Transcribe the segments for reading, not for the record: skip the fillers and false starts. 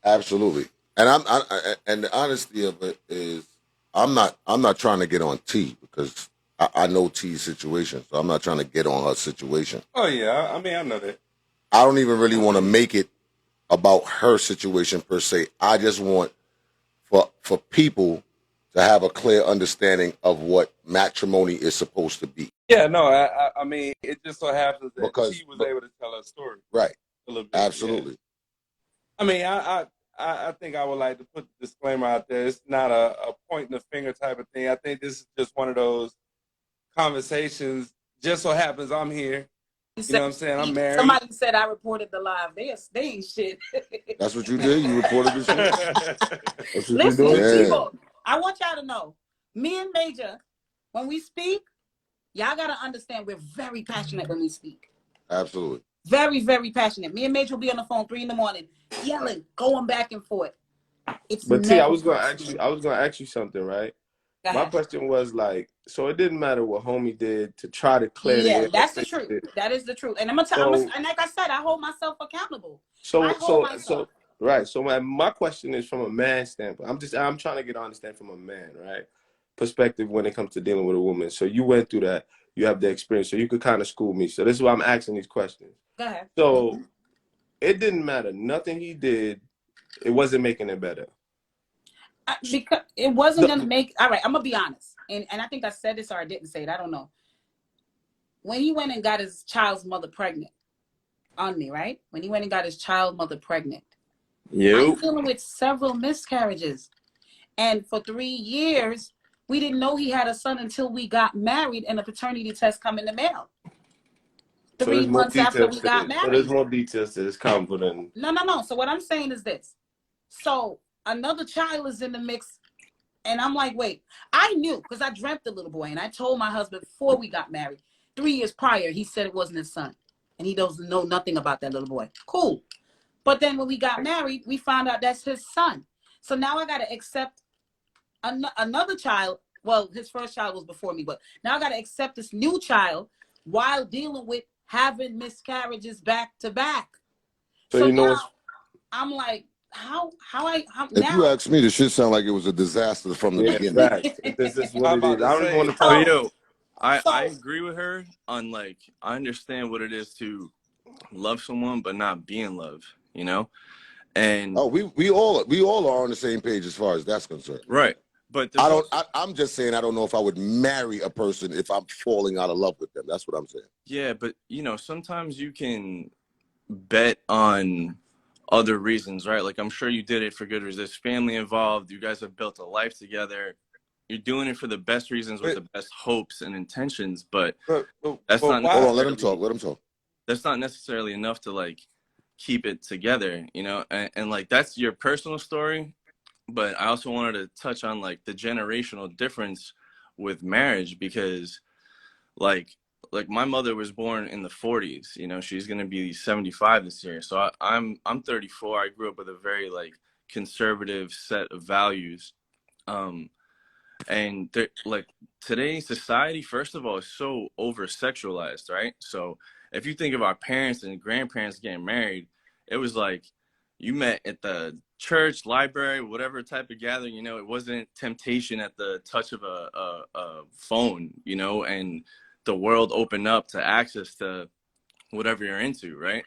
Absolutely. And and the honesty of it is, I'm not trying to get on T because I know T's situation, so I'm not trying to get on her situation. Oh yeah, I mean I know that. I don't even really want to make it about her situation per se. I just want for people to have a clear understanding of what matrimony is supposed to be. Yeah, no, I mean it just so happens that Because, T was able to tell her story right, a little bit. Yeah. absolutely. I mean, I think I would like to put the disclaimer out there. It's not a pointing the finger type of thing. I think this is just one of those conversations. Just so happens I'm here. You know what I'm saying? I'm married. Somebody said I reported the live. They ain't shit. That's what you did. You reported the shit. That's what you're Listen, doing. Yeah, people, I want y'all to know, me and Major, when we speak, y'all gotta understand we're very passionate when we speak. absolutely. Very, very passionate. Me and Major will be on the phone 3 in the morning, yelling, going back and forth. It's But T, never personal. I was gonna ask you something, right? Go My ahead. question was like, so it didn't matter what homie did to try to clear the Yeah, air or that's the fix truth. it. That is the truth. And I'm gonna tell, So and like I said, I hold myself accountable. I so hold so myself. so right. So my question is from a man standpoint. I'm trying to get to understand from a man, right? Perspective when it comes to dealing with a woman. So you went through that, you have the experience, so you could kind of school me. So this is why I'm asking these questions. Go ahead. So it didn't matter. Nothing he did, it wasn't making it better. Because it wasn't gonna The, make. All right, I'm gonna be honest, and I think I said this or I didn't say it. I don't know. When he went and got his child's mother pregnant on me, right? When he went and got his child mother pregnant, I'm you. dealing with several miscarriages, and for 3 years, we didn't know he had a son until we got married, and a paternity test come in the mail. So Three there's more months after details we to got this. So there's married. more details to this confident. No, no, no. So what I'm saying is this. So another child is in the mix. And I'm like, wait, I knew because I dreamt the little boy and I told my husband before we got married, 3 years prior, he said it wasn't his son. And he doesn't know nothing about that little boy. Cool. But then when we got married, we found out that's his son. So now I got to accept another child. Well, his first child was before me, but now I got to accept this new child while dealing with having miscarriages back to back. So So you know now what's I'm like, how If you now? ask me, the shit sound like it was a disaster from the yeah, beginning. facts. This is what I'm it about is. to I don't even want say. to So talk. so yo, I so agree with her on like I understand what it is to love someone but not be in love, you know? And Oh, we all are on the same page as far as that's concerned. right. But I there's don't. also I'm just saying I don't know if I would marry a person if I'm falling out of love with them. That's what I'm saying. yeah, but you know, sometimes you can bet on other reasons, right? Like I'm sure you did it for good reasons. There's family involved, you guys have built a life together. You're doing it for the best reasons with But, the best hopes and intentions, but that's but not Hold why? on, let him talk. necessarily Let him talk. enough to like keep it together, you know? And like that's your personal story, but I also wanted to touch on like the generational difference with marriage because like my mother was born in the 40s, you know, she's going to be 75 this year. So I'm 34. I grew up with a very like conservative set of values. Um and like today's society first of all is so over sexualized, right? So if you think of our parents and grandparents getting married, it was like you met at the church, library, whatever type of gathering, you know, it wasn't temptation at the touch of a phone, you know, and the world opened up to access to whatever you're into, right?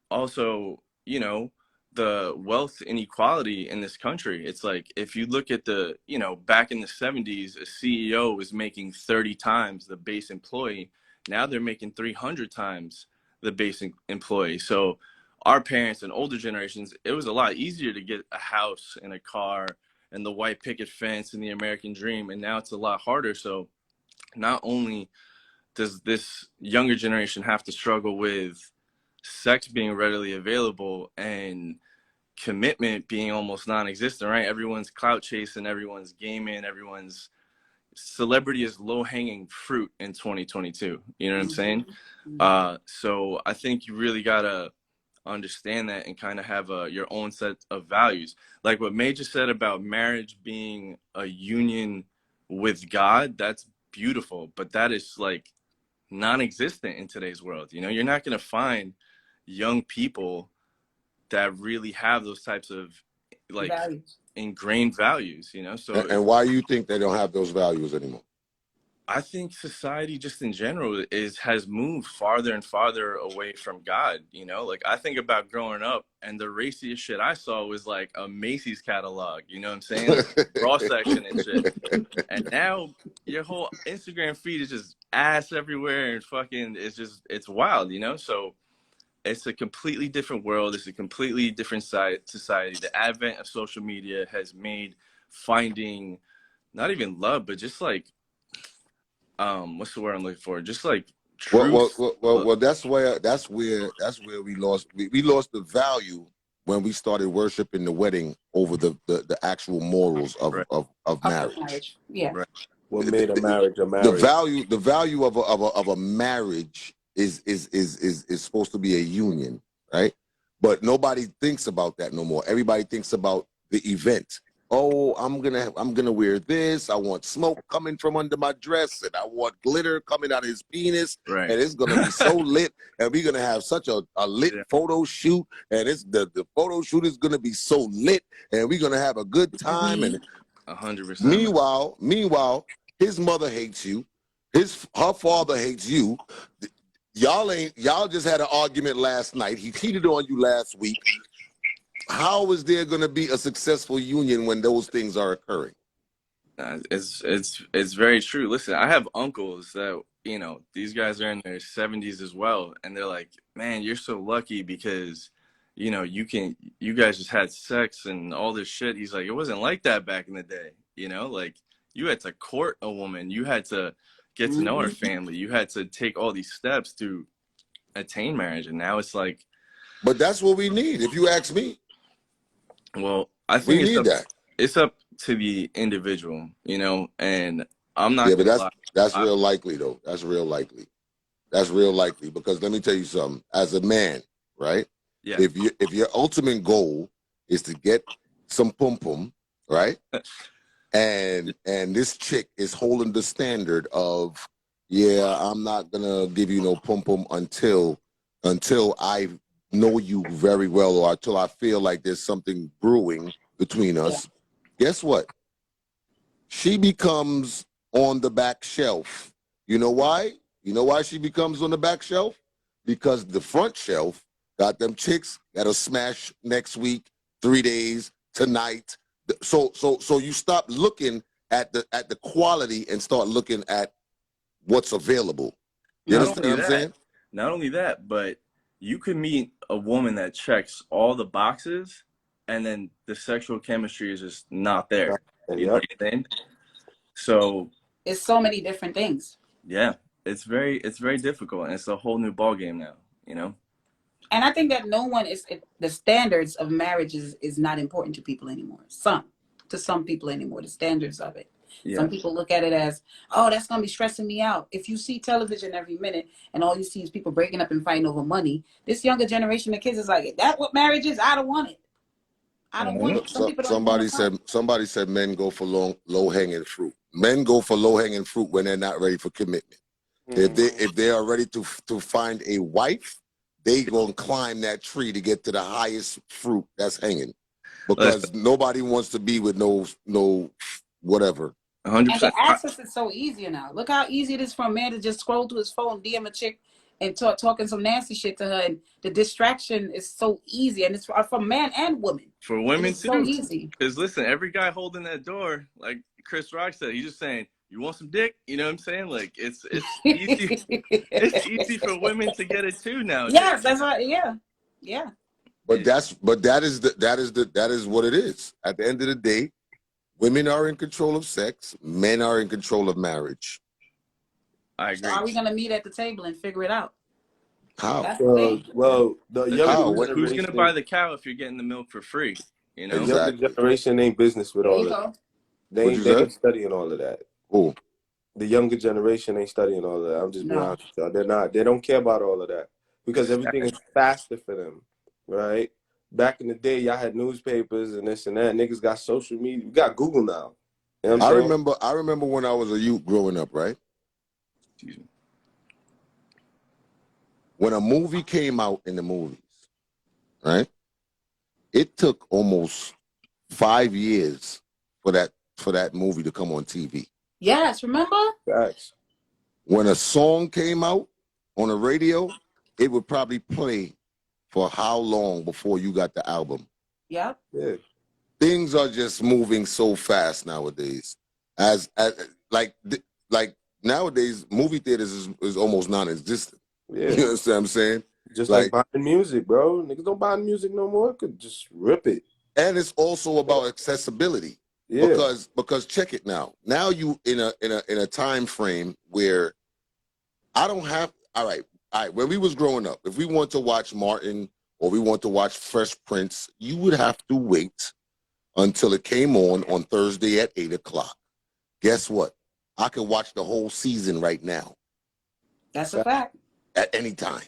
Also, you know, the wealth inequality in this country. It's like if you look at the, you know, back in the 70s, a CEO was making 30 times the base employee. Now they're making 300 times the basic employee. So our parents and older generations, it was a lot easier to get a house and a car and the white picket fence and the American dream. And now it's a lot harder. So not only does this younger generation have to struggle with sex being readily available and commitment being almost non-existent, right? Everyone's clout chasing, everyone's gaming, everyone's celebrity is low-hanging fruit in 2022. You know what I'm saying? So I think you really gotta understand that and kind of have your own set of values. Like what Major said about marriage being a union with God, that's beautiful, but that is like non-existent in today's world. You know, you're not gonna find young people that really have those types of like Values. ingrained values, you know. So And why you think they don't have those values anymore? I think society just in general has moved farther and farther away from God, you know? Like I think about growing up and the raciest shit I saw was like a Macy's catalog, you know what I'm saying? Like raw section and shit. And now your whole Instagram feed is just ass everywhere and fucking it's wild, you know? So it's a completely different world. It's a completely different society. The advent of social media has made finding not even love, but just like what's the word I'm looking for? Just like truth. Well, that's where we lost we lost the value when we started worshiping the wedding over the actual morals Right. of marriage. Marriage. Yeah. Right. What made a marriage a marriage? The value of a marriage is supposed to be a union, right? But nobody thinks about that no more. Everybody thinks about the event. Oh, I'm gonna wear this. I want smoke coming from under my dress, and I want glitter coming out of his penis, Right. and it's gonna be so lit, and we're gonna have such a lit photo shoot, and it's the photo shoot is gonna be so lit, and we're gonna have a good time. And 100%. Meanwhile, his mother hates you, her father hates you. Y'all just had an argument last night. He cheated on you last week. How is there going to be a successful union when those things are occurring? It's very true. Listen, I have uncles that, you know, these guys are in their 70s as well, and they're like, man, you're so lucky because, you know, you guys just had sex and all this shit. He's like, it wasn't like that back in the day, you know, like you had to court a woman, you had to get to know her family, you had to take all these steps to attain marriage, and now it's like. But that's what we need, if you ask me. Well, I think it's up to the individual, you know, and I'm not. Yeah, but that's real likely though. That's real likely. That's real likely because let me tell you something. As a man, right? Yeah. If your ultimate goal is to get some pum pum, right? and this chick is holding the standard of, yeah, I'm not gonna give you no pum pum until I know you very well or until I feel like there's something brewing between us. Yeah. Guess what? She becomes on the back shelf. You know why? You know why she becomes on the back shelf? Because the front shelf got them chicks that'll smash next week, 3 days, tonight. So you stop looking at the quality and start looking at what's available. You understand what I'm saying? Not only that, but you could meet a woman that checks all the boxes and then the sexual chemistry is just not there. You know what I'm saying? So it's so many different things. Yeah, it's very difficult, and it's a whole new ball game now, you know. And I think that the standards of marriage is not important to people anymore. To some people anymore, the standards of it. Yeah. Some people look at it as, oh, that's going to be stressing me out. If you see television every minute and all you see is people breaking up and fighting over money, this younger generation of kids is like, that's what marriage is? I don't want it. I don't want it. Somebody said men go for low-hanging fruit. Men go for low-hanging fruit when they're not ready for commitment. If they are ready to find a wife, they gonna climb that tree to get to the highest fruit that's hanging, because nobody wants to be with no whatever. 100%. And the access is so easy now. Look how easy it is for a man to just scroll through his phone, DM a chick, and talking some nasty shit to her. And the distraction is so easy, and it's for man and woman. For women too. So easy. Because listen, every guy holding that door, like Chris Rock said, he's just saying, "You want some dick?" You know what I'm saying? Like it's easy. It's easy for women to get it too now. Yes, that's right. Yeah. But that is what it is. At the end of the day, women are in control of sex. Men are in control of marriage. I agree. So are we gonna meet at the table and figure it out? How? The younger who's gonna buy the cow if you're getting the milk for free? You know, the younger generation ain't business with all that. They ain't studying all of that. Who? The younger generation ain't studying all of that. I'm just being honest with y'all. They're not. They don't care about all of that because everything is faster for them, right? Back in the day, y'all had newspapers and this and that. Niggas got social media. We got Google now. You know what I'm saying? I remember when I was a youth growing up, right? Excuse me. When a movie came out in the movies, right? it took almost 5 years for that movie to come on TV. Yes, remember? Facts. When a song came out on the radio, it would probably play for how long before you got the album? Yep. Yeah. Things are just moving so fast nowadays. As like nowadays, movie theaters is almost non-existent. Yeah. You understand what I'm saying? Just like buying music, bro. Niggas don't buy music no more. Could just rip it. And it's also about accessibility. Yeah. Because check it now. Now you in a time frame where I don't have all right. When we was growing up, if we want to watch Martin or we want to watch Fresh Prince, you would have to wait until it came on Thursday at 8:00. Guess what? I can watch the whole season right now That's a fact. at any time.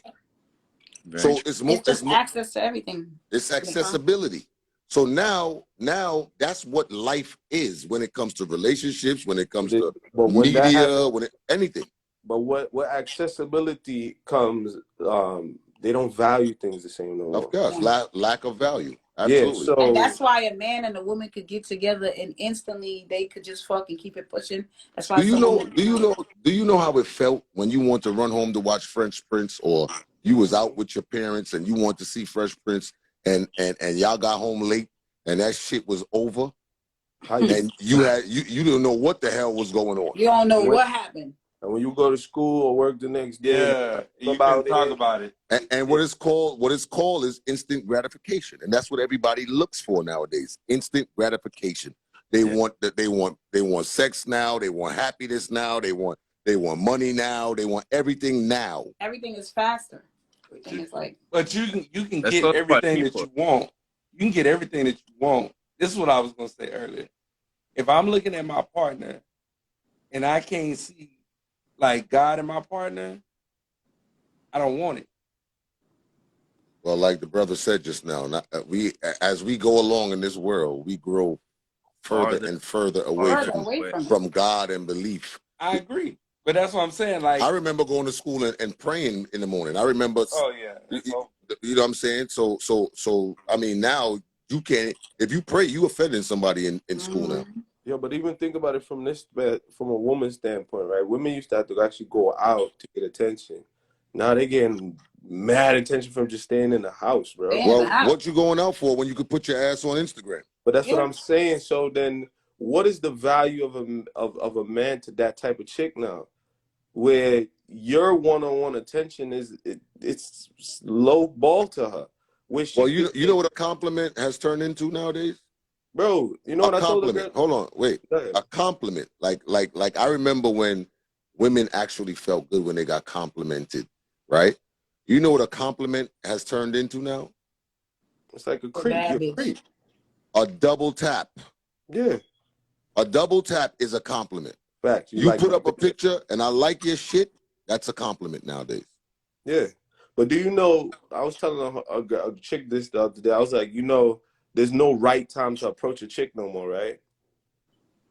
Very So true. It's just access to everything. It's accessibility. So now that's what life is when it comes to relationships, when it comes to media, anything. But what accessibility comes, they don't value things the same no more. Of course, lack of value. Absolutely. Yeah, so And that's why a man and a woman could get together and instantly they could just fucking keep it pushing. That's why. Do you know how it felt when you want to run home to watch Fresh Prince, or you was out with your parents and you want to see Fresh Prince, and y'all got home late and that shit was over, and you didn't know what the hell was going on. You don't know what happened. And when you go to school or work the next day, you can talk about it. And what it's called is instant gratification, and that's what everybody looks for nowadays. Instant gratification. They want sex now. They want happiness now. They want money now. They want everything now. Everything is faster. Everything is like. But you can get everything that you want. You can get everything that you want. This is what I was gonna say earlier. If I'm looking at my partner and I can't see like God in my partner, I don't want it. Well, like the brother said just now, as we go along in this world, we grow further and further away from God and belief. I agree, but that's what I'm saying. Like I remember going to school and praying in the morning. I remember. Oh yeah. You know what I'm saying? So I mean, now you can't. If you pray, you offending somebody in school now. Yeah, but even think about it from a woman's standpoint, right? Women used to have to actually go out to get attention. Now they getting mad attention from just staying in the house, bro. Well, what you going out for when you could put your ass on Instagram? But that's what I'm saying. So then, what is the value of a man to that type of chick now, where your one-on-one attention it's low ball to her? Well, you know what a compliment has turned into nowadays? Bro, you know what I told her? Hold on, wait. A compliment. Like I remember when women actually felt good when they got complimented, right? You know what a compliment has turned into now? It's like a creep. A double tap. Yeah. A double tap is a compliment. Fact. You put up a picture and I like your shit, that's a compliment nowadays. Yeah. But do you know, I was telling a chick this the other day, I was like, there's no right time to approach a chick no more, right?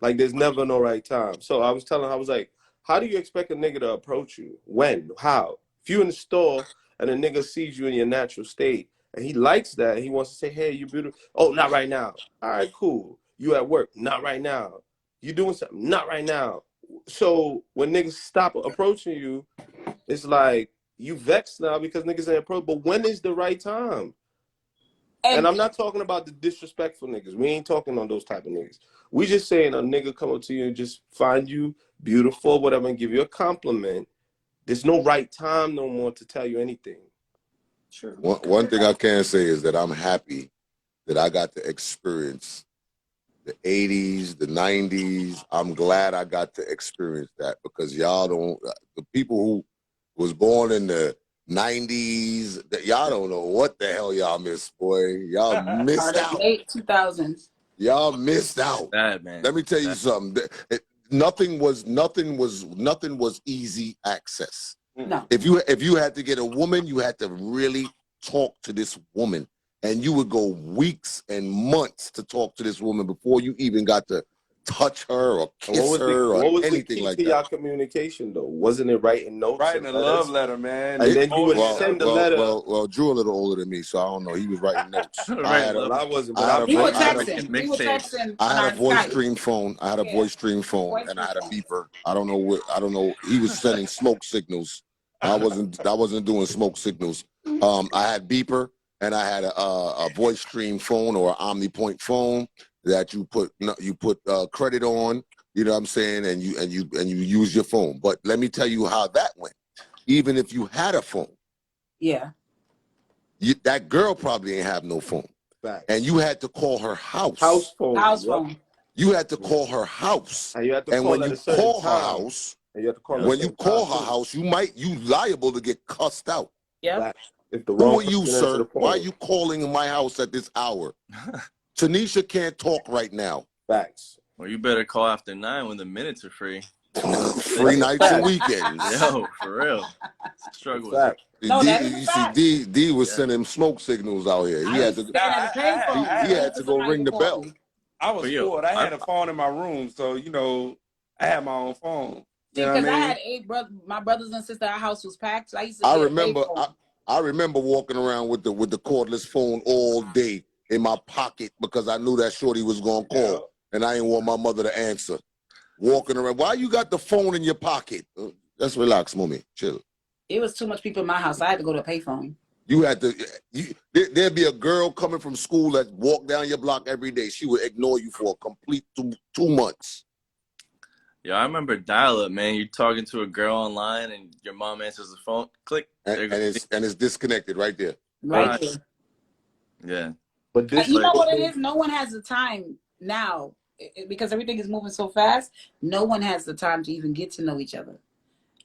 Like, there's never no right time. So I was telling her, I was like, how do you expect a nigga to approach you? When? How? If you in the store and a nigga sees you in your natural state and he likes that, he wants to say, hey, you beautiful. Oh, not right now. All right, cool. You at work? Not right now. You doing something? Not right now. So when niggas stop approaching you, it's like you vexed now because niggas ain't approach. But when is the right time? And I'm not talking about the disrespectful niggas. We ain't talking on those type of niggas. We just saying a nigga come up to you and just find you beautiful, whatever, and give you a compliment. There's no right time no more to tell you anything. True. One thing I can say is that I'm happy that I got to experience the 80s, the 90s. I'm glad I got to experience that because the people who was born in the 90s, y'all don't know what the hell y'all missed, boy. Y'all missed out. Late 2000s. Y'all missed out. Man. Let me tell you something. Nothing was easy access. No. If you had to get a woman, you had to really talk to this woman, and you would go weeks and months to talk to this woman before you even got to touch her or And what kiss was her what or was the anything key like to that. y'all communication though? Wasn't it writing notes Writing and a love letters? letter, man. And then you would Folding it send up. the letter. Drew a little older than me, so I don't know. He was writing notes. Right, Well, I wasn't, but I had a We were I had a texting. We were mixtapes. texting I had a on voice Skype. stream phone. I had a Yeah. voice stream phone, Voice and I had a stream beeper. I don't know what. I don't know. He was sending smoke signals. I wasn't doing smoke signals. I had beeper, and I had a voice stream phone or an OmniPoint phone that you put credit on. You know what I'm saying? And you use your phone. But let me tell you how that went. Even if you had a phone, Yeah. that girl probably ain't have no phone, Facts. and you had to call her house. House phone. House yep. phone. You had to call her house. And you have to And call when at you a certain call her time. house, And you have to call at a when you certain call time, her too. house, you liable to get cussed out. Yep. Facts. If the Who wrong are you, person answer sir? the phone. Why are you calling my house at this hour? Tanisha can't talk right now. Facts. Well, you better call after 9 when the minutes are free. Free nights and weekends. Yo, for real. Struggle with it. Facts. No, that is a You see, fact. D was Yeah. sending smoke signals out here. He I had was to. staying at the payphone. I- He had to go ring the bell. I was But yo, spoiled. I had a phone in my room, so I had my own phone. You know what I Because I mean? had 8 brothers. My brothers and sisters, our house was packed. So I used to I get a remember. payphone. I remember walking around with the cordless phone all day in my pocket because I knew that shorty was gonna call, and I didn't want my mother to answer. Walking around, why you got the phone in your pocket? Let's relax, mommy, chill. It was too much people in my house. I had to go to a payphone. You had to. There'd be a girl coming from school that walked down your block every day. She would ignore you for a complete 2 months. Yeah, I remember dial-up, man. You're talking to a girl online, and your mom answers the phone. Click. And it's disconnected right there. Right Right. there. Yeah. But this You know like- what it is? No one has the time now because everything is moving so fast. No one has the time to even get to know each other.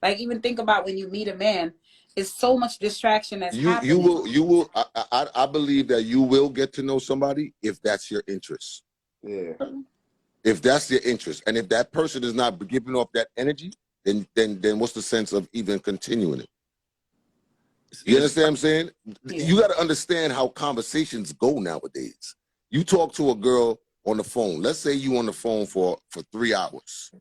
Like, even think about when you meet a man, it's so much distraction that's happening. You will. I believe that you will get to know somebody if that's your interest. Yeah. If that's your interest, and if that person is not giving off that energy, then what's the sense of even continuing it? You understand what I'm saying? Yeah. You got to understand how conversations go nowadays. You talk to a girl on the phone. Let's say you on the phone for 3 hours.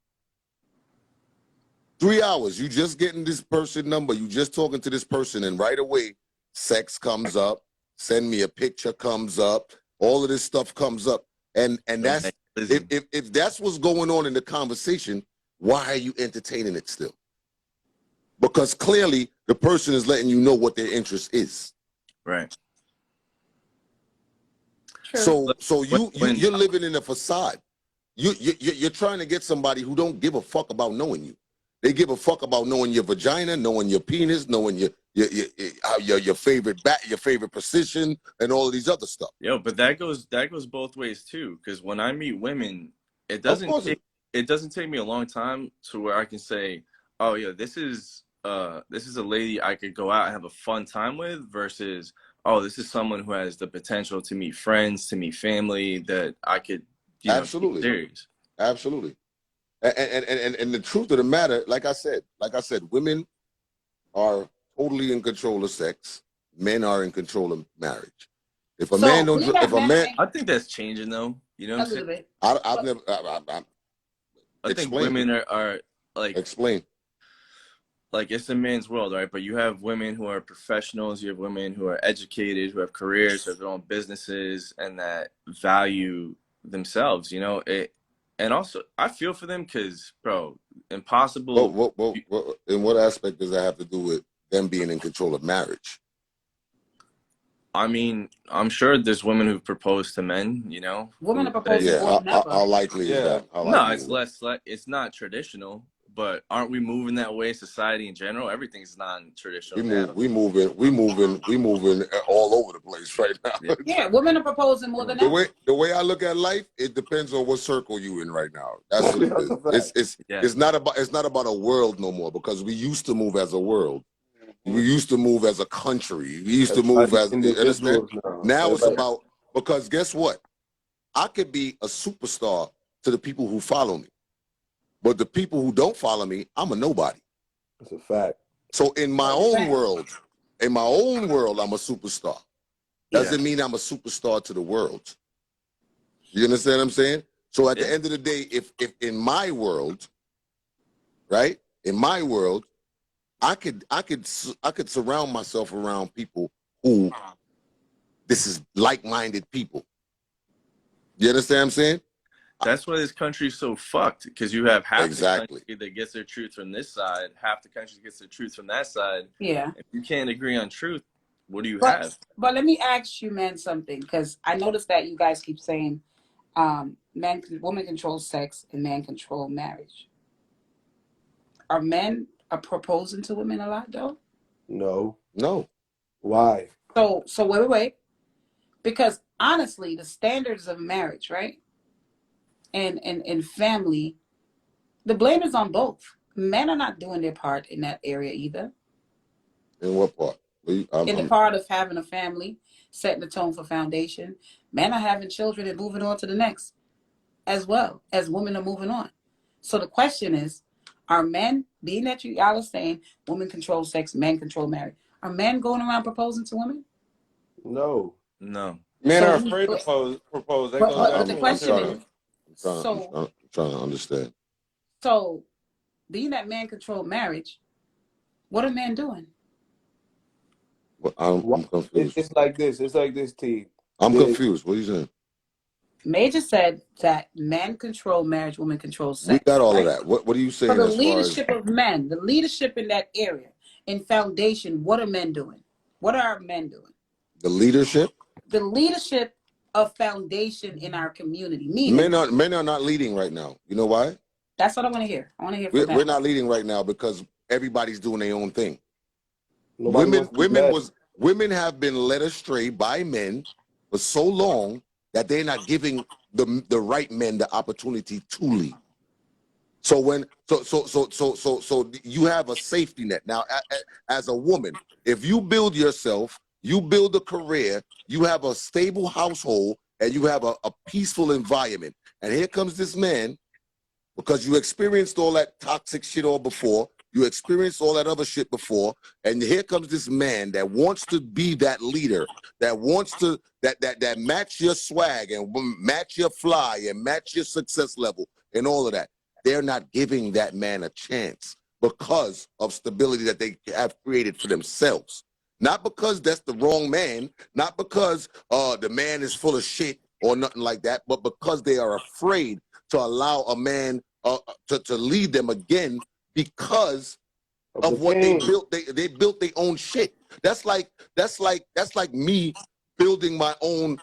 3 hours. You just getting this person number. You just talking to this person, and right away, sex comes up. Send me a picture comes up. All of this stuff comes up, and that's if that's what's going on in the conversation. Why are you entertaining it still? Because clearly the person is letting you know what their interest is. Right. True. So you're living in a facade. You're trying to get somebody who don't give a fuck about knowing you. They give a fuck about knowing your vagina, knowing your penis, knowing your favorite your favorite position, and all of these other stuff. Yo, but that goes both ways too. Because when I meet women, it course doesn't take me a long time to where I can say, oh yeah, this is a lady I could go out and have a fun time with, versus, oh, this is someone who has the potential to meet friends, to meet family, that I could Absolutely. take serious. Absolutely. And the truth of the matter, like I said, women are totally in control of sex. Men are in control of marriage. If a man don't, if a man, I think that's changing though. You know a what I'm little saying? bit. I've never. I think explain. women are like, Explain. like it's a man's world, right? But you have women who are professionals, you have women who are educated, who have careers, who have their own businesses, and that value themselves, and also I feel for them because, bro, impossible. What, in what aspect does that have to do with them being in control of marriage? I mean, I'm sure there's women who propose to men, Women who are proposing say- Yeah, more than ever. how likely is that? How No, likely it's is it? less. It's not traditional. But aren't we moving that way? Society in general, everything's non-traditional. We moving all over the place right now. Yeah, women are proposing more than ever. The way I look at life, it depends on what circle you in right now. That's what it is. It's not about a world no more, because we used to move as a world. We used to move as a country. We used to move as individuals now it's about, because guess what? I could be a superstar to the people who follow me. But the people who don't follow me, I'm a nobody. That's a fact. So in my own world, I'm a superstar. Doesn't mean I'm a superstar to the world. You understand what I'm saying? So at the Yeah. end of the day, if in my world, right, in my world, I could surround myself around people who this is like-minded people. You understand what I'm saying? That's why this country's so fucked, because you have half Exactly. the country that gets their truth from this side, half the country gets their truth from that side. Yeah. If you can't agree on truth, what do you But have? but let me ask you, man, something, because I noticed that you guys keep saying, woman controls sex and man control marriage. Are men are proposing to women a lot though? No. No. Why? So wait. Because honestly, the standards of marriage, right? And family, the blame is on both. Men are not doing their part in that area either. In what part? In the part of having a family, setting the tone for foundation, men are having children and moving on to the next, as well as women are moving on. So the question is, are men, being that y'all are saying women control sex, men control marriage, are men going around proposing to women? No. No. Men So are afraid to propose. They but, go but the to question trying is, I'm trying to understand. so being that men control marriage, what are men doing? But I'm confused. It's like this. It's like this, T. I'm confused. What are you saying? Major said that men control marriage, women control sex. We got all right? of that. What are you For saying the as far as leadership of men, the leadership in that area, in foundation, what are men doing? What are our men doing? the leadership? The leadership of foundation in our community. Meaning, Men are not leading right now. You know why? that's what I want to hear. I want to hear from We're men. not leading right now because everybody's doing their own thing. Nobody wants to lead. Women have been led astray by men for so long that they're not giving the right men the opportunity to lead. So you have a safety net now. As a woman, if you build yourself, you build a career, you have a stable household, and you have a peaceful environment. And here comes this man, because you experienced all that toxic shit all before, you experienced all that other shit before, and here comes this man that wants to be that leader, that wants to that match your swag and match your fly and match your success level and all of that. They're not giving that man a chance because of stability that they have created for themselves. Not because that's the wrong man, not because the man is full of shit or nothing like that, but because they are afraid to allow a man to lead them again because of what they built. They built their own shit. That's like me building my own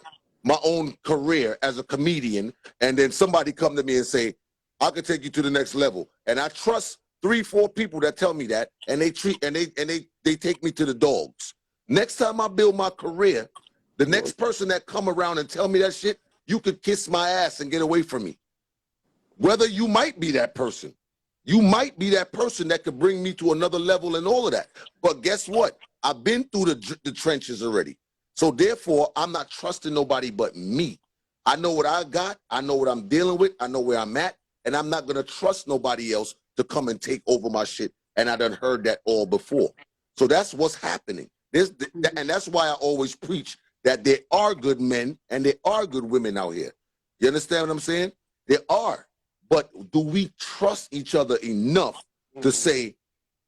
career as a comedian, and then somebody come to me and say, I could take you to the next level. And I trust 3-4 people that tell me that, and they take me to the dogs. Next time I build my career, the next person that come around and tell me that shit, you could kiss my ass and get away from me. Whether you might be that person. You might be that person that could bring me to another level and all of that. But guess what? I've been through the trenches already. So therefore, I'm not trusting nobody but me. I know what I got. I know what I'm dealing with. I know where I'm at. And I'm not going to trust nobody else to come and take over my shit. And I done heard that all before. So that's what's happening. And that's why I always preach that there are good men and there are good women out here. You understand what I'm saying? There are. But do we trust each other enough to say,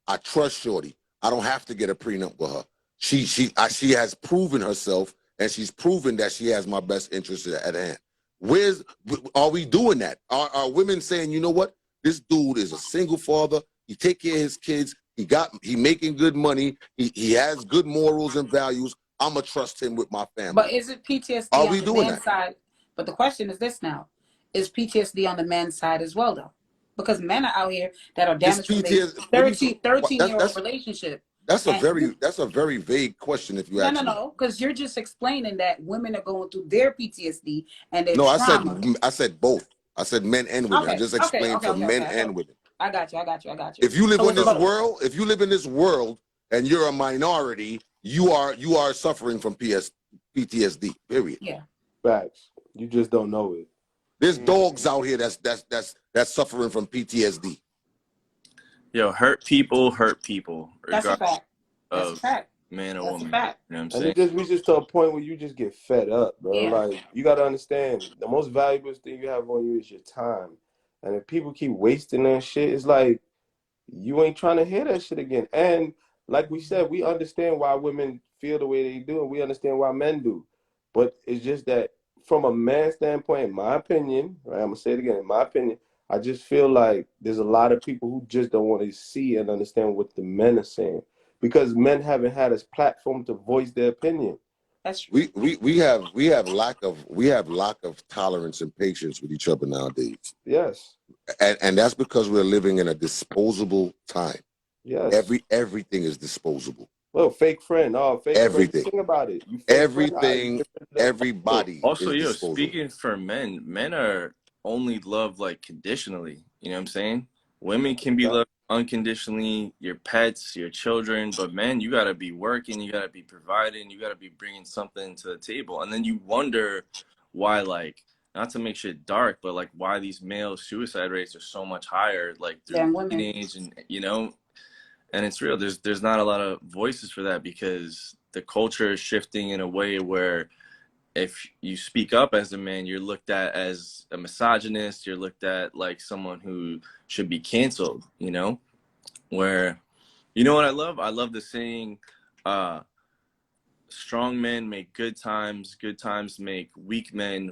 I trust Shorty. I don't have to get a prenup with her. She has proven herself, and she's proven that she has my best interest at hand. Are we doing that? Are women saying, you know what? This dude is a single father. He take care of his kids. He making good money. He has good morals and values. I'm gonna trust him with my family. But is it PTSD Are on we the doing man's that? side? But the question is this now. Is PTSD on the men's side as well, though? Because men are out here that are damaged from a 13-year-old relationship. That's a very vague question if you ask me. No, because you're just explaining that women are going through their PTSD and their No, trauma. I said both. I said men and women. I just explained for men and women. I got you. If you live in this world, and you're a minority, you are suffering from PTSD. Period. Yeah. Facts. You just don't know it. There's dogs out here that's suffering from PTSD. Yo, hurt people hurt people. That's a fact. That's a Of fact. man or That's a woman. fact. You know what I'm And saying? it just reaches to a point where you just get fed up, bro. Yeah. Like, you gotta understand, the most valuable thing you have on you is your time. And if people keep wasting that shit, it's like you ain't trying to hear that shit again. And like we said, we understand why women feel the way they do, and we understand why men do. But it's just that from a man standpoint, in my opinion, right? I'm gonna say it again, in my opinion, I just feel like there's a lot of people who just don't want to see and understand what the men are saying because men haven't had a platform to voice their opinion. That's true. We have lack of tolerance and patience with each other nowadays, Yes, and that's because we're living in a disposable time. yes. Everything is disposable. Well, fake friend. Oh, fake friend. Everything, Think about it. You fake friend. How you everything, get rid of that? everybody Also, is yo, disposable. speaking for men, men are only loved like conditionally. You know what I'm saying? Women can be loved unconditionally, your pets, your children, but men, you gotta be working, you gotta be providing, you gotta be bringing something to the table, and then you wonder why, like, not to make shit dark, but like why these male suicide rates are so much higher, like through Than women. teenage, and you know, and it's real. There's not a lot of voices for that because the culture is shifting in a way where if you speak up as a man, you're looked at as a misogynist. You're looked at like someone who should be canceled, you know? Where, you know what I love? I love the saying, strong men make good times make weak men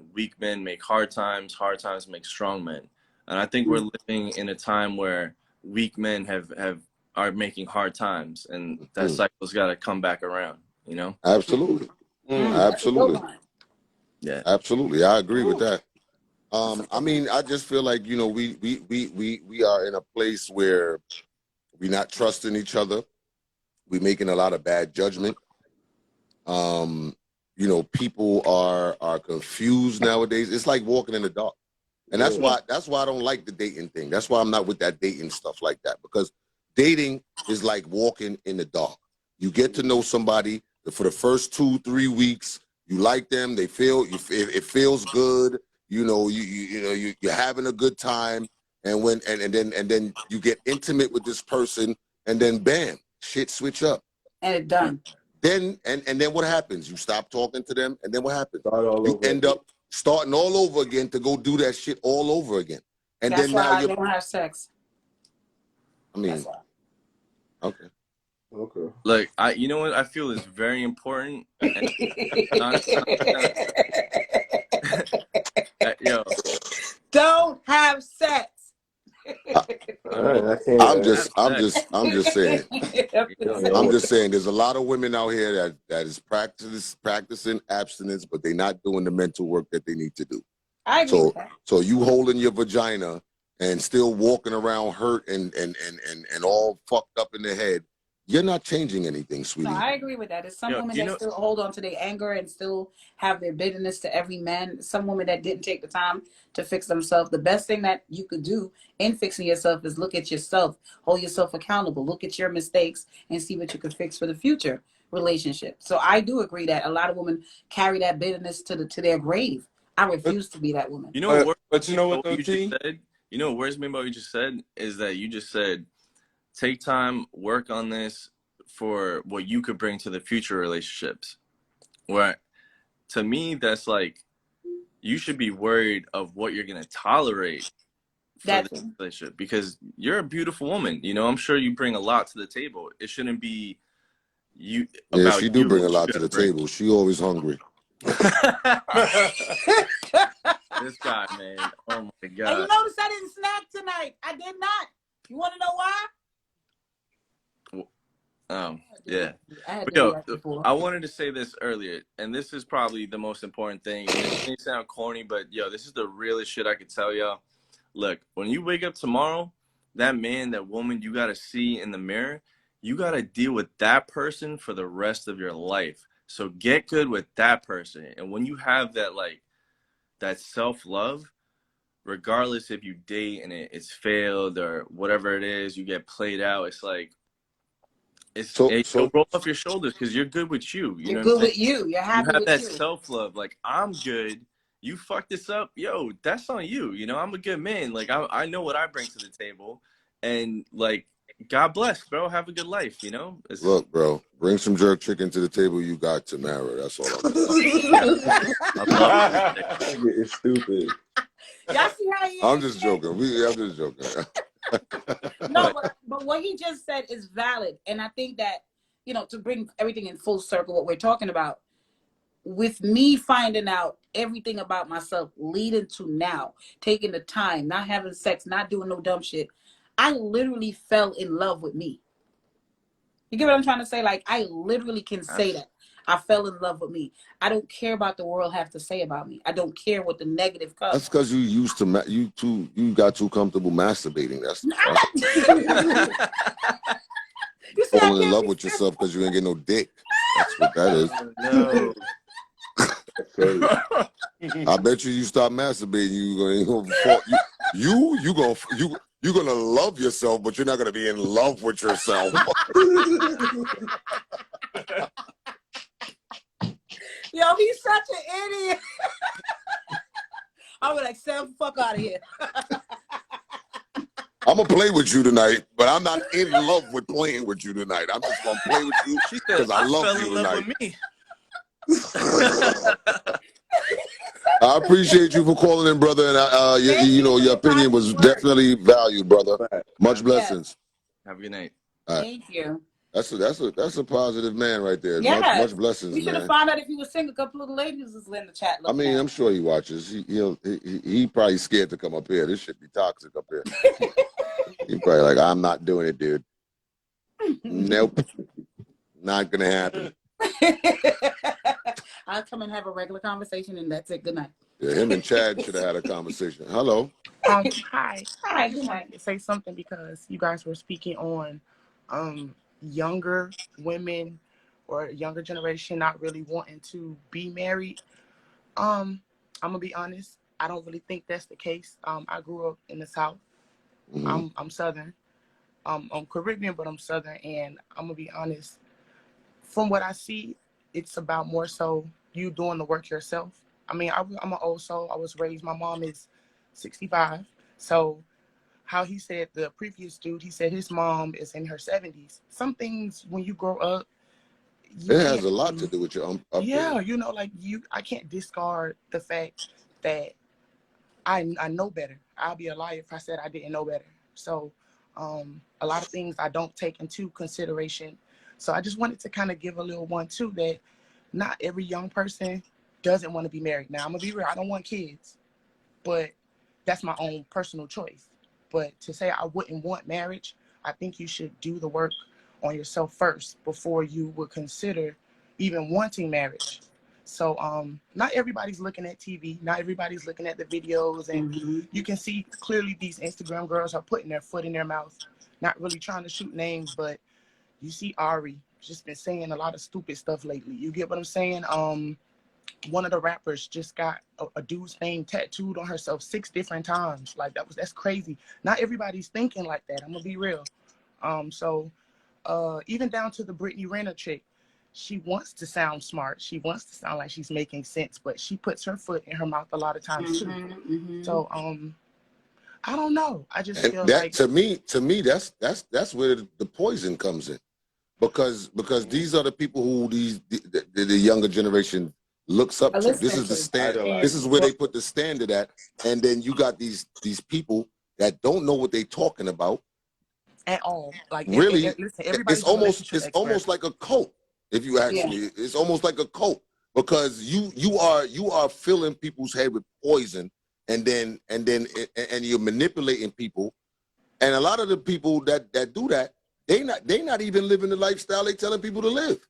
make hard times make strong men. And I think we're living in a time where weak men are making hard times, and that cycle's got to come back around, you know? Absolutely, That's a good absolutely, one. Yeah. absolutely. I agree with that. I mean, I just feel like we are in a place where we're not trusting each other. We're making a lot of bad judgment. People are confused nowadays. It's like walking in the dark. And that's why I don't like the dating thing. That's why I'm not with that dating stuff like that, because dating is like walking in the dark. You get to know somebody for the first 2-3 weeks. You like them. They feel it feels good. You're having a good time. And then you get intimate with this person, and then bam, shit switch up. And it done. Then then what happens? You stop talking to them, and then what happens? Start all You over. end up starting all over again to go do that shit all over again. And That's then why now I don't have sex. I mean, That's why. okay. Okay. Like, you know what I feel is very important. And yo, Don't have sex. All right, I can't. I'm just saying. Yo, I'm just saying there's a lot of women out here that is practicing abstinence, but they're not doing the mental work that they need to do. I agree with that. So you holding your vagina and still walking around hurt and all fucked up in the head, you're not changing anything, sweetie. No, I agree with that. There's some women that still hold on to their anger and still have their bitterness to every man. Some women that didn't take the time to fix themselves. The best thing that you could do in fixing yourself is look at yourself, hold yourself accountable, look at your mistakes, and see what you can fix for the future relationship. So I do agree that a lot of women carry that bitterness to their grave. I refuse to be that woman. you know what? But you know what, though, you T? just said? You know what worries me about what you just said is that you just said, take time, work on this for what you could bring to the future relationships. Where, to me, that's like, you should be worried of what you're going to tolerate for this relationship, because you're a beautiful woman. You know, I'm sure you bring a lot to the table. It shouldn't be you. Yeah, she do bring a What lot you to the gotta bring. table. She always hungry. This guy, man. Oh my And you God. notice I didn't snack tonight. I did not. You want to know why? Yeah. I had But to do yo, that before. I wanted to say this earlier, and this is probably the most important thing. And this may sound corny, but yo, this is the realest shit I could tell y'all. Look, when you wake up tomorrow, that man, that woman you got to see in the mirror, you got to deal with that person for the rest of your life. So get good with that person. And when you have that, like, that self-love, regardless if you date and it's failed or whatever it is, you get played out, it's like, it'll roll off your shoulders because you're good with you. You're know good what I'm with you. You're happy you have with that you. self-love. Like, I'm good. You fuck this up, yo, that's on you. You know, I'm a good man. Like, I know what I bring to the table. And like, God bless, bro. Have a good life. You know. Look, bro, bring some jerk chicken to the table. You got Tamara. That's all I'm saying. I'd love to. It's stupid. Y'all see how he I'm is? just joking. I'm just joking. No, but what he just said is valid. And I think that, you know, to bring everything in full circle, what we're talking about, with me finding out everything about myself leading to now, taking the time, not having sex, not doing no dumb shit, I literally fell in love with me. You get what I'm trying to say? Like, I literally can say that. I fell in love with me. I don't care about the world have to say about me. I don't care what the negative comes. That's because you used to you got too comfortable masturbating. That's the You see, falling in love with yourself because you ain't get no dick. That's what that is. No. I bet you stop masturbating, you're gonna love yourself, but you're not gonna be in love with yourself. Yo, he's such an idiot. I was like, Sam, fuck out of here. I'm gonna play with you tonight, but I'm not in love with playing with you tonight. I'm just gonna play with you because I love you tonight. I appreciate you for calling in, brother, and your opinion was definitely valued, brother. Much blessings. Have a good night. Thank you. That's a positive man right there. Yeah. Much blessings, we should have found out if he was single. A couple of ladies was in the chat. I mean, I'm sure he watches. He probably scared to come up here. This should be toxic up here. He probably like, I'm not doing it, dude. Nope, not gonna happen. I'll come and have a regular conversation, and that's it. Good night. Yeah, him and Chad should have had a conversation. Hello. Hi. Hi. I just wanted to say something because you guys were speaking on younger women or younger generation not really wanting to be married. I'm gonna be honest. I don't really think that's the case. I grew up in the South. Mm-hmm. I'm Southern. I'm Caribbean, but I'm Southern, and I'm gonna be honest. From what I see, it's about more so you doing the work yourself. I mean, I'm an old soul. I was raised. My mom is 65. So how he said, the previous dude, he said his mom is in her 70s. Some things when you grow up, it has a lot to do with your yeah, you know, like I can't discard the fact that I know better. I'll be a liar if I said I didn't know better. So a lot of things I don't take into consideration. So I just wanted to kind of give a little one too, that not every young person doesn't want to be married. Now I'm gonna be real, I don't want kids, but that's my own personal choice. But to say I wouldn't want marriage, I think you should do the work on yourself first before you would consider even wanting marriage. So not everybody's looking at TV, not everybody's looking at the videos, and you can see clearly these Instagram girls are putting their foot in their mouth, not really trying to shoot names, but you see Ari just been saying a lot of stupid stuff lately. You get what I'm saying? One of the rappers just got a dude's name tattooed on herself 6 different times. Like that's crazy. Not everybody's thinking like that. I'm gonna be real. So even down to the Brittany Renner chick, she wants to sound smart. She wants to sound like she's making sense, but she puts her foot in her mouth a lot of times too. So I don't know. I just feel that, like to me, that's where the poison comes in, because these are the people who the younger generation looks up to. This is the standard. This is where they put the standard at, and then you got these people that don't know what they're talking about at all. Like really, listen, it's almost like a cult. If you ask me, it's almost like a cult, because you are filling people's head with poison, and then you're manipulating people, and a lot of the people that do that, they not even living the lifestyle they telling people to live.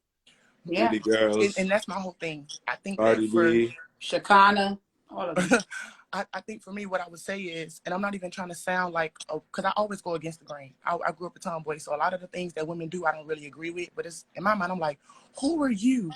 Yeah, girls, and that's my whole thing. I think Cardi that for B, Shakana, all of them. I think for me, what I would say is, and I'm not even trying to sound like, because I always go against the grain. I grew up a tomboy, so a lot of the things that women do, I don't really agree with. But it's in my mind, I'm like, who are you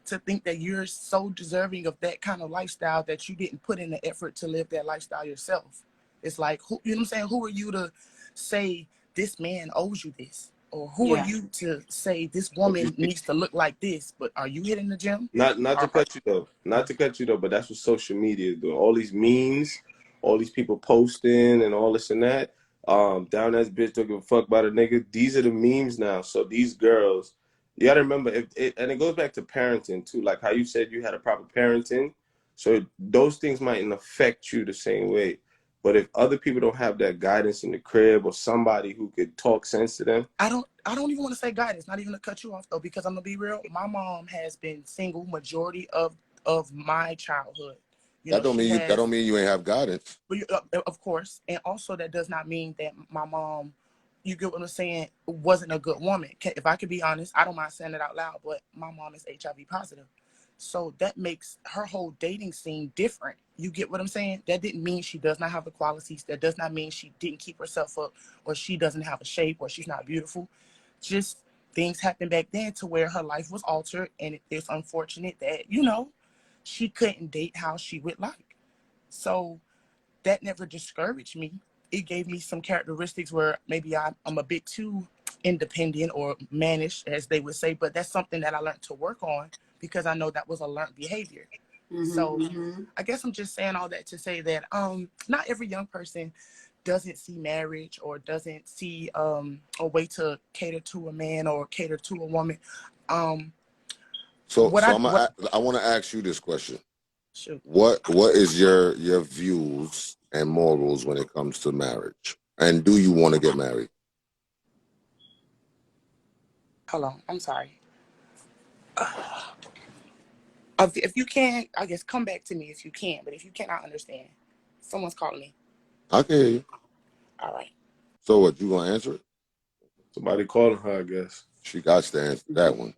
to think that you're so deserving of that kind of lifestyle that you didn't put in the effort to live that lifestyle yourself? It's like, you know what I'm saying? Who are you to say this man owes you this? Or who are you to say this woman needs to look like this? But are you hitting the gym? not to cut you though, but that's what social media is doing. All these memes, all these people posting and all this and that. Down that bitch don't give a fuck about a nigga. These are the memes now. So these girls, you gotta remember, and it goes back to parenting too. Like how you said you had a proper parenting, so those things mightn't affect you the same way. But if other people don't have that guidance in the crib or somebody who could talk sense to them, I don't even want to say guidance, not even to cut you off though, because I'm gonna be real. My mom has been single majority of my childhood. You know, she That has, don't mean you ain't have guidance. of course, and also that does not mean that my mom, you get what I'm saying, wasn't a good woman. If I could be honest, I don't mind saying it out loud, but my mom is HIV positive. So that makes her whole dating scene different. You get what I'm saying? That didn't mean she does not have the qualities. That does not mean she didn't keep herself up, or she doesn't have a shape, or she's not beautiful. Just things happened back then to where her life was altered, and it's unfortunate that, you know, she couldn't date how she would like. So that never discouraged me. It gave me some characteristics where maybe I'm a bit too independent or mannish, as they would say, but that's something that I learned to work on because I know that was a learned behavior. So I guess I'm just saying all that to say that not every young person doesn't see marriage or doesn't see a way to cater to a man or cater to a woman. So What I want to ask you this question. shoot, What is your views and morals when it comes to marriage? And do you want to get married? hold on, I'm sorry. If you can, I guess come back to me if you can. But if you cannot understand, someone's calling me. I can hear you. All right. So what, you gonna answer it? somebody calling her, I guess. She got to answer that one.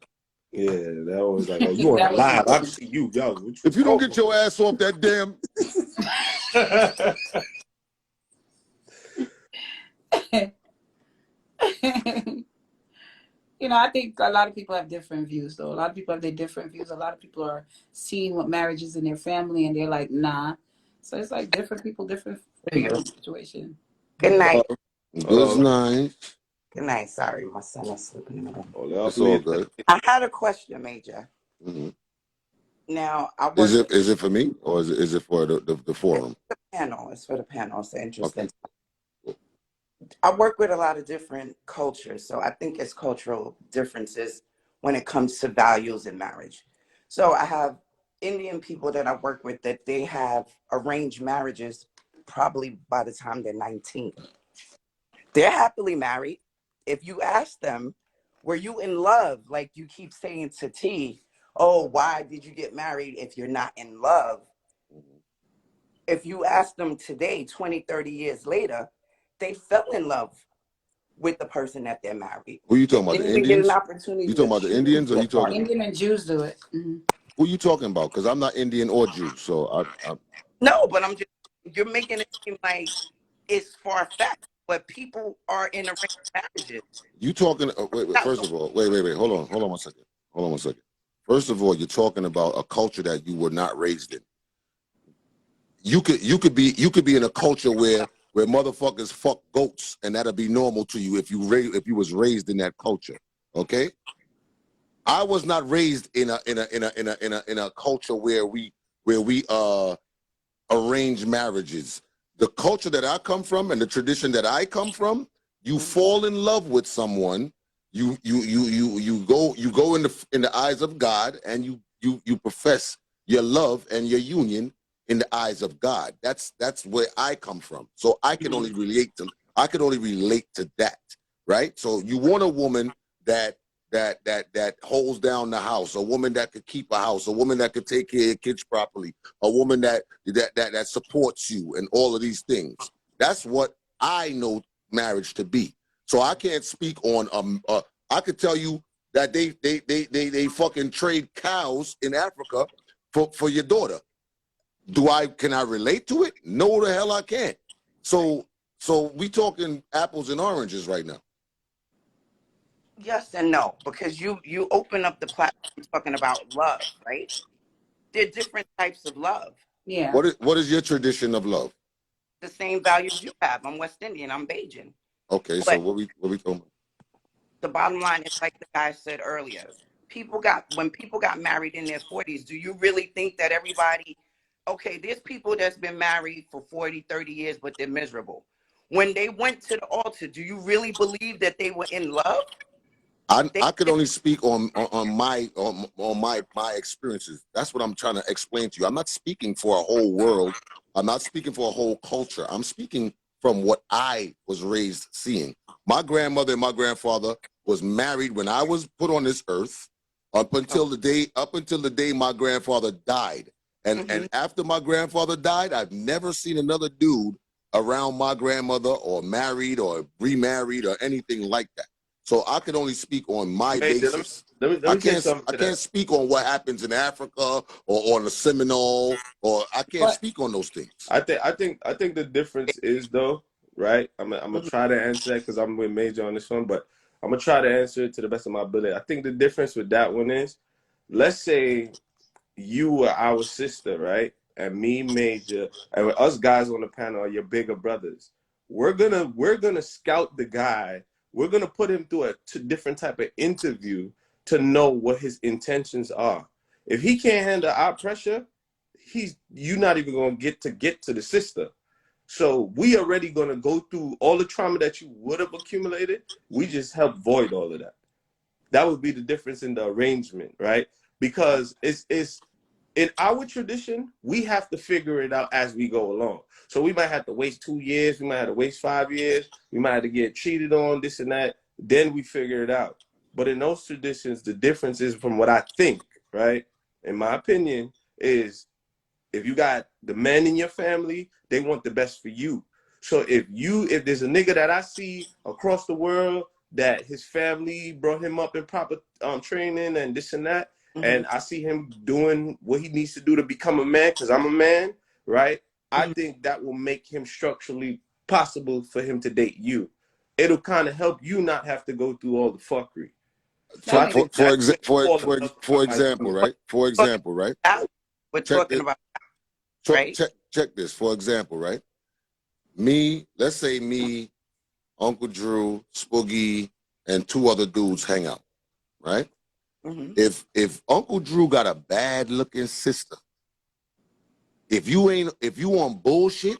Yeah, that was like, oh, you on That the was live? I important. see you, yo. What If you don't get your ass off that damn You know, I think a lot of people have different views, though. A lot of people have their different views. A lot of people are seeing what marriage is in their family, and they're like, nah. So it's like different people, different situation. Good night. good night. Good night. Sorry, my son is sleeping in the room. It's all good. I had a question, Major. hmm Now, I work Is with it for me or is it for the forum? the panel. It's for the panel. It's interesting. Okay. I work with a lot of different cultures, so I think it's cultural differences when it comes to values in marriage. So I have Indian people that I work with that they have arranged marriages probably by the time they're 19. They're happily married. If you ask them, were you in love? Like you keep saying to T, oh, why did you get married if you're not in love? If you ask them today, 20, 30 years later, they fell in love with the person that they're married. Who you talking They about? The didn't even get an Indians? opportunity You talking to about the choose Indians or their you talking partner. Indian and Jews do it. who you talking about? Because I'm not Indian or Jew, so I No, but I'm just, you're making it seem like it's far-fetched, but people are in arranged marriages. you talking? Wait. First of all, wait. Hold on one second. First of all, you're talking about a culture that you were not raised in. You could be in a culture where motherfuckers fuck goats and that'll be normal to you if you was raised in that culture. Okay. I was not raised in a culture where we arrange marriages. The culture that I come from and the tradition that I come from, you fall in love with someone, you go in the eyes of God, and you profess your love and your union in the eyes of God. That's where I come from. So I can only relate to that, right? So you want a woman that holds down the house, a woman that could keep a house, a woman that could take care of your kids properly, a woman that supports you and all of these things. That's what I know marriage to be. So I can't speak on I could tell you that they fucking trade cows in Africa for your daughter. Can I relate to it? No, the hell I can't. So we talking apples and oranges right now. Yes and no, because you open up the platform talking about love, right? There are different types of love. Yeah. What is your tradition of love? The same values you have. I'm West Indian. I'm Bajan. Okay, so what we talking about? The bottom line is like the guy said earlier. When people got married in their 40s, do you really think that everybody, okay, there's people that's been married for 40, 30 years, but they're miserable. When they went to the altar, do you really believe that they were in love? I could only speak on my experiences. That's what I'm trying to explain to you. I'm not speaking for a whole world. I'm not speaking for a whole culture. I'm speaking from what I was raised seeing. My grandmother and my grandfather was married when I was put on this earth up until the day my grandfather died. And after my grandfather died, I've never seen another dude around my grandmother or married or remarried or anything like that. So I can only speak on my basis. Let me say something. I can't speak on what happens in Africa or on the Seminole, or I can't speak on those things. I think the difference is though, right? I'm gonna try to answer that because I'm with Major on this one, but I'm gonna try to answer it to the best of my ability. I think the difference with that one is, let's say you were our sister, right? And me, Major, and with us guys on the panel are your bigger brothers. We're gonna scout the guy. We're gonna put him through a different type of interview to know what his intentions are. If he can't handle our pressure, you're not even gonna get to the sister. So we already gonna go through all the trauma that you would have accumulated. We just help void all of that. That would be the difference in the arrangement, right? Because it's in our tradition, we have to figure it out as we go along. So we might have to waste 2 years, we might have to waste 5 years, we might have to get cheated on, this and that, then we figure it out. But in those traditions, the difference is, from what I think, right, in my opinion, is if you got the men in your family, they want the best for you. So if there's a nigga that I see across the world that his family brought him up in proper training and this and that, and I see him doing what he needs to do to become a man, because I'm a man, right? I think that will make him structurally possible for him to date you. It'll kind of help you not have to go through all the fuckery. So I think For example, right? We're talking about, right? Check this. For example, right? Let's say me, Uncle Drew, Spoogie, and 2 other dudes hang out, right? If Uncle Drew got a bad looking sister, if you on bullshit,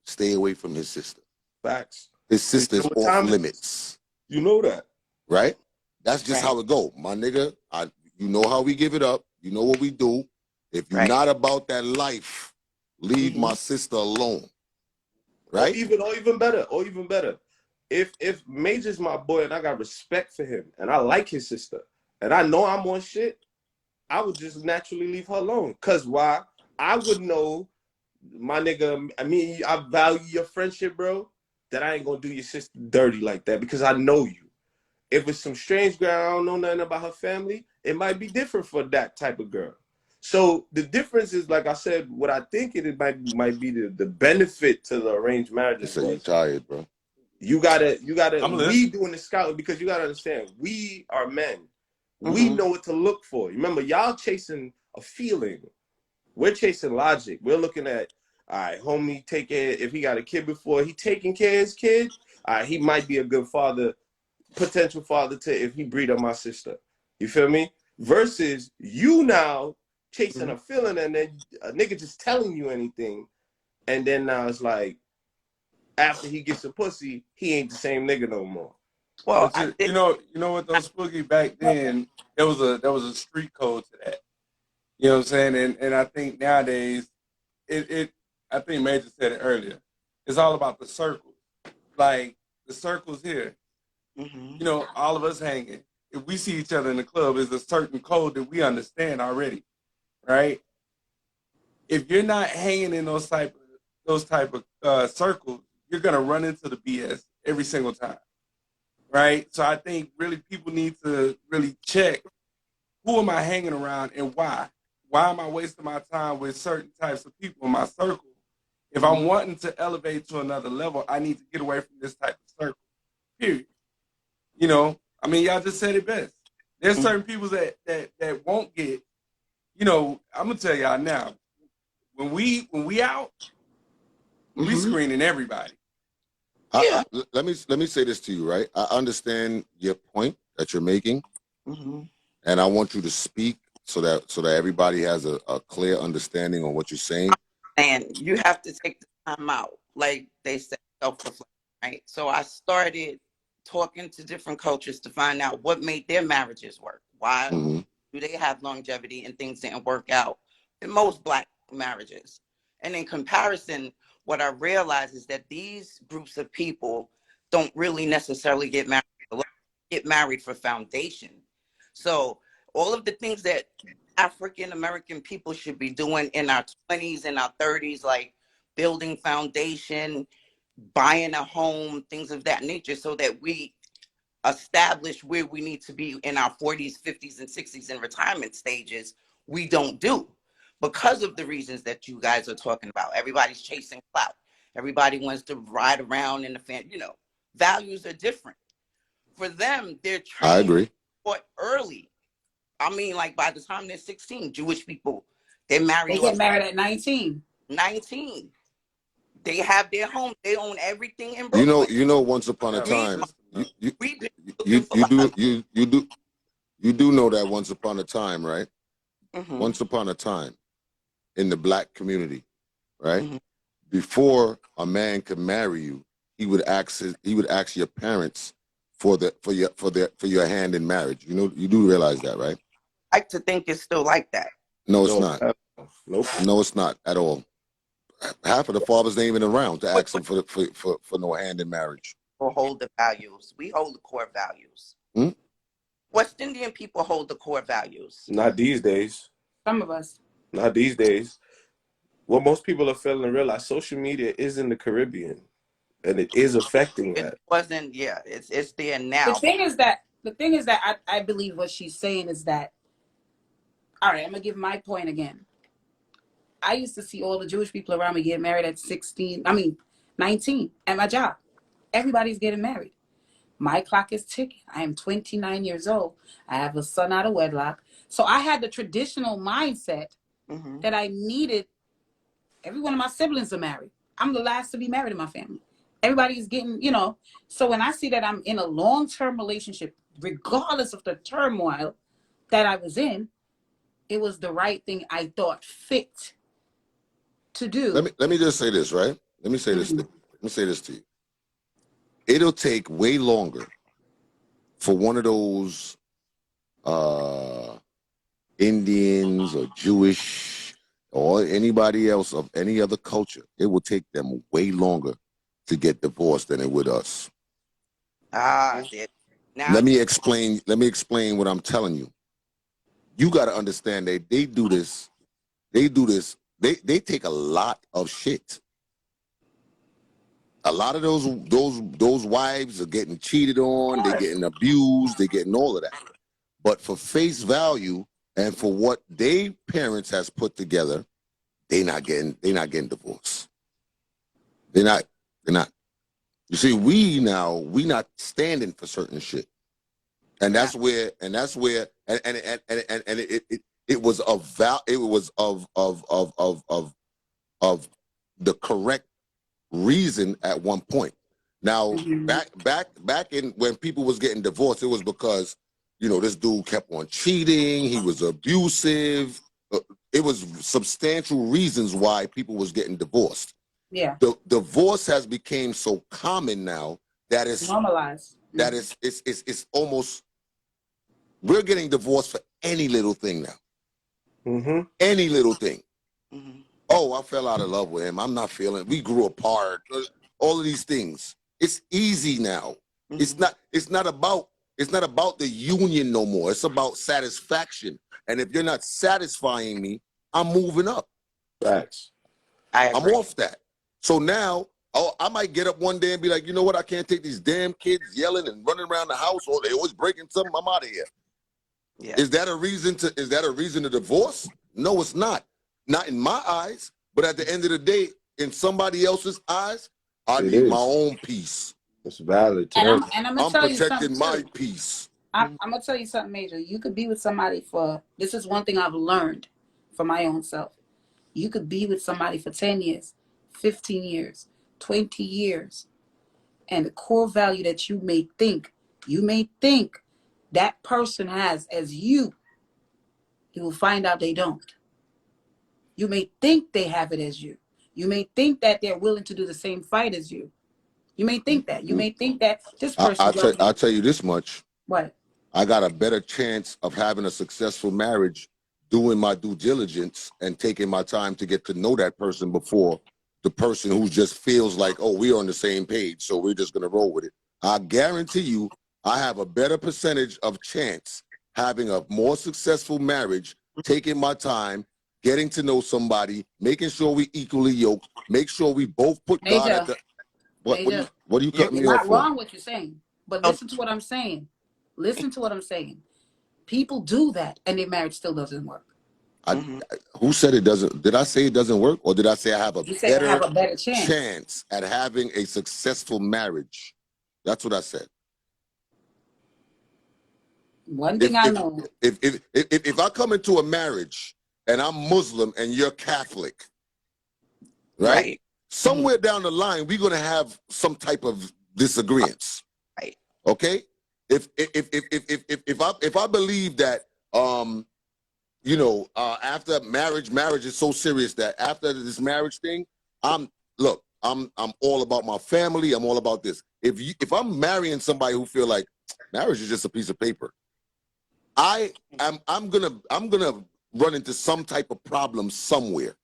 stay away from his sister. Facts. His sister's off limits. You know that, right? That's just how it go, my nigga. You know how we give it up. You know what we do. If you're not about that life, leave my sister alone. Right? Or even better. If Major's my boy and I got respect for him and I like his sister and I know I'm on shit, I would just naturally leave her alone. Cause why? I would know, my nigga, I value your friendship, bro, that I ain't gonna do your sister dirty like that because I know you. If it's some strange girl, I don't know nothing about her family, it might be different for that type of girl. So the difference is, like I said, what I think it might be the benefit to the arranged marriages. So you're tired, bro. We doing the scouting, because you gotta understand, we are men. We know what to look for. Remember, y'all chasing a feeling. We're chasing logic. We're looking at, all right, homie, take care. If he got a kid before, he taking care of his kid, he might be a good father, potential father to if he breed on my sister. You feel me? Versus you now chasing a feeling, and then a nigga just telling you anything, and then now it's like, after he gets a pussy, he ain't the same nigga no more. Well, you know what, those Spoogie, back then, there was a street code to that. You know what I'm saying? And I think nowadays, I think Major said it earlier, it's all about the circles. Like, the circles here. You know, all of us hanging. If we see each other in the club, there's a certain code that we understand already, right? If you're not hanging in those type of circles, you're gonna run into the BS every single time, right? So I think really people need to really check, who am I hanging around and why? Why am I wasting my time with certain types of people in my circle? If I'm wanting to elevate to another level, I need to get away from this type of circle, period. You know, I mean, y'all just said it best. There's certain people that won't get, you know, I'm gonna tell y'all now, when we out, we screening everybody. Let me say this to you, right? I understand your point that you're making, and I want you to speak so that everybody has a clear understanding on what you're saying. And you have to take the time out, like they said, self-reflection. right? So I started talking to different cultures to find out what made their marriages work. Why Hmm. do they have longevity and things didn't work out in most Black marriages? And in comparison, what I realized is that these groups of people don't really necessarily get married. Get married for foundation. So all of the things that African American people should be doing in our 20s and our 30s, like building foundation, buying a home, things of that nature, so that we establish where we need to be in our 40s, 50s, and 60s in retirement stages, we don't do because of the reasons that you guys are talking about. Everybody's chasing clout. Everybody wants to ride around in the fan. Values are different. For them, they're I training agree. for early. I mean, like by the time they're 16, Jewish people, they marry They you get at married at 19. 19. They have their home. They own everything in You know, Brooklyn. once upon a Got my time, Meanwhile, sister, you man. you we've been you looking for you like, do you do know that once upon a time, right? mm-hmm, Once upon a time in the Black community, right? mm-hmm. Before a man could marry you, he would ask your parents for your hand in marriage. You do realize that, right? I like to think it's still like that. No, it's No, not. nope. No, it's not at all. Half of the fathers ain't even around to What ask them for no hand in marriage. people hold the values? We hold the core values. Hmm? West Indian people hold the core values. Not these days. Some of us. Not these days. What most people are failing to realize, social media is in the Caribbean, and it is affecting It that. wasn't, yeah, it's there The now. thing is that I believe what she's saying is that, all right, I'm gonna give my point again. I used to see all the Jewish people around me get married at 19 at my job. Everybody's getting married. My clock is ticking. I am 29 years old. I have a son out of wedlock. So I had the traditional mindset Mm-hmm. that I needed. Every one of my siblings are married. I'm the last to be married in my family. Everybody's getting, So when I see that I'm in a long-term relationship, regardless of the turmoil that I was in, it was the right thing I thought fit to do. Let me just say this, right? Let me say this. Mhm. Let me say this to you. It'll take way longer for one of those Indians or Jewish or anybody else of any other culture. It will take them way longer to get divorced than it would us. Now Let me explain what I'm telling you. You got to understand they do this. They take a lot of shit. A lot of those wives are getting cheated on, they're getting abused, they're getting all of that. But for face value and for what they parents has put together, they're not getting divorced. They're not. You see, we not standing for certain shit. And that's where and it was of the correct reason at one point. Now, Mhm. back in when people was getting divorced, it was because this dude kept on cheating, he was abusive. It was substantial reasons why people was getting divorced. Yeah. The divorce has become so common now that Normalized. it's almost, we're getting divorced for any little thing now. Mm-hmm. Any little thing. Mm-hmm. Oh, I fell out of love with him. I'm not feeling. We grew apart. All of these things. It's easy now. Mm-hmm. It's not about the union no more. It's about satisfaction. And if you're not satisfying me, I'm moving up. Facts. I I'm agree. off that. So now, I might get up one day and be like, you know what? I can't take these damn kids yelling and running around the house, or they always breaking something. I'm out of here. Yeah. Is that a reason to divorce? No, it's not. Not in my eyes. But at the end of the day, in somebody else's eyes, I It need my is. own peace. It's valid to And them. I'm gonna I'm tell you something protecting my too. peace. I'm gonna tell you something major. You could be with somebody for, this is one thing I've learned for my own self. You could be with somebody for 10 years, 15 years, 20 years. And the core value that you may think that person has as you will find out they don't. You may think they have it as you. You may think that they're willing to do the same fight as you. You may think that. You may think that this person loves I'll you. tell you this much. What? I got a better chance of having a successful marriage doing my due diligence and taking my time to get to know that person before the person who just feels like, oh, we're on the same page, so we're just going to roll with it. I guarantee you, I have a better percentage of chance having a more successful marriage, taking my time, getting to know somebody, making sure we equally yoked, make sure we both put God at the... What do you cut You're me off not for? wrong what you're saying, but listen to what I'm saying. Listen to what I'm saying. People do that, and their marriage still doesn't work. Who said it doesn't? Did I say it doesn't work, or did I say I have a You said have a better chance at having a successful marriage? That's what I said. One thing I know. If I come into a marriage and I'm Muslim and you're Catholic, right? Somewhere down the line, we're gonna have some type of disagreements. Right. Okay? If I believe that after marriage is so serious that after this marriage thing, I'm all about my family. I'm all about this. If I'm marrying somebody who feel like marriage is just a piece of paper, I'm gonna run into some type of problem somewhere.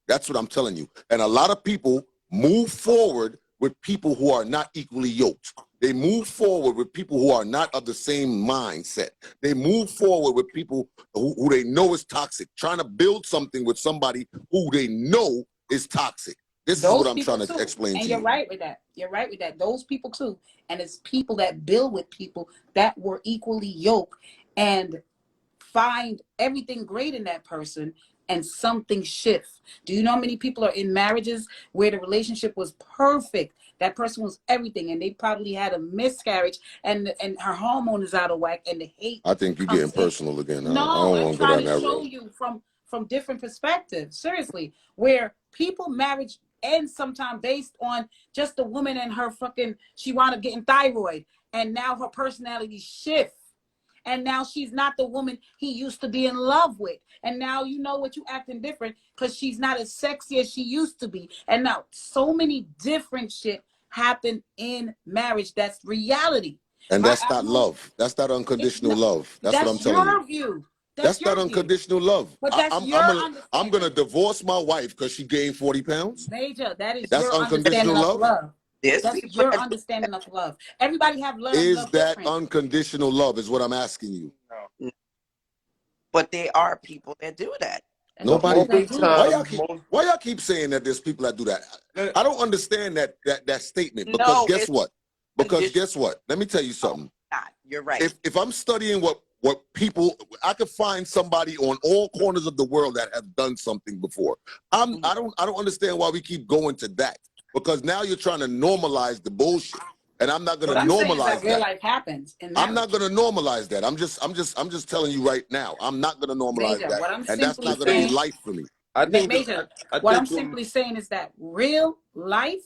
That's what I'm telling you. And a lot of people move forward with people who are not equally yoked. They move forward with people who are not of the same mindset. They move forward with people who they know is toxic, trying to build something with somebody who they know is toxic. This is what I'm trying to explain to you. And you're right with that. You're right with that. Those people too. And it's people that build with people that were equally yoked and find everything great in that person, and something shifts. Do you know how many people are in marriages where the relationship was perfect? That person was everything, and they probably had a miscarriage, and her hormone is out of whack, and the hate. I think you're getting personal again. No, I'm trying to show you from different perspectives. Seriously, where people marriage ends sometimes based on just the woman and her she wound up getting thyroid, and now her personality shifts. And now she's not the woman he used to be in love with. And now you know what, you acting different because she's not as sexy as she used to be. And now so many different shit happen in marriage. That's reality. And that's not love. That's not unconditional love. That's what I'm telling you. That's your view. That's not unconditional love. But that's I'm gonna divorce my wife because she gained 40 pounds. Major, that's your unconditional love. That's your understanding of love. Everybody have learned is love that different. Unconditional love is what I'm asking you. No. But there are people that do that. Nobody. Why y'all keep saying that there's people that do that? I don't understand that statement, because guess what? Because guess what? Let me tell you something. You're right. If I'm studying what people, I could find somebody on all corners of the world that have done something before. I don't understand why we keep going to that. Because now you're trying to normalize the bullshit, and I'm not going to normalize that. Real life happens. I'm not going to normalize that. I'm just telling you right now. I'm not going to normalize that, and that's not going to be life for me. What I'm simply saying is that real life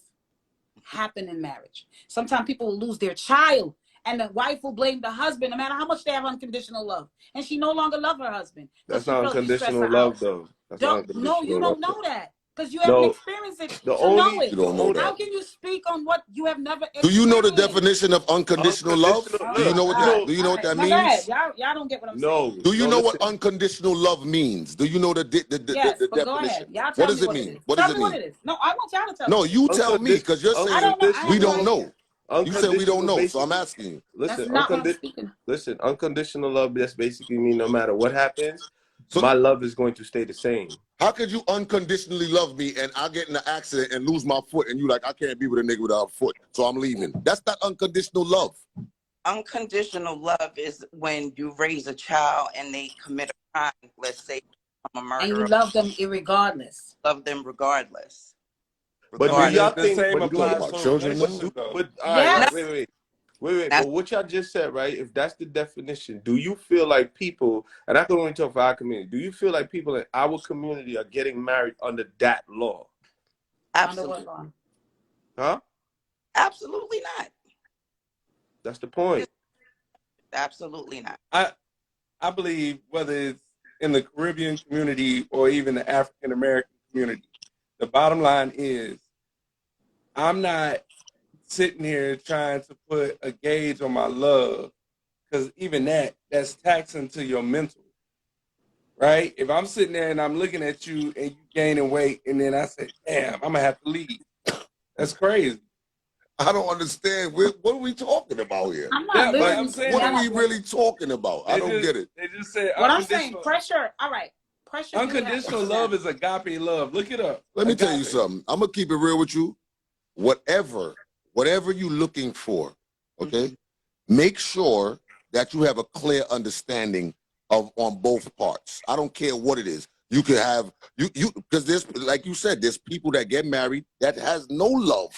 happen in marriage. Sometimes people will lose their child, and the wife will blame the husband, no matter how much they have unconditional love, and she no longer loves her husband. That's not unconditional love, though. No, you don't know that. Because you haven't experienced it to know it. You don't know that. How can you speak on what you have never experienced? Do you know the definition of unconditional love? Do you know what that? Do you know what that means? Y'all don't get what I'm saying. Do you know what unconditional love means? Do you know the definition? Go ahead. Y'all What tell does me it mean? What does it mean? No, I want y'all to tell me. No, you tell me, because you're saying we don't know. You said we don't know, so I'm asking you. Listen, unconditional love just basically mean no matter what happens, my love is going to stay the same. How could you unconditionally love me and I get in an accident and lose my foot and you like, I can't be with a nigga without a foot, so I'm leaving? That's not unconditional love. Unconditional love is when you raise a child and they commit a crime, let's say I'm a murderer. And you love them irregardless. Love them regardless. But do y'all think children? Wait. But what y'all just said, right? If that's the definition, do you feel like people, and I can only talk for our community, do you feel like people in our community are getting married under that law? Absolutely. Huh? Absolutely not. That's the point. Absolutely not. I believe whether it's in the Caribbean community or even the African American community, the bottom line is I'm not sitting here trying to put a gauge on my love, because even that's taxing to your mental, right? If I'm sitting there and I'm looking at you and you gaining weight, and then I say, damn, I'm gonna have to leave. That's crazy. I don't understand. What are we talking about here? I'm not Yeah, but literally I'm saying, What saying are we that. really talking about? I don't get it. They just said What I'm saying, unconditional. pressure. All right, pressure. do have Unconditional ups and love downs. is agape love. Look it up. Let me tell you Agape. something. I'm gonna keep it real with you. Whatever you're looking for, okay, make sure that you have a clear understanding of on both parts. I don't care what it is. You could have you because there's, like you said, there's people that get married that has no love.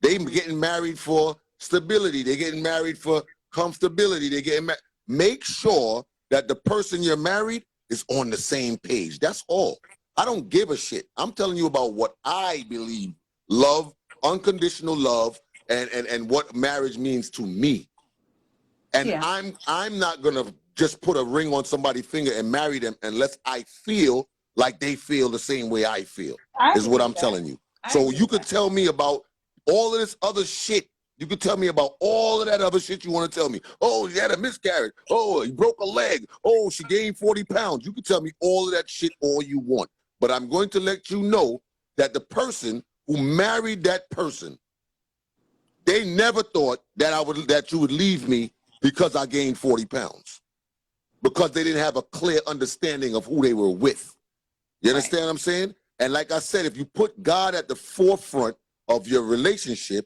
They getting married for stability. They're getting married for comfortability. They're getting married. Make sure that the person you're married is on the same page. That's all. I don't give a shit. I'm telling you about what I believe love, unconditional love, and what marriage means to me. And Yeah. I'm not gonna just put a ring on somebody's finger and marry them unless I feel like they feel the same way I feel. I Is what agree I'm with that. telling you. I So agree you with could that. tell me about all of this other shit. You could tell me about all of that other shit you want to tell me. Oh, she had a miscarriage. Oh, he broke a leg. Oh, she gained 40 pounds. You can tell me all of that shit all you want. But I'm going to let you know that the person who married that person, they never thought that you would leave me because I gained 40 pounds. Because they didn't have a clear understanding of who they were with. You understand what I'm saying? And like I said, if you put God at the forefront of your relationship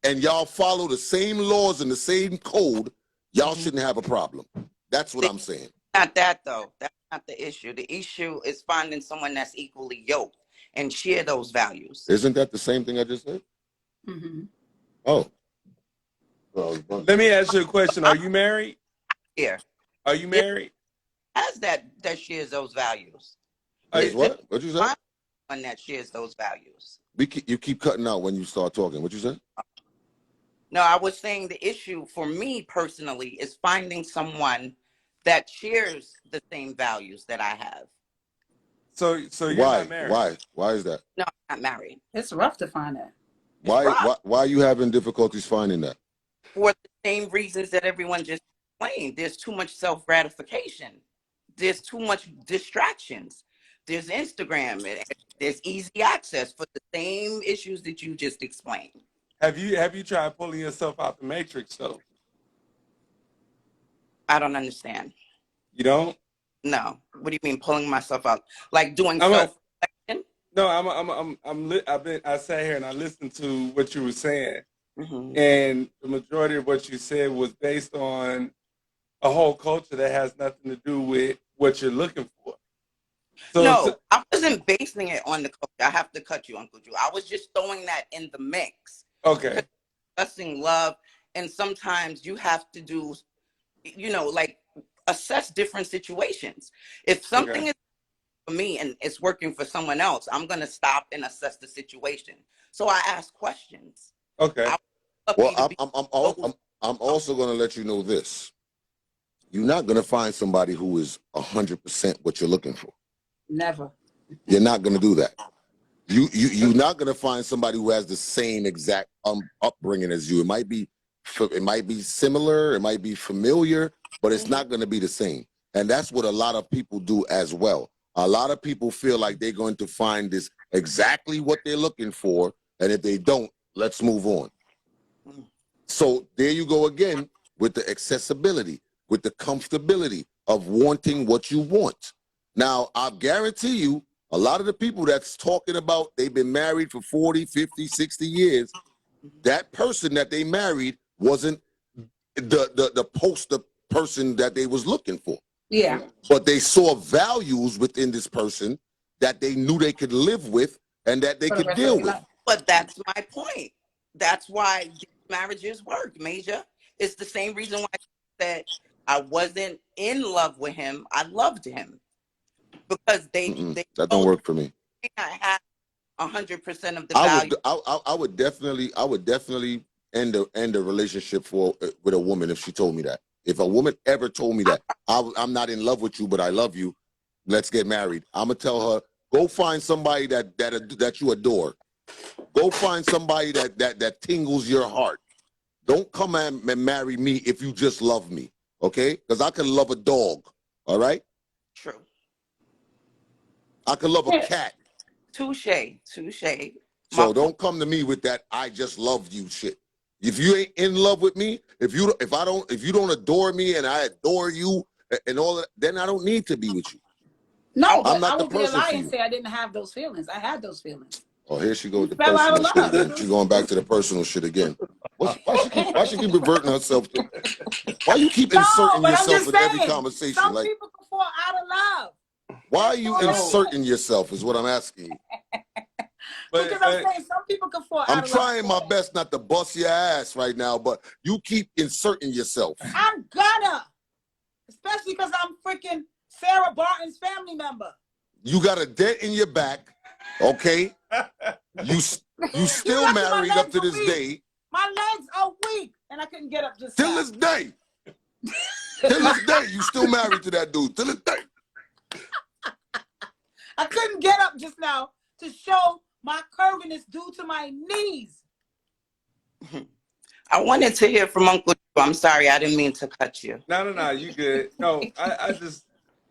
and y'all follow the same laws and the same code, y'all shouldn't have a problem. That's what I'm saying. Not that though. That's not the issue. The issue is finding someone that's equally yoked and share those values. Isn't that the same thing I just said? Mm-hmm. Oh. Let me ask you a question. Are you married? Here, Are you married? as that shares those values. Is what? What you said? One that shares those values. You keep cutting out when you start talking. What you said? No, I was saying the issue for me personally is finding someone that shares the same values that I have. So you're Why? not married. Why is that? No, I'm not married. It's rough to find that. Why are you having difficulties finding that? For the same reasons that everyone just explained. There's too much self-gratification. There's too much distractions. There's Instagram. There's easy access for the same issues that you just explained. Have you tried pulling yourself out the matrix though? I don't understand. You don't? No. What do you mean pulling myself out? Like doing I'm a- self-reflection? No, I sat here and I listened to what you were saying, Mhm. and the majority of what you said was based on a whole culture that has nothing to do with what you're looking for. So No, I wasn't basing it on the culture. I have to cut you, Uncle Drew. I was just throwing that in the mix. okay. Discussing love, and sometimes you have to do, like assess different situations. If something is for me and it's working for someone else, I'm gonna stop and assess the situation. So I ask questions. Okay. Well, I'm also going to let you know this. You're not going to find somebody who is 100% what you're looking for. Never. You're not going to do that. You're not going to find somebody who has the same exact upbringing as you. It might be similar, it might be familiar, but it's not going to be the same. And that's what a lot of people do as well. A lot of people feel like they're going to find this exactly what they're looking for, and if they don't, let's move on. So there you go again with the accessibility, with the comfortability of wanting what you want. Now, I guarantee you, a lot of the people that's talking about they've been married for 40, 50, 60 years, that person that they married wasn't the poster person that they was looking for. Yeah. But they saw values within this person that they knew they could live with and that they For the could rest of deal their with. life. But that's my point. That's why these marriages work, Major. It's the same reason why I said I wasn't in love with him. I loved him because they That don't work for me. I had 100% of the value. I would definitely end a relationship with a woman if she told me that. If a woman ever told me that I'm not in love with you, but I love you, let's get married, I'm gonna tell her, go find somebody that you adore Go find somebody that tingles your heart. Don't come and marry me if you just love me, okay? Because I can love a dog, all right? True. I can love a cat. Touche. So don't come to me with that I just love you shit. If you ain't in love with me, if you don't adore me and I adore you and all that, then I don't need to be with you. No, but I'm not I the won't be a person liar for and you. say I didn't have those feelings. I had those feelings. Oh, here she goes with the Fell out personal of shit love. again. She's going back to the personal shit again. Why she keep reverting herself to? Why you keep No, inserting but I'm yourself just in every saying, conversation? some Like, people can fall out of love. why are you That's all inserting yourself? Is what I'm asking you. Because I'm saying some people can fall I'm out of love. trying my best not to bust your ass right now, but you keep inserting yourself. I'm gonna, especially because I'm freaking Sarah Barton's family member. You got a dent in your back, okay? You still lucky my married up legs to are this weak. day. My legs are weak, and I couldn't get up just Till now. this day. Till this day, you still married to that dude. Till this day. I couldn't get up just now to show my curviness due to my knees. I wanted to hear from Uncle Drew. I'm sorry, I didn't mean to cut you. No, you good. No, I just,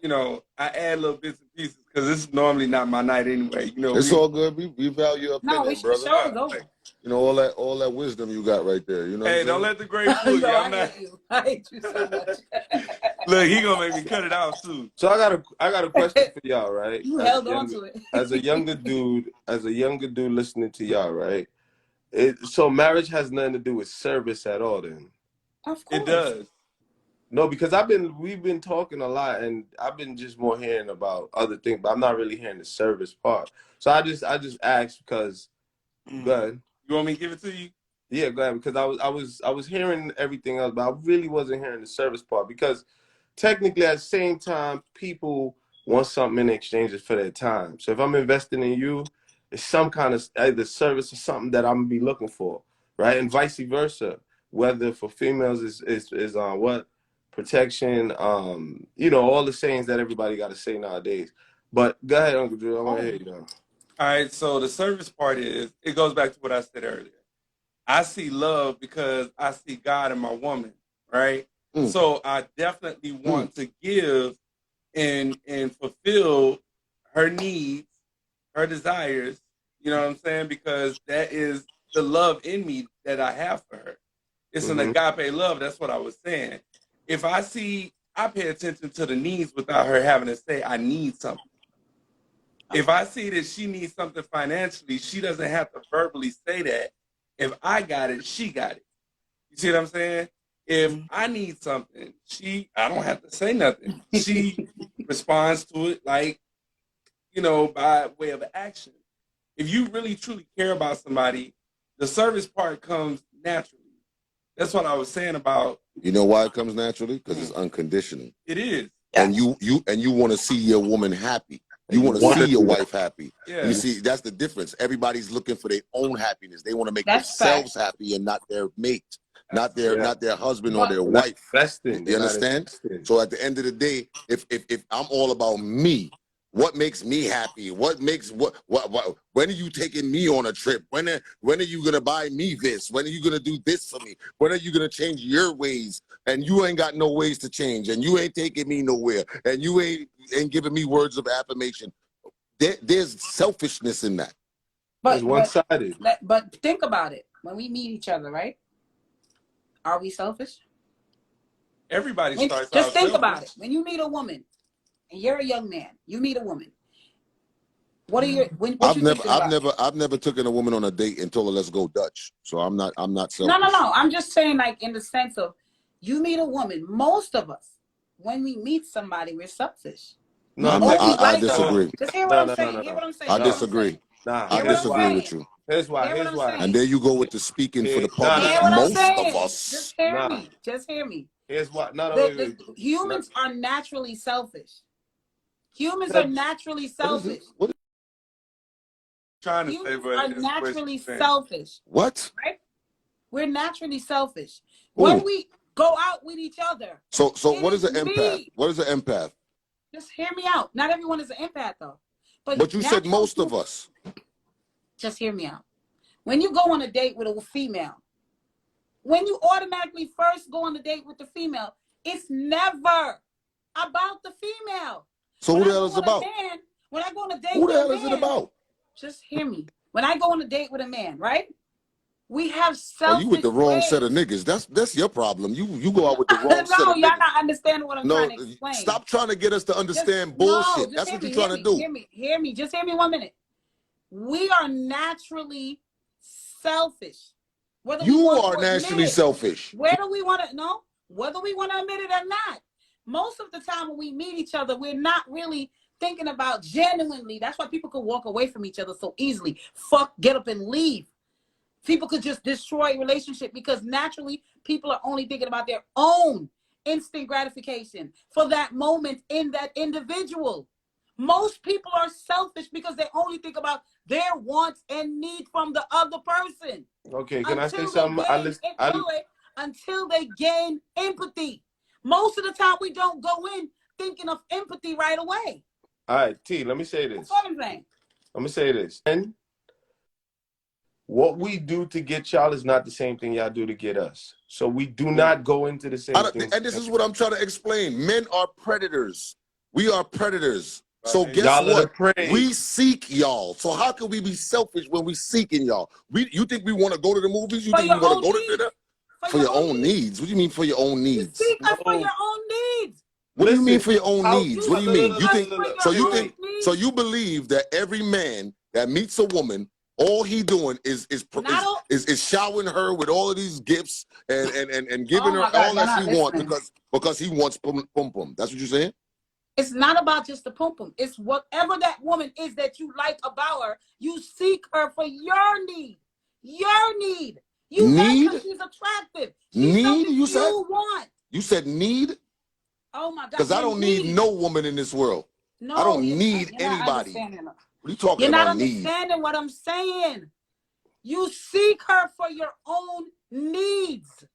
I add little bits and pieces because this is normally not my night anyway. It's all good. We value your No, opinion, the brother. show is over. You know, all that wisdom you got right there. You know. Hey, don't let the grape fool you. No, I'm I not. hate you. I hate you so much. Look, he gonna make me cut it out too. So I got a question for y'all, right? You held on to it. As a younger dude listening to y'all, right? So marriage has nothing to do with service at all, then? Of course. It does. No, because we've been talking a lot, and I've been just more hearing about other things, but I'm not really hearing the service part. So I just asked because, go ahead. You want me to give it to you? Yeah, go ahead. Because I was hearing everything else, but I really wasn't hearing the service part. Because technically, at the same time, people want something in exchange for their time. So if I'm investing in you, it's some kind of either service or something that I'm gonna be looking for, right? And vice versa. Whether for females is what protection, all the sayings that everybody got to say nowadays. But go ahead, Uncle Drew. I want to hear you now. All right. So the service part it goes back to what I said earlier. I see love because I see God in my woman, right? So I definitely want to give and fulfill her needs, her desires, you know what I'm saying? Because that is the love in me that I have for her. It's an agape love. That's what I was saying. If I pay attention to the needs without her having to say, I need something. If I see that she needs something financially, she doesn't have to verbally say that. If I got it, she got it. You see what I'm saying? If I need something, I don't have to say nothing. She responds to it like, by way of action. If you really truly care about somebody, the service part comes naturally. That's what I was saying about. You know why it comes naturally? Because it's unconditional. It is. And you want to see your woman happy. You want to see your wife happy. Yeah. You see, that's the difference. Everybody's looking for their own happiness. They want to make That's themselves happy and not their mate, not their husband or their wife. You understand? So at the end of the day, if I'm all about me, what makes me happy? What when are you taking me on a trip? When are you gonna buy me this? When are you gonna do this for me? When are you gonna change your ways? And you ain't got no ways to change, and you ain't taking me nowhere, and you ain't giving me words of affirmation. There's selfishness in that. It's one-sided. But think about it. When we meet each other, right? Are we selfish? Everybody starts out Just think selfish. about it. When you meet a woman, and you're a young man, you meet a woman. What are your? I've never taken a woman on a date and told her let's go Dutch. So I'm not selfish. No. I'm just saying, like, in the sense of you meet a woman. Most of us, when we meet somebody, we're selfish. No, I disagree. Just hear what I'm saying. Hear what I'm saying. I disagree. I disagree with you. Here's why. And there you go with the speaking for the public. Most of us. Just hear me. Just hear me. Here's what. Humans are naturally selfish. Humans are naturally selfish. What trying to Humans say, are naturally selfish. What? Right? We're naturally selfish. When we go out with each other. So what is an empath? What is an empath? Just hear me out. Not everyone is an empath, though. But you said most of us. Just hear me out. When you go on a date with a female, when you automatically first go on a date with the female, it's never about the female. So When who the I hell go is it on a about? man, when I go on a date Who the with a hell is it man, about? just hear me. When I go on a date with a man, right? We have Oh, you with selfish the wrong set ways. of niggas. That's your problem. You go out with the wrong set No, of y'all niggas. not understanding what I'm trying No, to explain. stop trying to get us to Just understand no, bullshit. just That's hear what you're me, trying to do. hear me. Just hear me 1 minute. We are naturally selfish. Whether we You want are to admit naturally it, selfish. whether we want to know, whether we want to admit it or not. Most of the time when we meet each other, we're not really thinking about genuinely. That's why people could walk away from each other so easily. Fuck, get up and leave. People could just destroy a relationship because naturally people are only thinking about their own instant gratification for that moment in that individual. Most people are selfish because they only think about their wants and need from the other person Okay, can I say until they something? until they gain empathy. Most of the time we don't go in thinking of empathy right away. All right, T, let me say this. That's what I'm saying. Let me say this. And what we do to get y'all is not the same thing y'all do to get us. So we do not go into the same thing. And this is what I'm trying to explain. Men are predators. We are predators. So Right. guess Y'all are the what? prey. We seek y'all. So how can we be selfish when we seeking y'all? You think we want to go to the movies? You For think we your want to own go to needs. dinner? For your own needs. What do you mean for your own You needs? seek us for No. your own needs. What do you mean Listen, for your own how- needs? You What do you mean? seek You us think for your so? You own think needs. so? You believe that every man that meets a woman, all he doing is Not all- showering her with all of these gifts and giving Oh her my God, all you're that she not wants listening. because he wants pum pum. That's what you're saying? It's not about just the pum pum. It's whatever that woman is that you like about her. You seek her for your need. Your need. You Need? like her. She's attractive. She's Need, something you said? you want. You said need? Oh my God. Because I your don't need no woman in this world. No, I don't you're need not anybody. understanding. What are you talking You're not about need? understanding what I'm saying. You seek her for your own needs.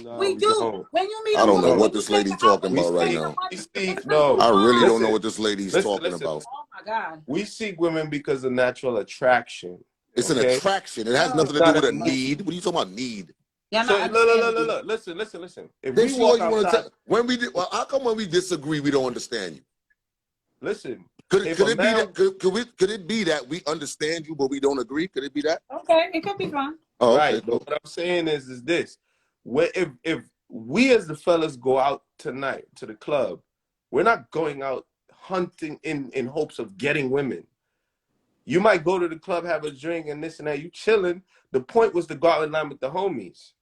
No, We do. don't. When you meet I a don't know woman, what when you this take lady her out, talking when you about right take now. her money, We it's seek, no. I really Listen, don't know what this lady's listen, talking listen. about. Oh my God. We seek women because of natural attraction. It's an Okay? attraction. It has No. nothing to It's do not with a a need. need. What are you talking about need? You're So not look, understanding. look. Listen. If Then we see all walk you want to outside, tell when we did. Well, how come when we disagree we don't understand you? listen. Could If it a be man, that? Could it be that we understand you but we don't agree? Could it be that? Okay, it could be fun. Oh, right? okay, But cool. what I'm saying is this: if we as the fellas go out tonight to the club, we're not going out hunting in hopes of getting women. You might go to the club, have a drink, and this and that. You chilling. The point was to go out in line with the homies.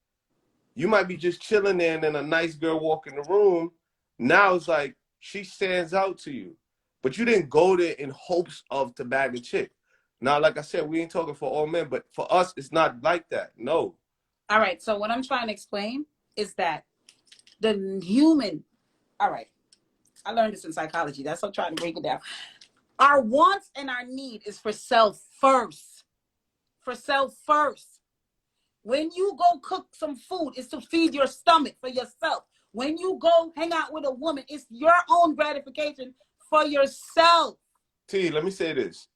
You might be just chilling there, and then a nice girl walk in the room. Now it's like she stands out to you, but you didn't go there in hopes of to bag a chick. Now, like I said, we ain't talking for all men, but for us, it's not like that. No. All right. So what I'm trying to explain is that the human. All right. I learned this in psychology. That's what I'm trying to break it down. Our wants and our need is for self first. For self first. When you go cook some food, it's to feed your stomach for yourself. When you go hang out with a woman, it's your own gratification for yourself. T, let me say this.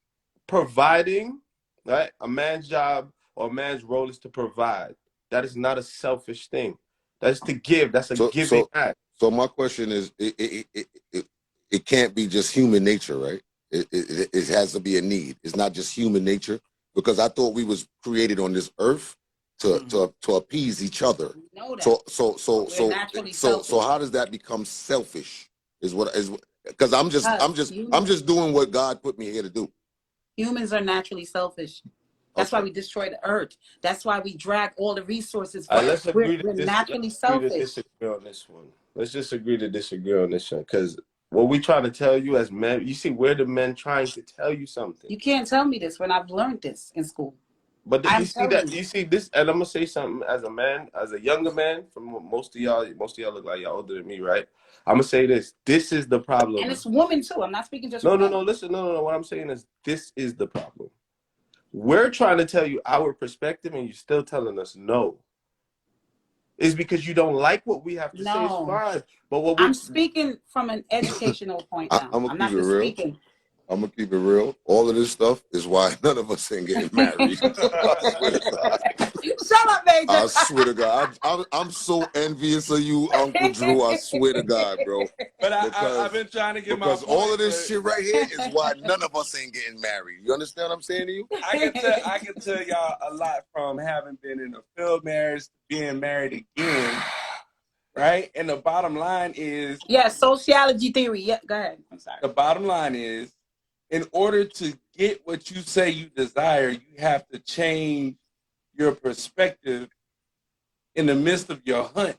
Providing, right? A man's job or a man's role is to provide. That is not a selfish thing. That's to give. That's a giving act. So my question is, it can't be just human nature, right? It has to be a need. It's not just human nature, because I thought we was created on this earth to appease each other. Know that. So how does that become selfish? Because I'm just doing what God put me here to do. Humans are naturally selfish. That's why we destroy the earth. That's why we drag all the resources. Let's agree We're naturally selfish. to disagree on this one. Let's just agree to disagree on this one, because what we trying to tell you as men, you see, we're the men trying to tell you something. You can't tell me this when I've learned this in school. But you see this, and I'm gonna say something as a man, as a younger man. From most of y'all look like y'all older than me, right? I'm gonna say this. This is the problem. And it's women too. I'm not speaking just. No. Listen, no. What I'm saying is, this is the problem. We're trying to tell you our perspective, and you're still telling us no. It's because you don't like what we have to say. It's fine. But I'm speaking from an educational point now. I'm not just speaking. I'm gonna keep it real. All of this stuff is why none of us ain't getting married. I swear to God. Shut up, Major. I swear to God. I'm so envious of you, Uncle Drew. I swear to God, bro. But Because I've been trying to get my because point. all of this but shit right here is why none of us ain't getting married. You understand what I'm saying to you? I can tell y'all a lot from having been in a failed marriage to being married again, right? And the bottom line is, Yeah, sociology theory. Yeah, go ahead. I'm sorry. the bottom line is, in order to get what you say you desire, you have to change your perspective in the midst of your hunt.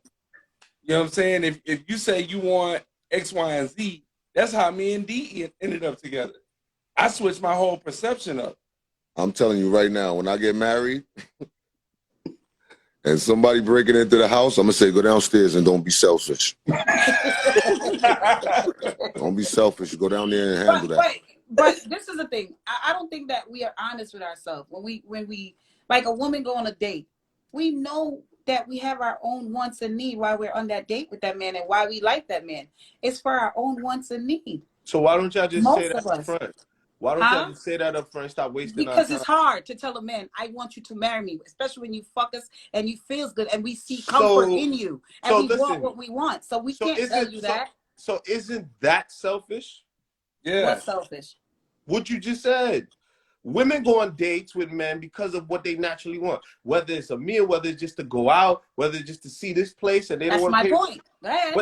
You know what I'm saying? If you say you want X, Y, and Z, that's how me and D ended up together. I switched my whole perception up. I'm telling you right now, when I get married and somebody breaking into the house, I'm gonna say, go downstairs and don't be selfish. Don't be selfish. Go down there and handle that. But this is the thing. I don't think that we are honest with ourselves when we like a woman go on a date. We know that we have our own wants and need while we're on that date with that man and why we like that man. It's for our own wants and need. So why don't y'all just say Most that of up us. front? Why don't y'all just say that up front and stop wasting our Because time? it's hard to tell a man, I want you to marry me, especially when you fuck us and you feels good and we see comfort in you and so we want listen, what we want. So we so can't tell you that. So isn't that selfish? Yeah. What's selfish? What you just said. Women go on dates with men because of what they naturally want. Whether it's a meal, whether it's just to go out, whether it's just to see this place, and they That's don't want to my pay. point. Go ahead.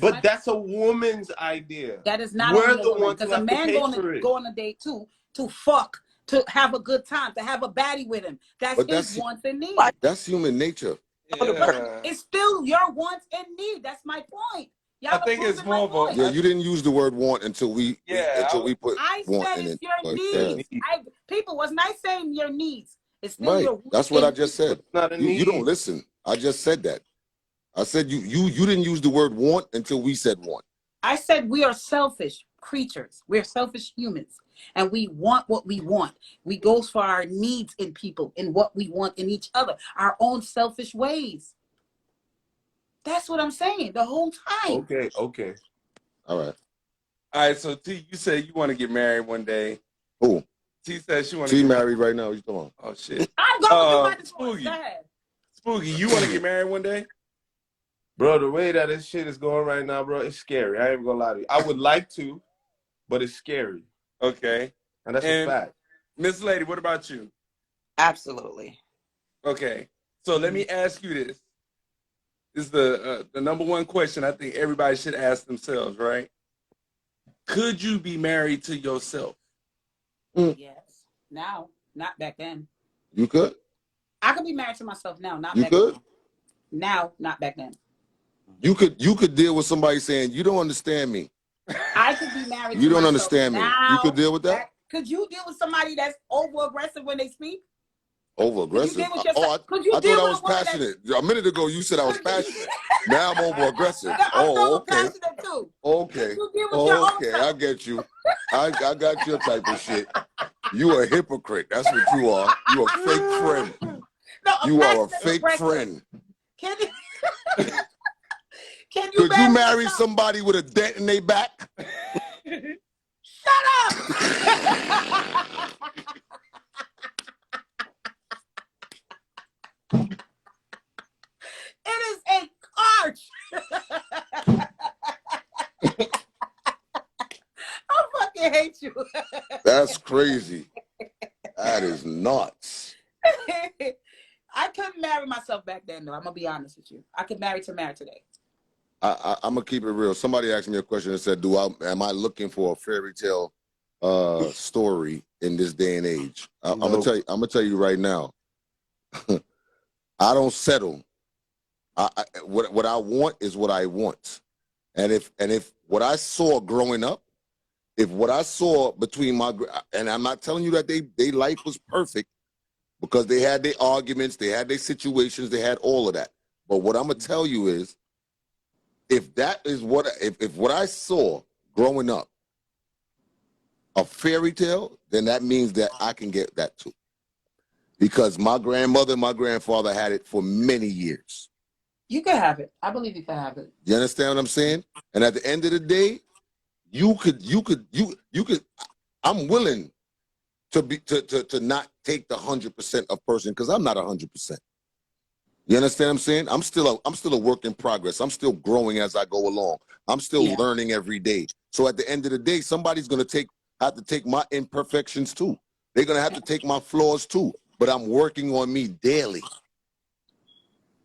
But that's a woman's idea. That is not We're only a the woman, ones who because a have to man pay going for to it. go on a date too, to fuck, to have a good time, to have a baddie with him. That's But his wants and needs. That's human nature. Yeah. It's still your wants and needs. That's my point. Y'all I think it's approving my more of a point. Yeah, you didn't use the word want until we put I want said in it's it. your But, needs. People wasn't I saying your needs? It's still right. your wants That's what I and just needs. said. It's not a You need. don't listen. I just said that. I said you didn't use the word want until we said want. I said we are selfish creatures. We're selfish humans. And we want what we want. We go for our needs in people and what we want in each other, our own selfish ways. That's what I'm saying the whole time. Okay. All right. All right, so T, you said you want to get married one day. Who? T said she want to She get married right now. You talking about? Oh shit. I'm going through my divorce. Spooky. Go ahead. Spooky, you want to get married one day? Bro, the way that this shit is going right now, bro, it's scary. I ain't even gonna lie to you. I would like to, but it's scary. Okay. And that's a fact. Miss Lady, what about you? Absolutely. Okay. So let me ask you this. This is the number one question I think everybody should ask themselves, right? Could you be married to yourself? Yes. Now, not back then. You could? I could be married to myself now, not You back could? then. Now, not back then. You could deal with somebody saying, you don't understand me. I could be married You to don't myself understand me. now. You could deal with that? Could you deal with somebody that's over aggressive when they speak? Over aggressive. Could you deal with yourself? I Could you thought deal I with was a woman passionate. A minute ago you said I was passionate. Now I'm over aggressive. I'm Oh, okay. passionate too. Okay. Could you deal with your own Okay, self? I get you. I got your type of shit. You a hypocrite. That's what you are. You a fake friend. No, You are a passionate fake aggressive. friend. Can you, can you Could you marry yourself? somebody with a dent in their back? Shut up! It is a arch. I fucking hate you. That's crazy. That is nuts. I couldn't marry myself back then, though. I'm gonna be honest with you. I could marry today. I'm gonna keep it real. Somebody asked me a question and said, am I looking for a fairy tale story in this day and age? I'm gonna tell you right now. I don't settle. What I want is what I want. And if what I saw growing up, if what I saw between and I'm not telling you that they life was perfect, because they had their arguments, they had their situations, they had all of that. But what I'm gonna tell you is, if that is if what I saw growing up, a fairy tale, then that means that I can get that too. Because my grandmother and my grandfather had it for many years. You can have it. I believe you can have it. You understand what I'm saying? And at the end of the day, you could. I'm willing to be to not take the 100% of person because I'm not 100%. You understand what I'm saying? I'm still a work in progress. I'm still growing as I go along. I'm still Yeah. learning every day. So at the end of the day, somebody's gonna have to take my imperfections too. They're gonna have to take my flaws too. But I'm working on me daily.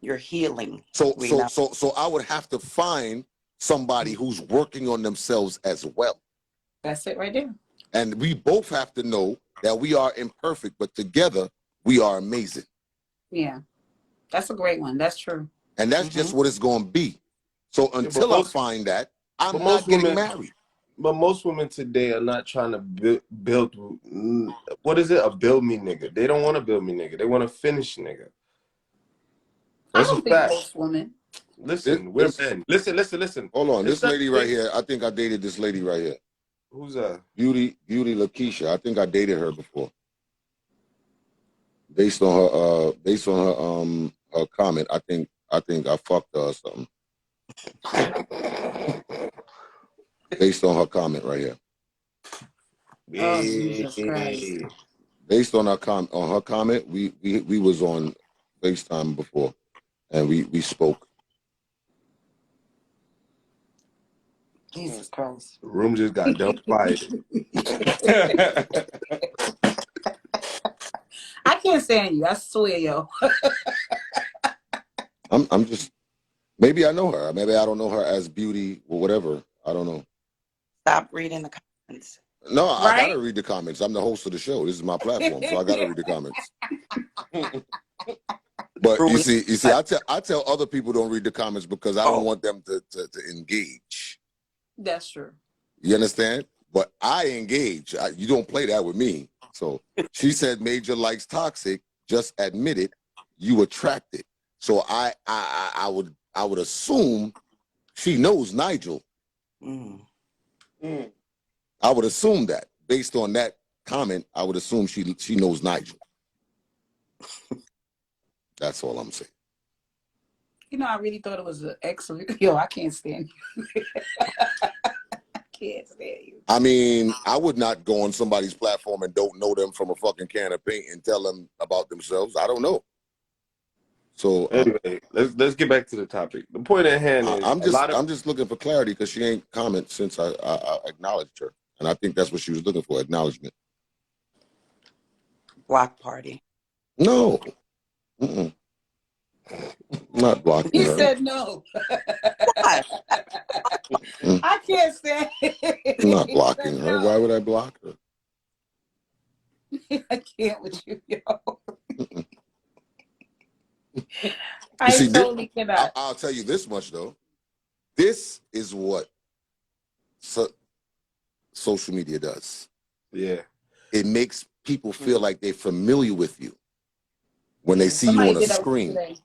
You're healing. So We know. so I would have to find somebody who's working on themselves as well. That's it right there. And we both have to know that we are imperfect, but together we are amazing. Yeah. That's a great one. That's true. And that's just what it's going to be. So until I find that, I'm but not most getting women- married. But most women today are not trying to build. What is it? A build me nigga. They don't want to build me nigga. They want to finish nigga. I That's a don't think fact. most women. Listen, we're men. Listen. Hold on, It's this not lady right thing- here. I think I dated this lady right here. Who's that? Beauty Lakeisha. I think I dated her before. Based on her comment, I think I fucked her or something. Based on her comment right here. Oh, Jesus Christ. Based on her comment, we was on FaceTime before, and we spoke. Jesus Christ. The room just got done quiet. I can't stand you. I swear, yo. I'm just, maybe I know her. Maybe I don't know her as Beauty or whatever. I don't know. Stop reading the comments. No, I Right? gotta read the comments. I'm the host of the show. This is my platform, so I gotta read the comments. But you see, I tell other people don't read the comments because I don't want them to engage. That's true. You understand? But I engage. You don't play that with me. So she said Major likes toxic. Just admit it. You attract it. So I would assume she knows Nigel. Mm. I would assume that based on that comment, I would assume she knows Nigel. That's all I'm saying. You know, I really thought it was an excellent. Yo, I can't stand you. I can't stand you. I mean, I would not go on somebody's platform and don't know them from a fucking can of paint and tell them about themselves. I don't know. So Anyway, let's get back to the topic. The point at hand is I'm just looking for clarity because she ain't comment since I acknowledged her, and I think that's what she was looking for, acknowledgement. Block party. No, I'm not blocking He her. said no. Why? I can't stand it. I'm not He blocking said her. no. Why would I block her? I can't with you, yo. You I see, totally cannot. I'll tell you this much though. This is what social media does. Yeah. It makes people feel like they're familiar with you when they see Somebody you on a did that screen. today.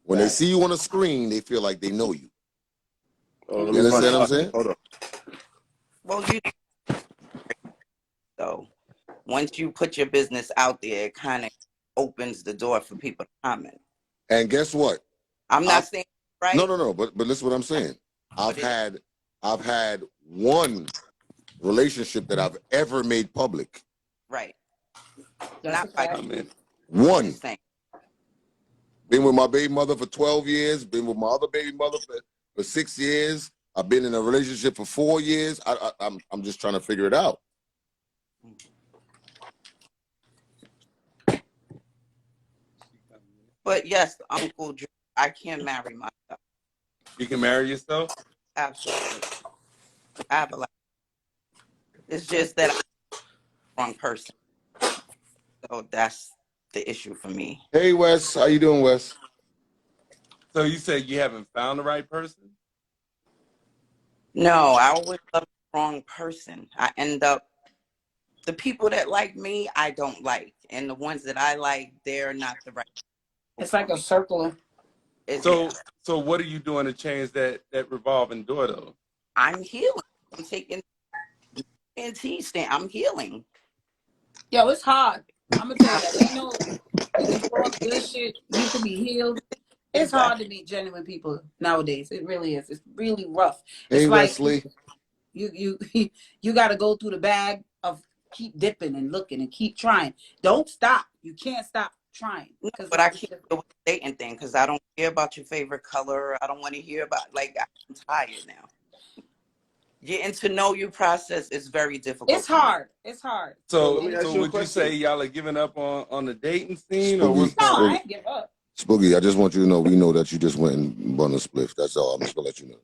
When they see you on a screen, they feel like they know you. Oh, You understand what I'm saying? Hold on. Well, so once you put your business out there, it kind of opens the door for people to comment. And guess what? I'm not saying right. No. But listen what I'm saying. I've had one relationship that I've ever made public. Right. That's Not a by fact. One. saying. Been with my baby mother for 12 years. Been with my other baby mother for 6 years. I've been in a relationship for 4 years. I'm just trying to figure it out. But yes, Uncle Drew, I can marry myself. You can marry yourself? Absolutely. I have a life. It's just that I'm the wrong person. So that's the issue for me. Hey Wes, how you doing, Wes? So you said you haven't found the right person? No, I always love the wrong person. I end up, the people that like me, I don't like. And the ones that I like, they're not the right people. It's like a circle. So what are you doing to change that revolving door though? I'm healing. I'm taking NT stand. I'm healing. Yo, it's hard. I'm gonna tell you that. You know, you can talk good shit. You can be healed. It's hard to meet genuine people nowadays. It really is. It's really rough. Hey It's like Wesley. you got to go through the bag of keep dipping and looking and keep trying. Don't stop. You can't stop trying. No, Because but I can't do with the dating thing because I don't care about your favorite color. I don't want to hear about, like, I'm tired now. Getting to know you process is very difficult. it's hard. It's hard. So let me So ask you a would you question. say y'all are giving up on the dating scene, or what's Spooky, No, going I on? ain't give up. Spooky, I just want you to know we know that you just went and bun a spliff. That's all. I'm just gonna let you know.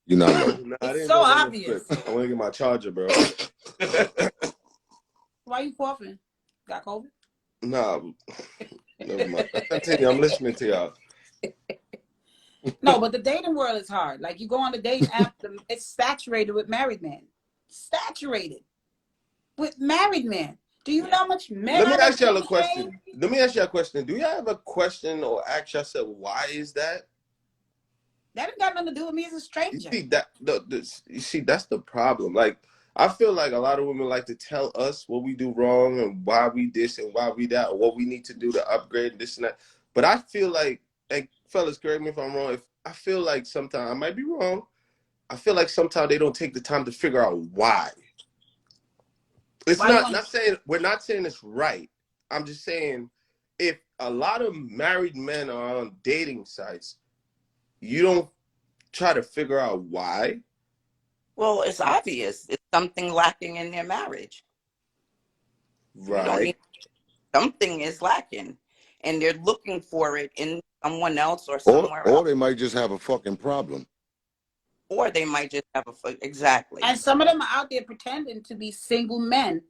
You're not alone. Nah, I It's didn't so go on the obvious. flip. I want to get my charger, bro. Why you coughing? Got COVID? Nah, never mind. Continue. I'm listening to y'all. No, but the dating world is hard. Like you go on the dating app, it's saturated with married men. Saturated with married men. Do you know how much men? Let me are ask y'all a dating? question. Let me ask y'all a question. Do y'all have a question or ask yourself why is that? That ain't got nothing to do with me as a You stranger. see that? You see that's the problem. Like I feel like a lot of women like to tell us what we do wrong and why we this and why we that, or what we need to do to upgrade and this and that. But I feel like, and fellas, correct me if I'm wrong. If I feel like sometimes I might be wrong. I feel like sometimes they don't take the time to figure out why. It's Why you not wanna- saying we're not saying it's right. I'm just saying if a lot of married men are on dating sites, you don't try to figure out why. Well, it's obvious. It's something lacking in their marriage. You don't Right. need, something is lacking, and they're looking for it in someone else or Or somewhere else. they might just have a fucking problem. Or they might just have exactly. And some of them are out there pretending to be single men,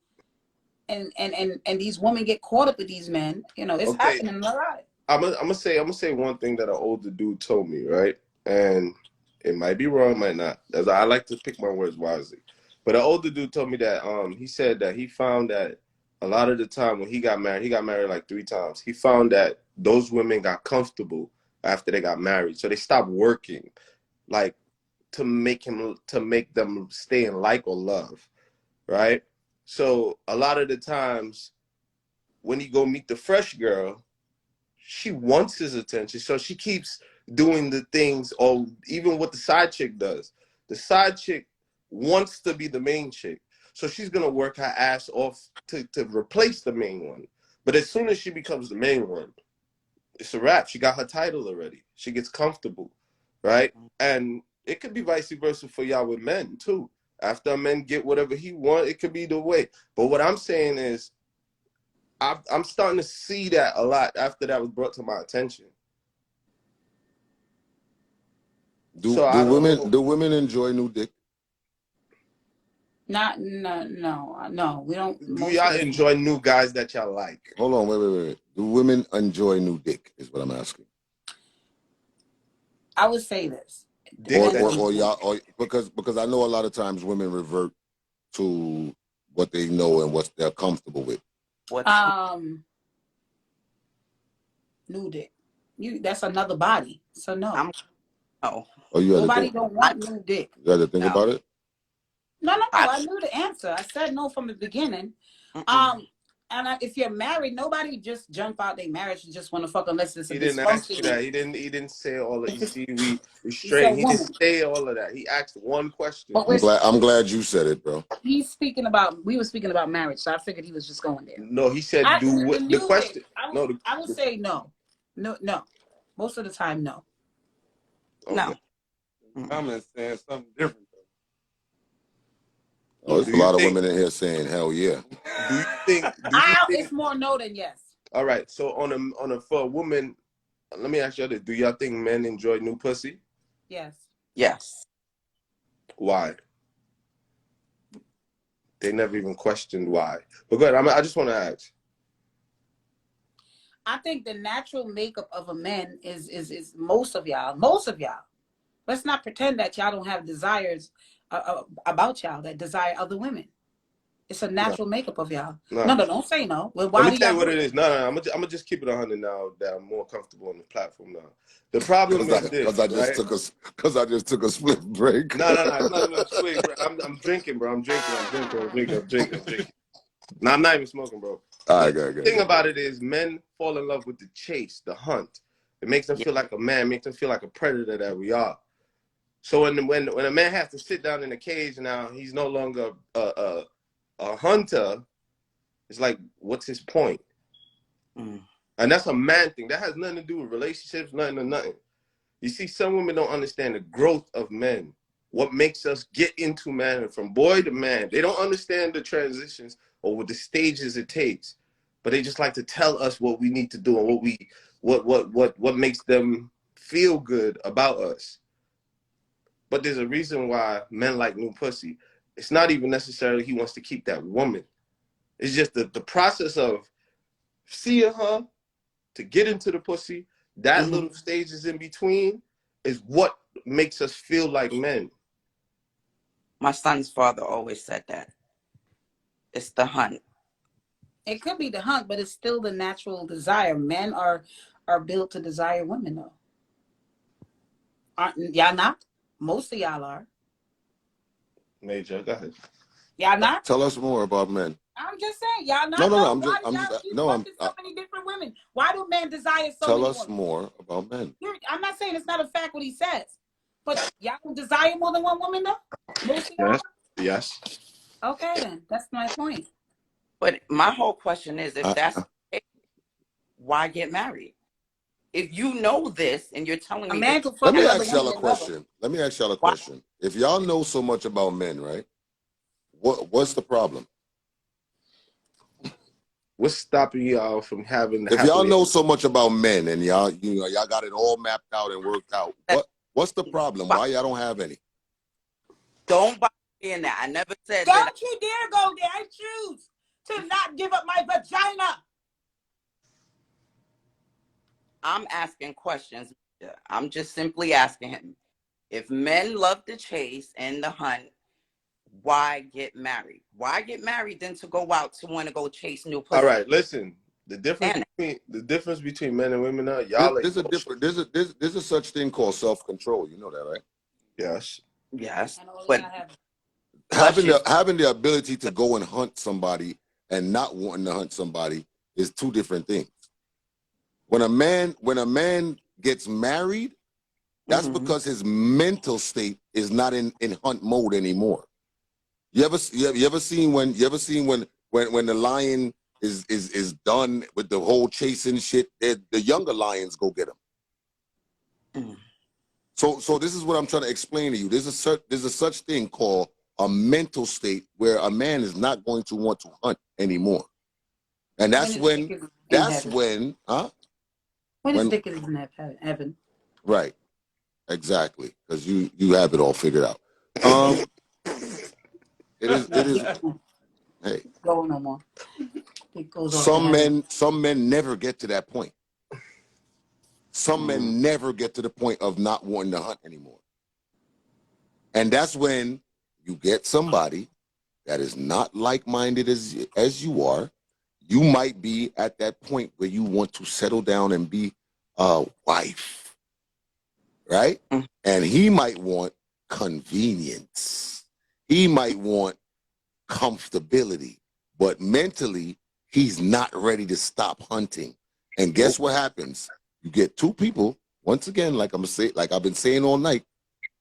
and these women get caught up with these men. You know, it's Okay. happening a lot. I'm gonna say one thing that an older dude told me, right? And it might be wrong, might not. As I like to pick my words wisely. But an older dude told me that he said that he found that a lot of the time when he got married like 3 times. He found that those women got comfortable after they got married. So they stopped working like to make them stay in like or love, right? So a lot of the times when he go meet the fresh girl, she wants his attention, so she keeps doing the things, or even what the side chick does. The side chick wants to be the main chick, so she's gonna work her ass off to replace the main one. But as soon as she becomes the main one, it's a wrap. She got her title already. She gets comfortable, right? And it could be vice versa for y'all with men too. After a man get whatever he want, it could be the way. But what I'm saying is, I'm starting to see that a lot after that was brought to my attention. Do So I don't know. women enjoy new dick? No. We don't. Do most y'all of us- enjoy new guys that y'all like? Hold on, wait. Do women enjoy new dick? Is what I'm asking. I would say this. Dick Or, that or, you- or y'all, or because I know a lot of times women revert to what they know and what they're comfortable with. What's New dick. That's another body. So no. no. Oh, you had to Nobody think. don't want new dick. You had to think No. about it. No. I knew the answer. I said no from the beginning. If you're married, nobody just jump out their marriage and just want to fuck unless it's a He didn't ask you dysfunctional. that. He didn't say all of. You see, we said straight. He woman. didn't say all of that. He asked one question. But I'm glad you said it, bro. we were speaking about marriage, so I figured he was just going there. No, he said The the new question. dick, I No, would say no. No. Most of the time, no. No. Comments saying something different. Oh, there's Do a you lot of think- women in here saying hell yeah. Do you think? It's more no than yes. All right. So for a woman, let me ask you this: do y'all think men enjoy new pussy? Yes. Yes. Why? They never even questioned why. But go ahead. I just want to ask. I think the natural makeup of a man is most of y'all. Let's not pretend that y'all don't have desires about y'all that desire other women. It's a natural makeup of y'all. No, don't say no. Well, why Let me do tell y'all you what do it is. No, I'm gonna just keep it 100 now that I'm more comfortable on the platform now. The problem is this, Because I just took a split break. No, it's not even a split, bro. I'm drinking, bro. I'm drinking. No, I'm not even smoking, bro. All right, The thing about it is men fall in love with the chase, the hunt. It makes them feel like a man, makes them feel like a predator that we are. So when a man has to sit down in a cage now, he's no longer a hunter. It's like, what's his point? Mm. And that's a man thing. That has nothing to do with relationships, nothing or nothing. You see, some women don't understand the growth of men. What makes us get into manhood from boy to man. They don't understand the transitions or what the stages it takes. But they just like to tell us what we need to do and what makes them feel good about us. But there's a reason why men like new pussy. It's not even necessarily he wants to keep that woman. It's just the process of seeing her to get into the pussy, that little stages in between is what makes us feel like men. My son's father always said that. It's the hunt. It could be the hunt, but it's still the natural desire. Men are built to desire women, though. Aren't y'all not? Most of y'all are. Major, go ahead. Y'all not? Tell us more about men. I'm just saying, y'all not. No, no, no. Why do y'all keep fucking so many different women? Why do men desire so tell many us women? more about men. I'm not saying it's not a fact what he says, but y'all don't desire more than one woman, though? Most of y'all? Yes. Yes. Okay, then. That's my point. But my whole question is, if that's the case, why get married? If you know this and you're telling A me man this, could fuck Let me another ask y'all woman a and love her. question. Let me ask y'all a why? question. If y'all know so much about men, right? What's the problem? What's stopping y'all from having If y'all happily? know so much about men and y'all got it all mapped out and worked out, what's the problem? Why y'all don't have any? Don't buy me in that. I never said that. Don't you dare go there. I choose to not give up my vagina. I'm asking questions. I'm just simply asking him. If men love the chase and the hunt, why get married? Why get married than to go out to want to go chase new pussy? All right, listen. The difference between men and women are y'all. There's a such thing called self-control. You know that, right? Yes. Yes, And all but y'all have Having the ability to go and hunt somebody and not wanting to hunt somebody is two different things. When a man gets married, that's because his mental state is not in hunt mode anymore. You ever seen when the lion is done with the whole chasing shit, the younger lions go get him. So this is what I'm trying to explain to you. There's a such thing called a mental state where a man is not going to want to hunt anymore. And that's when When his dick is in heaven. Right. Exactly. Because you have it all figured out. It is hey. Go no more. It goes off Some men never get to that point. Some men never get to the point of not wanting to hunt anymore. And that's when you get somebody that is not like-minded as you are. You might be at that point where you want to settle down and be a wife, right? And he might want convenience. He might want comfortability, but mentally, he's not ready to stop hunting. And guess what happens? You get two people, once again, like I've been saying all night,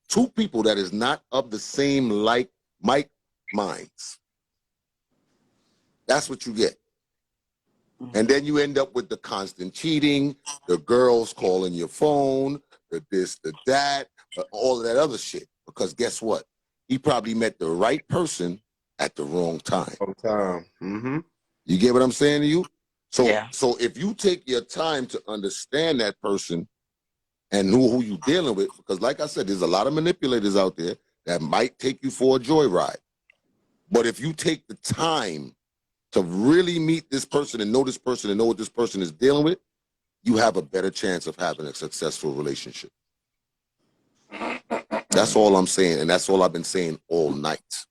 two people that is not of the same minds. That's what you get. And then you end up with the constant cheating, the girls calling your phone, the this, the that, all of that other shit. Because guess what? He probably met the right person at the wrong time. You get what I'm saying to you? So if you take your time to understand that person and who you're dealing with, because like I said, there's a lot of manipulators out there that might take you for a joyride. But if you take the time to really meet this person and know this person and know what this person is dealing with, you have a better chance of having a successful relationship. That's all I'm saying, and that's all I've been saying all night.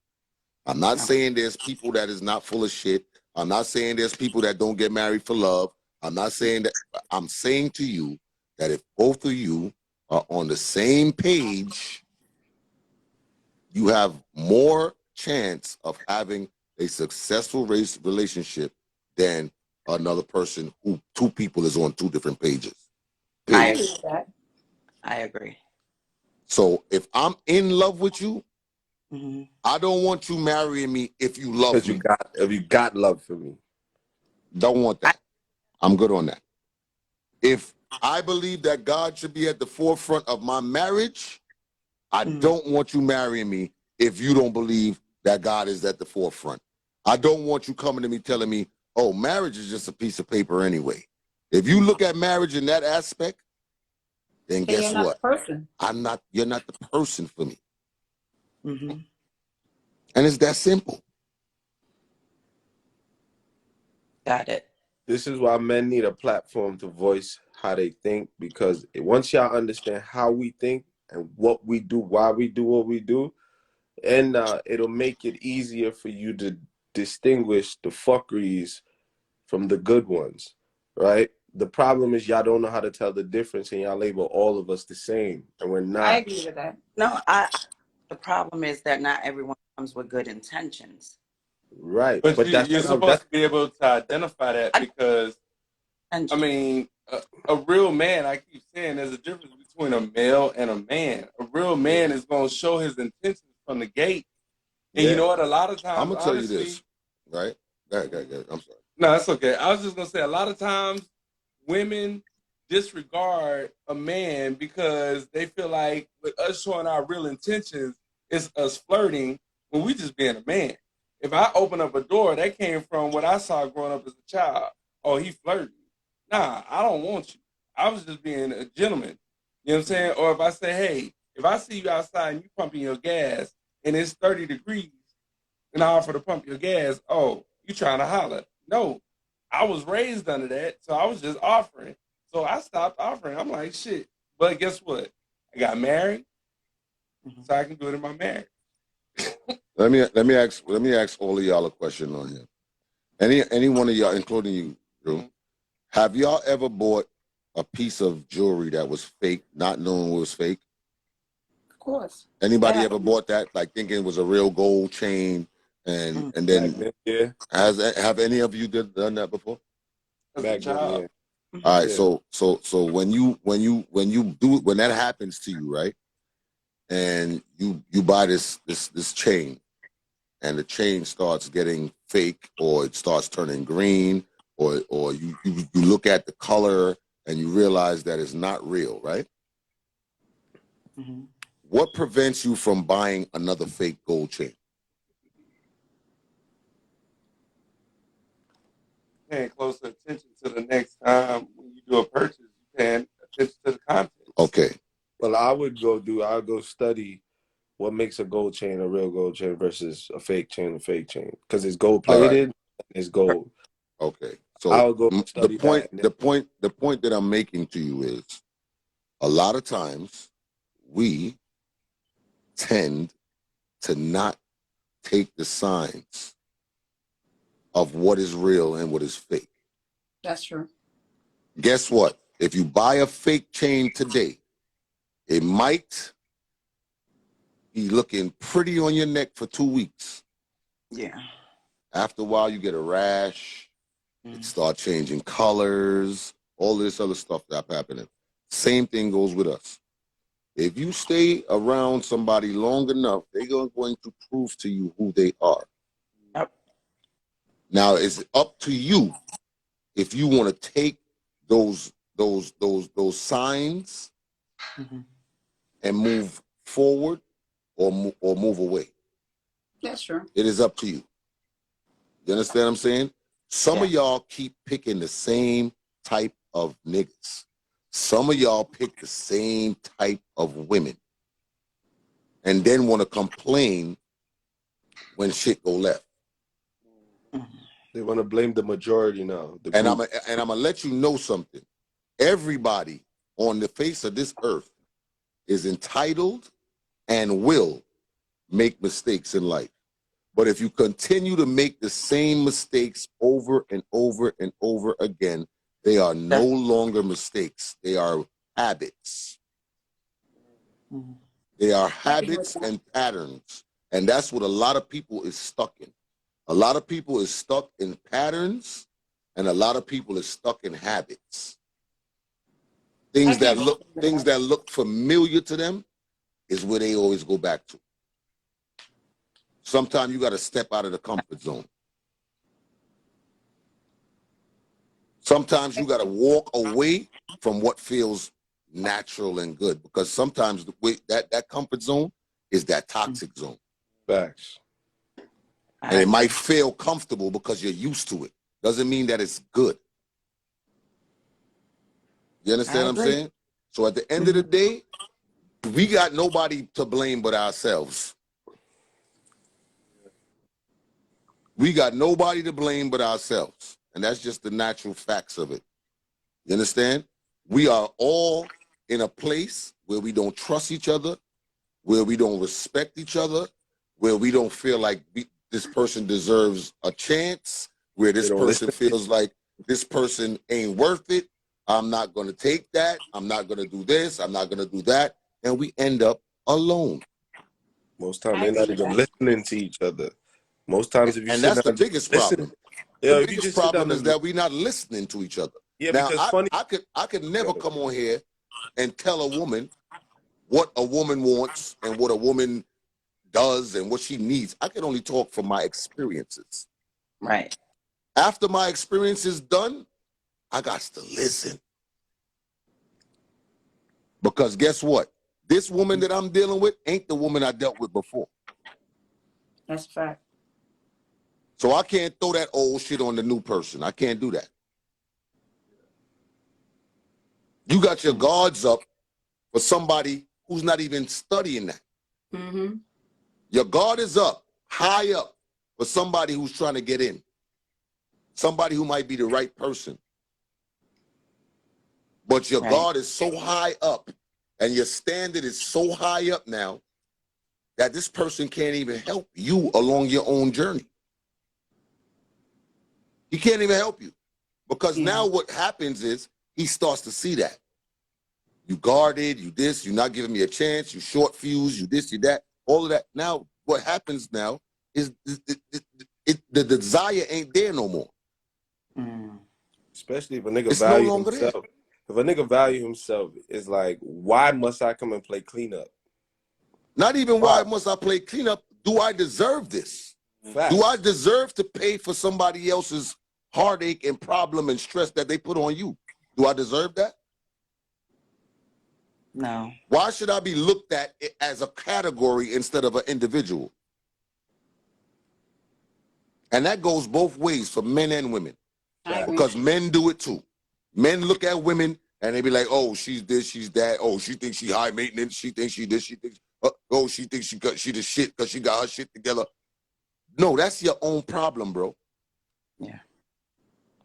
I'm not saying there's people that is not full of shit. I'm not saying there's people that don't get married for love. I'm not saying that. I'm saying to you that if both of you are on the same page, you have more chance of having a successful relationship than another person who two people is on two different pages. I agree. So if I'm in love with you, I don't want you marrying me if you love me. If you got love for me. Don't want that. I'm good on that. If I believe that God should be at the forefront of my marriage, I don't want you marrying me if you don't believe that God is at the forefront. I don't want you coming to me telling me, oh, marriage is just a piece of paper anyway. If you look at marriage in that aspect, then Then guess you're not what? the person. You're not the person for me. Mm-hmm. And it's that simple. Got it. This is why men need a platform to voice how they think, because once y'all understand how we think and what we do, why we do what we do, and it'll make it easier for you to distinguish the fuckeries from the good ones, right? The problem is y'all don't know how to tell the difference, and y'all label all of us the same, and we're I not. agree with that. No, the problem is that not everyone comes with good intentions. Right, But but you're supposed to be able to identify that, because I mean, a real man, I keep saying there's a difference between a male and a man. A real man is going to show his intentions from the gate. And you know what? A lot of times, I'm going to tell you honestly, this, right? Go ahead. I'm sorry. no, that's okay. I was just going to say, a lot of times women disregard a man because they feel like with us showing our real intentions, it's us flirting when we just being a man. If I open up a door, that came from what I saw growing up as a child. Oh, he flirting. Nah, I don't want you. I was just being a gentleman. You know what I'm saying? Or if I say, hey, if I see you outside and you pumping your gas and it's 30 degrees and I offer to pump your gas, oh, you trying to holler. No, I was raised under that, so I was just offering. So I stopped offering. I'm like, shit. But guess what? I got married, so I can do it in my marriage. Let me ask all of y'all a question on here. Any one of y'all, including you, Drew, have y'all ever bought a piece of jewelry that was fake, not knowing it was fake? Of course. Anybody ever bought that, like thinking it was a real gold chain, and then have any of you done that before? As a child. All right, so when that happens to you, right, and you buy this chain, and the chain starts getting fake, or it starts turning green, or you look at the color and you realize that it's not real, right? What prevents you from buying another fake gold chain? Paying closer attention to the next time when you do a purchase, you paying attention to the content. Okay. Well, I'll go study what makes a gold chain a real gold chain versus a fake chain, because it's gold plated and it's gold. Okay. So I'll go study the point that I'm making to you is, a lot of times we tend to not take the signs of what is real and what is fake. That's true. Guess what? If you buy a fake chain today, it might be looking pretty on your neck for 2 weeks. Yeah. After a while, you get a rash. It start changing colors, all this other stuff that's happening. Same thing goes with us. If you stay around somebody long enough, they're going to prove to you who they are. Yep. Now, it's up to you if you want to take those signs and move forward or move away. That's true. It is up to you. You understand what I'm saying? Some of y'all keep picking the same type of niggas. Some of y'all pick the same type of women and then want to complain when shit go left. They want to blame the majority now. And I'm gonna let you know something. Everybody on the face of this earth is entitled and will make mistakes in life. But if you continue to make the same mistakes over and over and over again, they are no longer mistakes. They are habits. They are habits and patterns. And that's what a lot of people is stuck in. A lot of people is stuck in patterns, and a lot of people is stuck in habits. Things that look familiar to them is where they always go back to. Sometimes you got to step out of the comfort zone. Sometimes you got to walk away from what feels natural and good, because sometimes the way that comfort zone is that toxic zone. Facts. And it might feel comfortable because you're used to it. Doesn't mean that it's good. You understand what I'm saying? So at the end of the day, we got nobody to blame but ourselves. We got nobody to blame but ourselves. And that's just the natural facts of it. You understand? We are all in a place where we don't trust each other, where we don't respect each other, where we don't feel like this person deserves a chance, where this person feels like this person ain't worth it. I'm not going to take that. I'm not going to do this. I'm not going to do that. And we end up alone. Most times they're not even listening to each other. Most times if you and that's the biggest problem. The biggest problem is that we're not listening to each other. Yeah, now, because funny. I could never come on here and tell a woman what a woman wants and what a woman does and what she needs. I can only talk from my experiences. Right. After my experience is done, I got to listen. Because guess what? This woman that I'm dealing with ain't the woman I dealt with before. That's a fact. So I can't throw that old shit on the new person. I can't do that. You got your guards up for somebody who's not even studying that. Mm-hmm. Your guard is up, high up, for somebody who's trying to get in. Somebody who might be the right person. But your guard is so high up and your standard is so high up now that this person can't even help you along your own journey. He can't even help you. Because now what happens is he starts to see that. You guarded, you this, you're not giving me a chance, you short fuse, you this, you that, all of that. Now, what happens now is the desire ain't there no more. Especially if a nigga value himself. If a nigga value himself, it's like, why must I come and play cleanup? Not even why must I play cleanup. Do I deserve this? Facts. Do I deserve to pay for somebody else's heartache and problem and stress that they put on you? Do I deserve that? No. Why should I be looked at as a category instead of an individual? And that goes both ways for men and women. Because men do it too. Men look at women and they be like, oh, she's this, she's that. Oh, she thinks she high maintenance. She thinks she this, she thinks, oh, she thinks she the shit because she got her shit together. No, that's your own problem, bro. Yeah.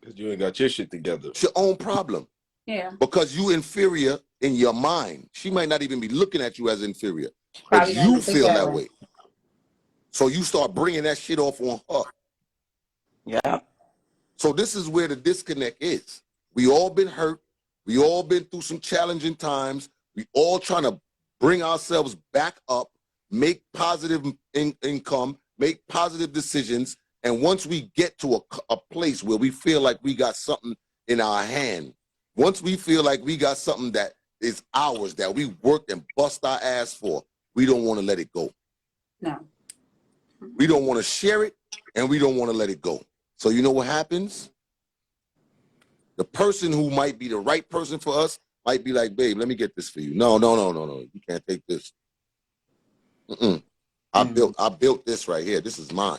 Because you ain't got your shit together. It's your own problem. Yeah. Because you inferior in your mind. She might not even be looking at you as inferior. But you feel that way. So you start bringing that shit off on her. Yeah. So this is where the disconnect is. We all been hurt. We all been through some challenging times. We all trying to bring ourselves back up, make positive income, make positive decisions. And once we get to a place where we feel like we got something in our hand, once we feel like we got something that is ours, that we worked and bust our ass for, we don't want to let it go. No. We don't want to share it, and we don't want to let it go. So you know what happens? The person who might be the right person for us might be like, babe, let me get this for you. No. You can't take this. I built this right here. This is mine.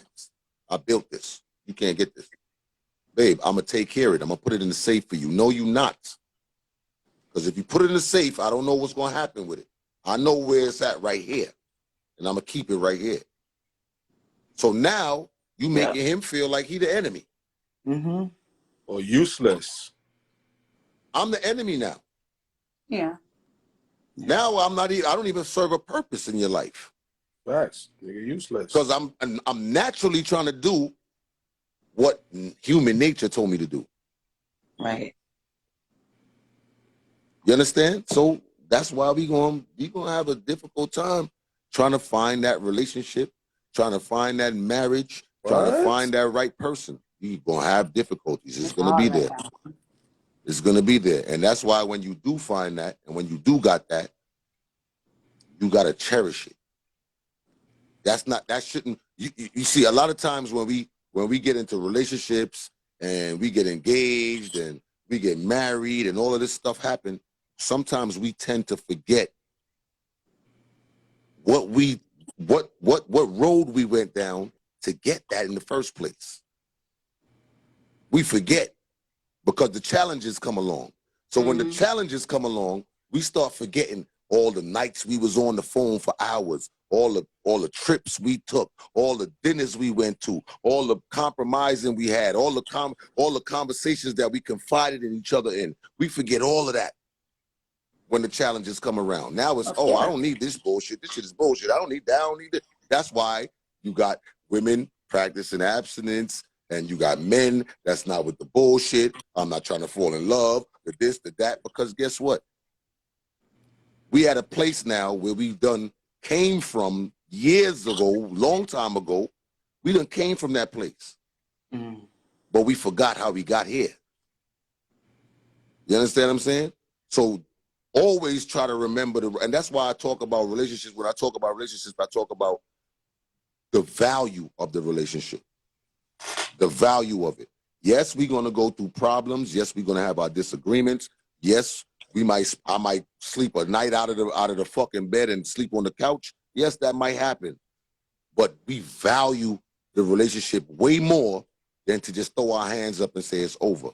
I built this. You can't get this. Babe, I'm going to take care of it. I'm going to put it in the safe for you. No, you not. Because if you put it in the safe, I don't know what's going to happen with it. I know where it's at right here. And I'm going to keep it right here. So now you making him feel like he the enemy. Or useless. I'm the enemy now. Yeah. Now I don't even serve a purpose in your life. Facts. Nigga, useless. Because I'm naturally trying to do what human nature told me to do. Right. You understand? So that's why we gonna have a difficult time trying to find that relationship, trying to find that marriage, trying to find that right person. You're gonna have difficulties. It's gonna be there. It's gonna be there. And that's why when you do find that, and when you do got that, you gotta cherish it. You see, a lot of times when we get into relationships and we get engaged and we get married and all of this stuff happen, sometimes we tend to forget what road we went down to get that in the first place. We forget because the challenges come along. So when the challenges come along, we start forgetting all the nights we was on the phone for hours, all the trips we took, all the dinners we went to, all the compromising we had, all the conversations that we confided in each other in. We forget all of that when the challenges come around. Now it's, oh, I don't need this bullshit. This shit is bullshit. I don't need that. I don't need it. That's why you got women practicing abstinence, and you got men that's not with the bullshit. I'm not trying to fall in love, the this, the that, because guess what? We at a place now where we done came from years ago, long time ago. We done came from that place. But we forgot how we got here. You understand what I'm saying? So always try to remember, and that's why I talk about relationships. When I talk about relationships, I talk about the value of the relationship. The value of it. Yes, we're gonna go through problems. Yes, we're gonna have our disagreements. Yes, I might sleep a night out of the fucking bed and sleep on the couch. Yes, that might happen. But we value the relationship way more than to just throw our hands up and say it's over.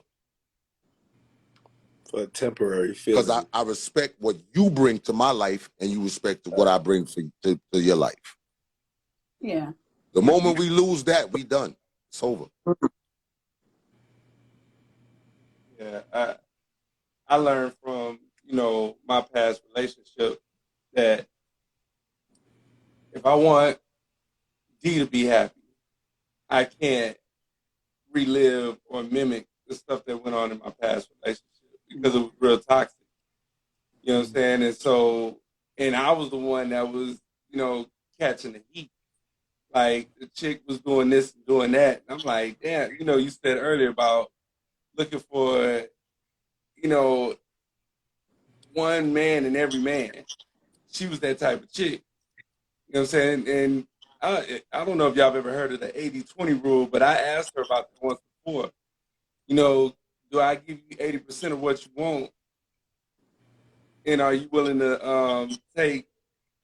For a temporary feeling. Because I respect what you bring to my life, and you respect what I bring to your life. Yeah. The moment we lose that, we done. It's over. Yeah, I learned from, my past relationship that if I want D to be happy, I can't relive or mimic the stuff that went on in my past relationship because it was real toxic. You know what I'm saying? And so, and I was the one that was, catching the heat. Like, the chick was doing this and doing that. And I'm like, damn, you said earlier about looking for, one man in every man. She was that type of chick. You know what I'm saying? And I don't know if y'all have ever heard of the 80-20 rule, but I asked her about that once before. Do I give you 80% of what you want? And are you willing to take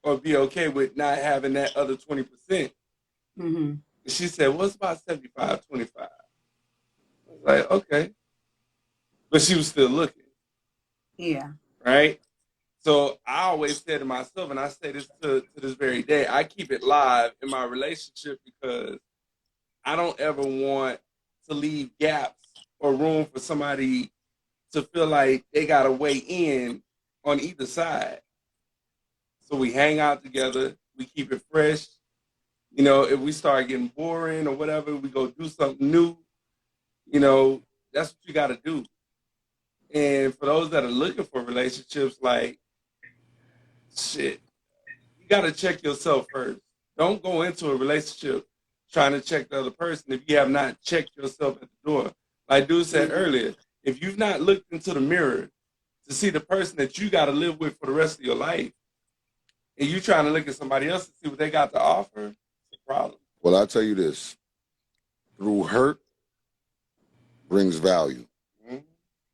or be okay with not having that other 20%? Mm-hmm. She said, well, it's about 75-25. I was like, okay. But she was still looking. Yeah. Right? So I always say to myself, and I say this to this very day, I keep it live in my relationship because I don't ever want to leave gaps or room for somebody to feel like they got to weigh in on either side. So we hang out together. We keep it fresh. If we start getting boring or whatever, we go do something new. That's what you got to do. And for those that are looking for relationships, like, shit, you got to check yourself first. Don't go into a relationship trying to check the other person if you have not checked yourself at the door. Like Dude said earlier, if you've not looked into the mirror to see the person that you got to live with for the rest of your life, and you trying to look at somebody else to see what they got to offer, it's a problem. Well, I'll tell you this. Through hurt brings value.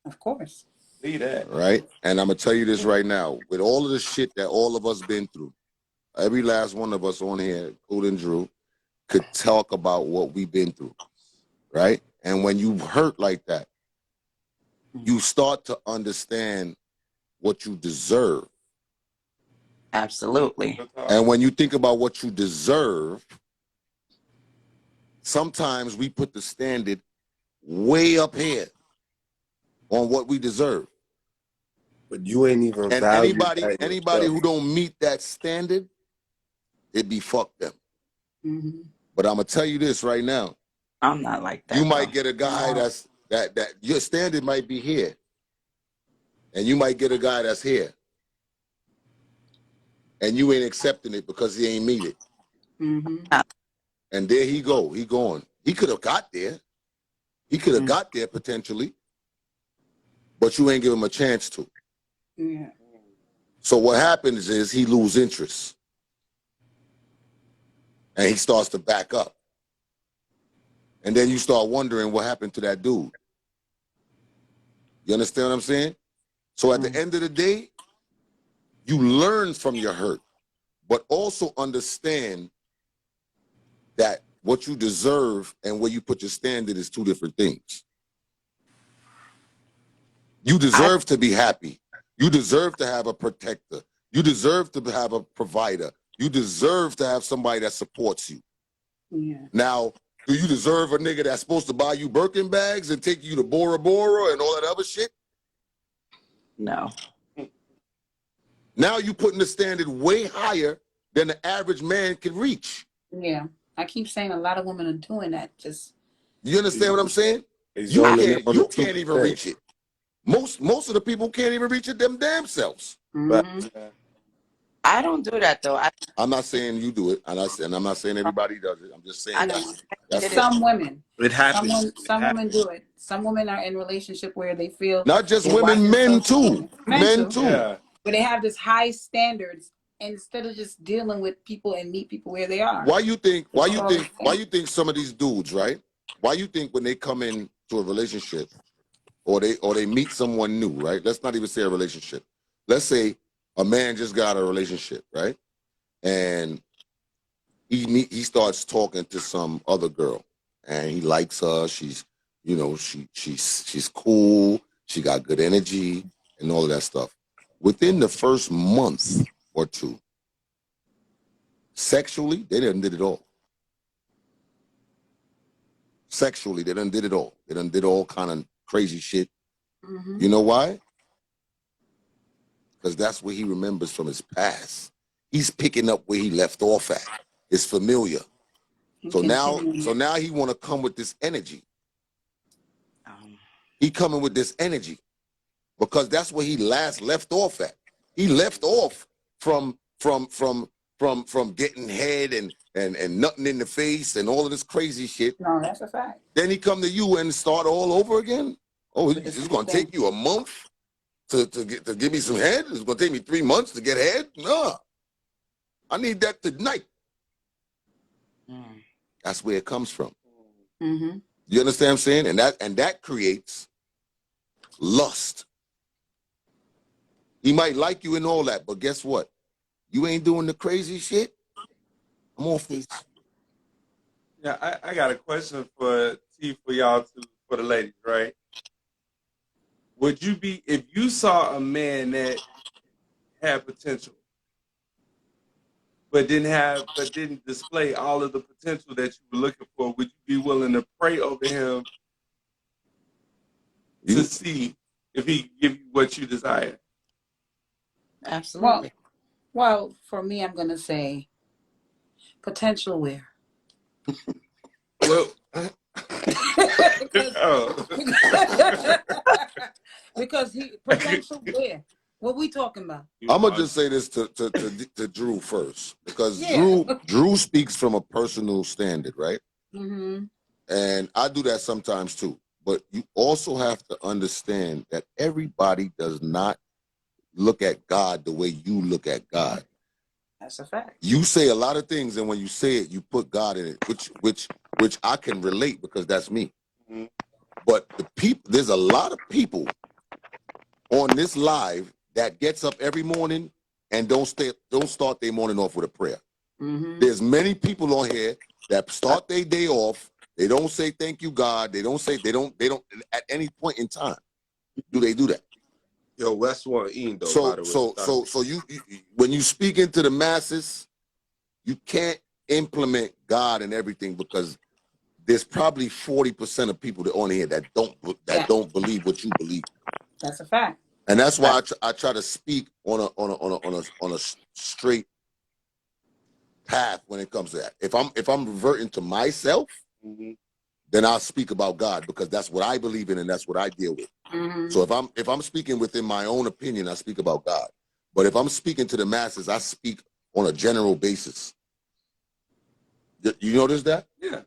Of course. See that. Right? And I'm going to tell you this right now. With all of the shit that all of us been through, every last one of us on here, including Drew, could talk about what we've been through. Right? And when you hurt like that, you start to understand what you deserve. Absolutely. And when you think about what you deserve, sometimes we put the standard way up here on what we deserve. But you ain't even And anybody who don't meet that standard, it be fuck them. Mm-hmm. But I'm gonna tell you this right now. I'm not like that. You might get a guy that your standard might be here. And you might get a guy that's here. And you ain't accepting it because he ain't meet it. Mm-hmm. And there he go. He going. He could have got there. He could have got there potentially. But you ain't give him a chance to. Yeah. So what happens is he lose interest. And he starts to back up. And then you start wondering what happened to that dude. You understand what I'm saying? So at the end of the day, you learn from your hurt, but also understand that what you deserve and where you put your standard is two different things. You deserve to be happy. You deserve to have a protector. You deserve to have a provider. You deserve to have somebody that supports you. Yeah. Now, do you deserve a nigga that's supposed to buy you Birkin bags and take you to Bora Bora and all that other shit? No. Now you putting the standard way higher than the average man can reach. Yeah. I keep saying a lot of women are doing that. Just You understand what I'm saying? He's You zoning in can't. on You the can't even 2%. reach it. Most of the people can't even reach it them damn selves. mhm. I don't do that though. I'm not saying you do it, and I'm not saying everybody does it. I'm just I saying know. that's Some women. It happens. Some women do it. Some women are in relationship where they feel not just they watch women, men themselves too. doing it. Men too. Yeah. But they have this high standards, and instead of just dealing with people and meet people where they are. Why you think some of these dudes, right? Why you think when they come into a relationship or they meet someone new, right? Let's not even say a relationship. Let's say a man just got a relationship, right? And he starts talking to some other girl and he likes her. She's, you know, she's cool. She got good energy and all of that stuff. Within the first month or two, sexually, they done did it all. Sexually, they done did it all. They done did all kind of crazy shit. Mhm. You know why? Because that's what he remembers from his past. He's picking up where he left off at. It's familiar. You So continue. now he want to come with this energy. Um, He coming with this energy because that's where he last left off at. He left off from getting head and nothing in the face and all of this crazy shit. No, that's a fact. Then he come to you and start all over again. Oh, But it's gonna take you a month to give me some head. It's gonna take me 3 months to get head. No, I need that tonight. mm. That's where it comes from. Mm-hmm. You understand what I'm saying? And that creates lust. He might like you and all that, but guess what? You ain't doing the crazy shit. I'm off this. Yeah, I got a question for y'all two, for the ladies, right? Would you be, if you saw a man that had potential, but didn't display all of the potential that you were looking for, would you be willing to pray over him to see if he can give you what you desire? Absolutely. Well, for me, I'm gonna say potential where. Well, because, oh. because he potential where. What we talking about? I'm gonna just say this to Drew first, because Yeah. Drew speaks from a personal standard, right? Mm-hmm. And I do that sometimes too. But you also have to understand that everybody does not look at God the way you look at God. That's a fact. You say a lot of things, and when you say it, you put God in it, which I can relate because that's me. Mm-hmm. But there's a lot of people on this live that gets up every morning and don't start their morning off with a prayer. Mm-hmm. There's many people on here that start their day off. They don't say thank you, God. They don't at any point in time do they do that. Yo, West one Ian though, by the way. So you when you speak into the masses, you can't implement God and everything because there's probably 40% of people that on here that don't believe what you believe. That's a fact. And that's why I try to speak on a straight path when it comes to that. If I'm reverting to myself, Mm-hmm. then I'll speak about God because that's what I believe in and that's what I deal with. Mm-hmm. So if I'm speaking within my own opinion, I speak about God. But if I'm speaking to the masses, I speak on a general basis. You notice that? Yeah.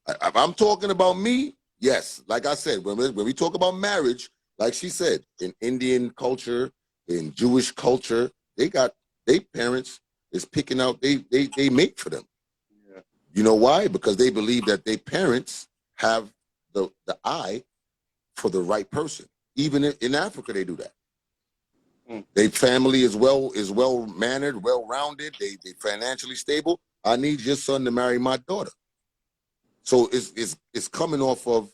If I'm talking about me, yes. Like I said, when we talk about marriage, like she said, in Indian culture, in Jewish culture, they parents is picking out they mate for them. Yeah. You know why? Because they believe that their parents have the eye for the right person. Even in Africa, they do that. Mm. Their family is well mannered, well rounded. They financially stable. I need your son to marry my daughter. So it's coming off of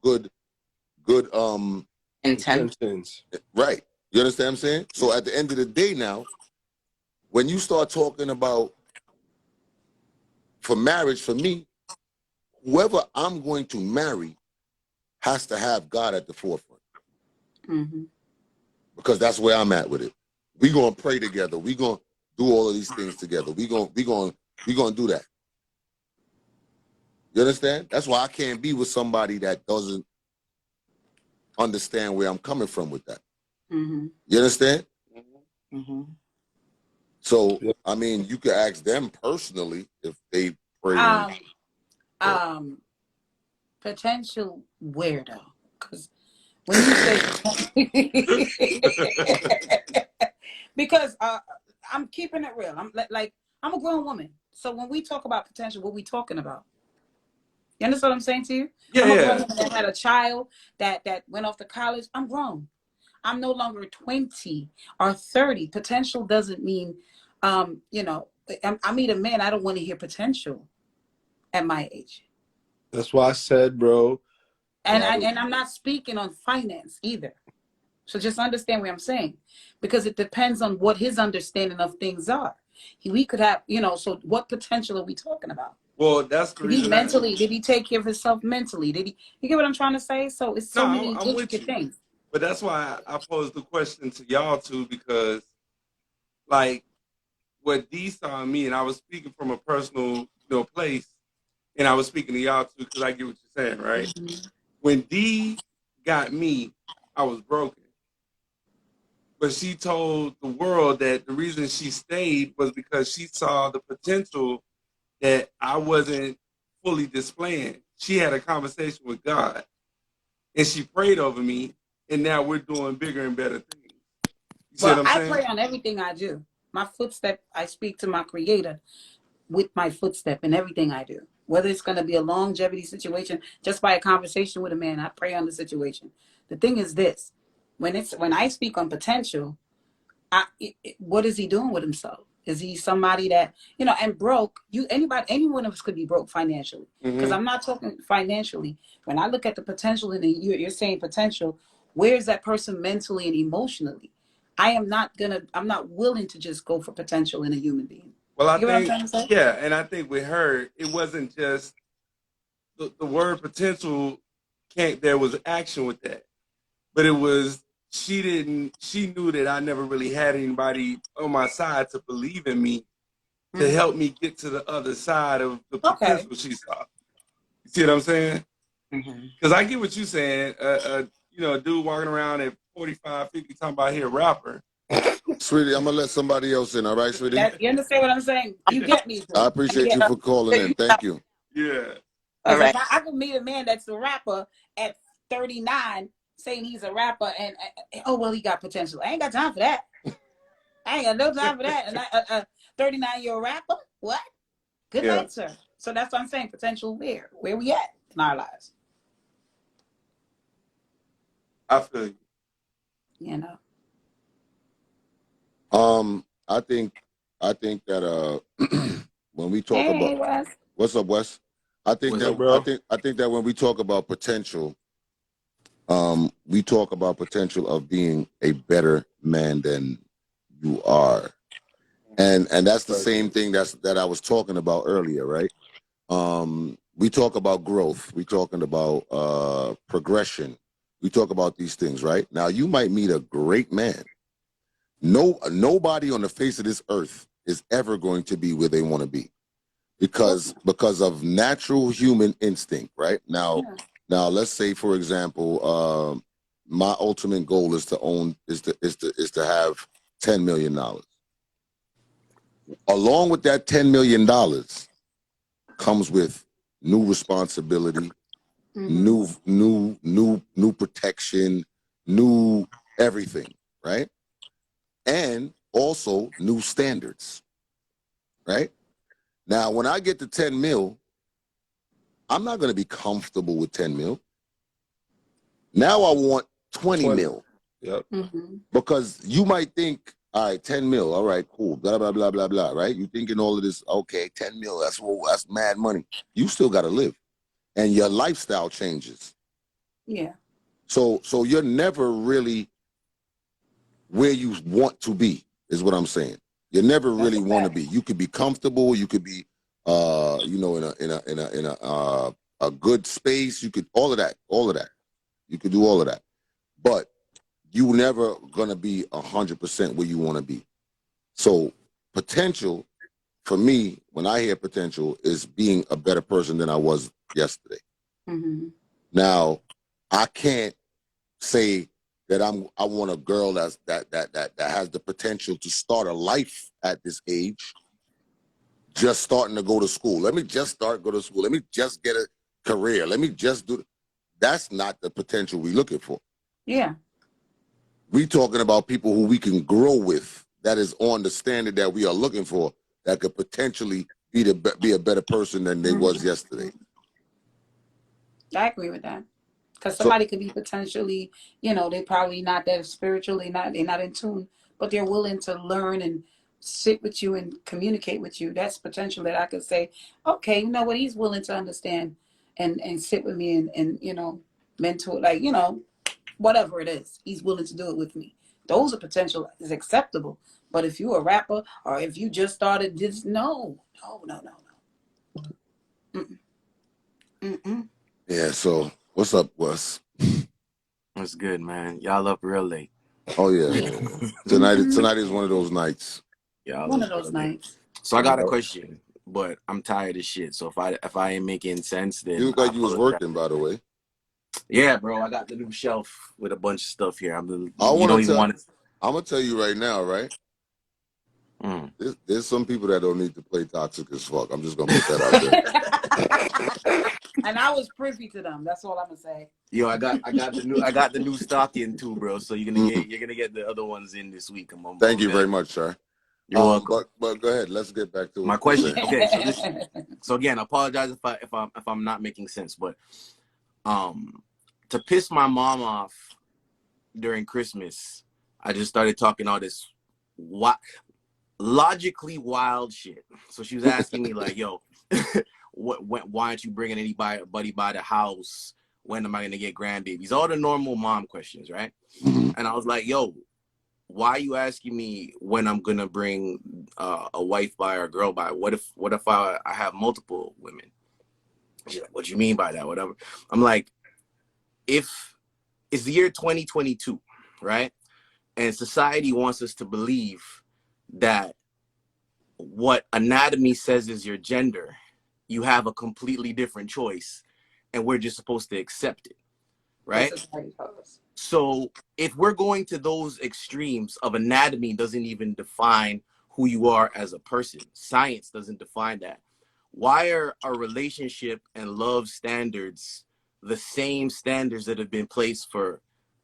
good Intent. Intentions. right. You understand what I'm saying? So at the end of the day now, when you start talking about for marriage, for me, whoever I'm going to marry has to have God at the forefront Mm-hmm. because that's where I'm at with it. We gonna pray together. We gonna do all of these things together. We gonna do that. You understand? That's why I can't be with somebody that doesn't understand where I'm coming from with that. Mm-hmm. You understand? Mm-hmm. So Yeah. I mean, you could ask them personally if they pray. Potential weirdo. Because when you say because I'm keeping it real. I'm like I'm a grown woman. So when we talk about potential, what we talking about? You understand what I'm saying to you? Yeah, I'm a grown yeah. woman that had a child that went off to college. I'm grown. I'm no longer 20 or 30. Potential doesn't mean, you know, I meet a man. I don't want to hear potential at my age. That's why I said, bro. And I'm not speaking on finance either. So just understand what I'm saying, because it depends on what his understanding of things are. We could have, you know, so what potential are we talking about? Well, that's the Did he reason. did he take care of himself mentally? You get what I'm trying to say? So it's so many I'm with intricate you. things. But that's why I posed the question to y'all too, because like what D saw in me, and I was speaking from a personal, place, and I was speaking to y'all too, because I get what you're saying, right? Mm-hmm. When D got me, I was broken. But she told the world that the reason she stayed was because she saw the potential that I wasn't fully displaying. She had a conversation with God and she prayed over me, and now we're doing bigger and better things. You see what Well, I'm I saying? pray on everything I do. My footstep, I speak to my creator with my footstep in everything I do. Whether it's going to be a longevity situation, just by a conversation with a man, I pray on the situation. The thing is this, when I speak on potential, what is he doing with himself? Is he somebody that, and broke, any one of us could be broke financially. Because I'm not talking financially. When I look at the potential and you're saying potential, where's that person mentally and emotionally? I'm not willing to just go for potential in a human being. Well, I You get what I'm think, trying to say? yeah, and I think with her, it wasn't just the word potential. There was action with that, but it was she knew that I never really had anybody on my side to believe in me to help me get to the other side of the Okay. potential she saw. You see what I'm saying? Because I get what you're saying. A dude walking around at 45, 50 talking about he a rapper. Sweetie, I'm gonna let somebody else in. All right, sweetie. You understand what I'm saying? You get me, bro. I appreciate you for calling in. Thank you. Yeah. All Because right. I could meet a man that's a rapper at 39 saying he's a rapper and oh, well, he got potential. I ain't got time for that. I ain't got no time for that. And a 39-year-old rapper? What? Good Yeah. night, sir. So that's what I'm saying. Potential where? Where we at in our lives? I feel you. You know? I think that when we talk Hey, about Wes. what's up, Wes? I think What's that up, bro? I think that when we talk about potential, we talk about potential of being a better man than you are. And that's the same thing that I was talking about earlier, right? We talk about growth, we talking about progression, we talk about these things, right? Now you might meet a great man. Nobody on the face of this earth is ever going to be where they want to be because of natural human instinct, right? Now let's say, for example, my ultimate goal is to have $10 million. Along with that $10 million comes with new responsibility, new protection, new everything, right? And also new standards, right? Now, when I get to 10 mil, I'm not going to be comfortable with 10 mil. Now I want 20 20. mil. Yep. Mm-hmm. Because you might think, all right, 10 mil, all right, cool, blah, blah, blah, blah, blah, right? You thinking all of this, okay, 10 mil, that's mad money. You still got to live. And your lifestyle changes. Yeah. So you're never really where you want to be, is what I'm saying. You never really want to be. You could be comfortable. You could be, you know, in a good space. You could all of that. You could do all of that, but you never gonna be 100% where you want to be. So potential, for me, when I hear potential, is being a better person than I was yesterday. Mm-hmm. Now, I can't say that I want a girl that has the potential to start a life at this age, just starting to go to school. Let me just go to school. Let me just get a career. Let me just do. That's not the potential we're looking for. Yeah. We talking about people who we can grow with, that is on the standard that we are looking for, that could potentially be a better person than they was yesterday. I agree with that. Because So, somebody could be potentially, you know, they probably not that spiritually, they're not in tune, but they're willing to learn and sit with you and communicate with you. That's potential that I could say, okay, you know what, he's willing to understand and sit with me and you know, mentor, like, you know, whatever it is, he's willing to do it with me. Those are potential is acceptable. But if you're a rapper or if you just started this, no. Mm-mm. Mm-mm. yeah, so what's up, Wes? What's good, man? Y'all up real late. Oh, yeah. Tonight is one of those nights. Y'all One up of those real late. nights. So I got a question, but I'm tired of shit. So if I ain't making sense, then You look like you was working, by the way. Yeah, bro. I got the new shelf with a bunch of stuff here. You I'm don't even want to. gonna tell you right now, right? There's some people that don't need to play toxic as fuck. I'm just gonna put that out there. And I was privy to them. That's all I'm gonna say. Yo, I got the new stock in too, bro. So you're gonna get the other ones in this week. Thank you very much, sir. You're welcome. But go ahead. Let's get back to My question. Okay, so again, I apologize if I'm not making sense, but to piss my mom off during Christmas, I just started talking all this logically wild shit. So she was asking me like, "Yo, why aren't you bringing anybody by the house? When am I gonna get grandbabies?" All the normal mom questions, right? And I was like, "Yo, why are you asking me when I'm gonna bring a wife by or a girl by? What if I have multiple women?" She's like, "What do you mean by that? Whatever." I'm like, if it's the year 2022, right? And society wants us to believe that what anatomy says is your gender, you have a completely different choice, and we're just supposed to accept it, right? So if we're going to those extremes of anatomy doesn't even define who you are as a person, science doesn't define that, why are our relationship and love standards the same standards that have been placed for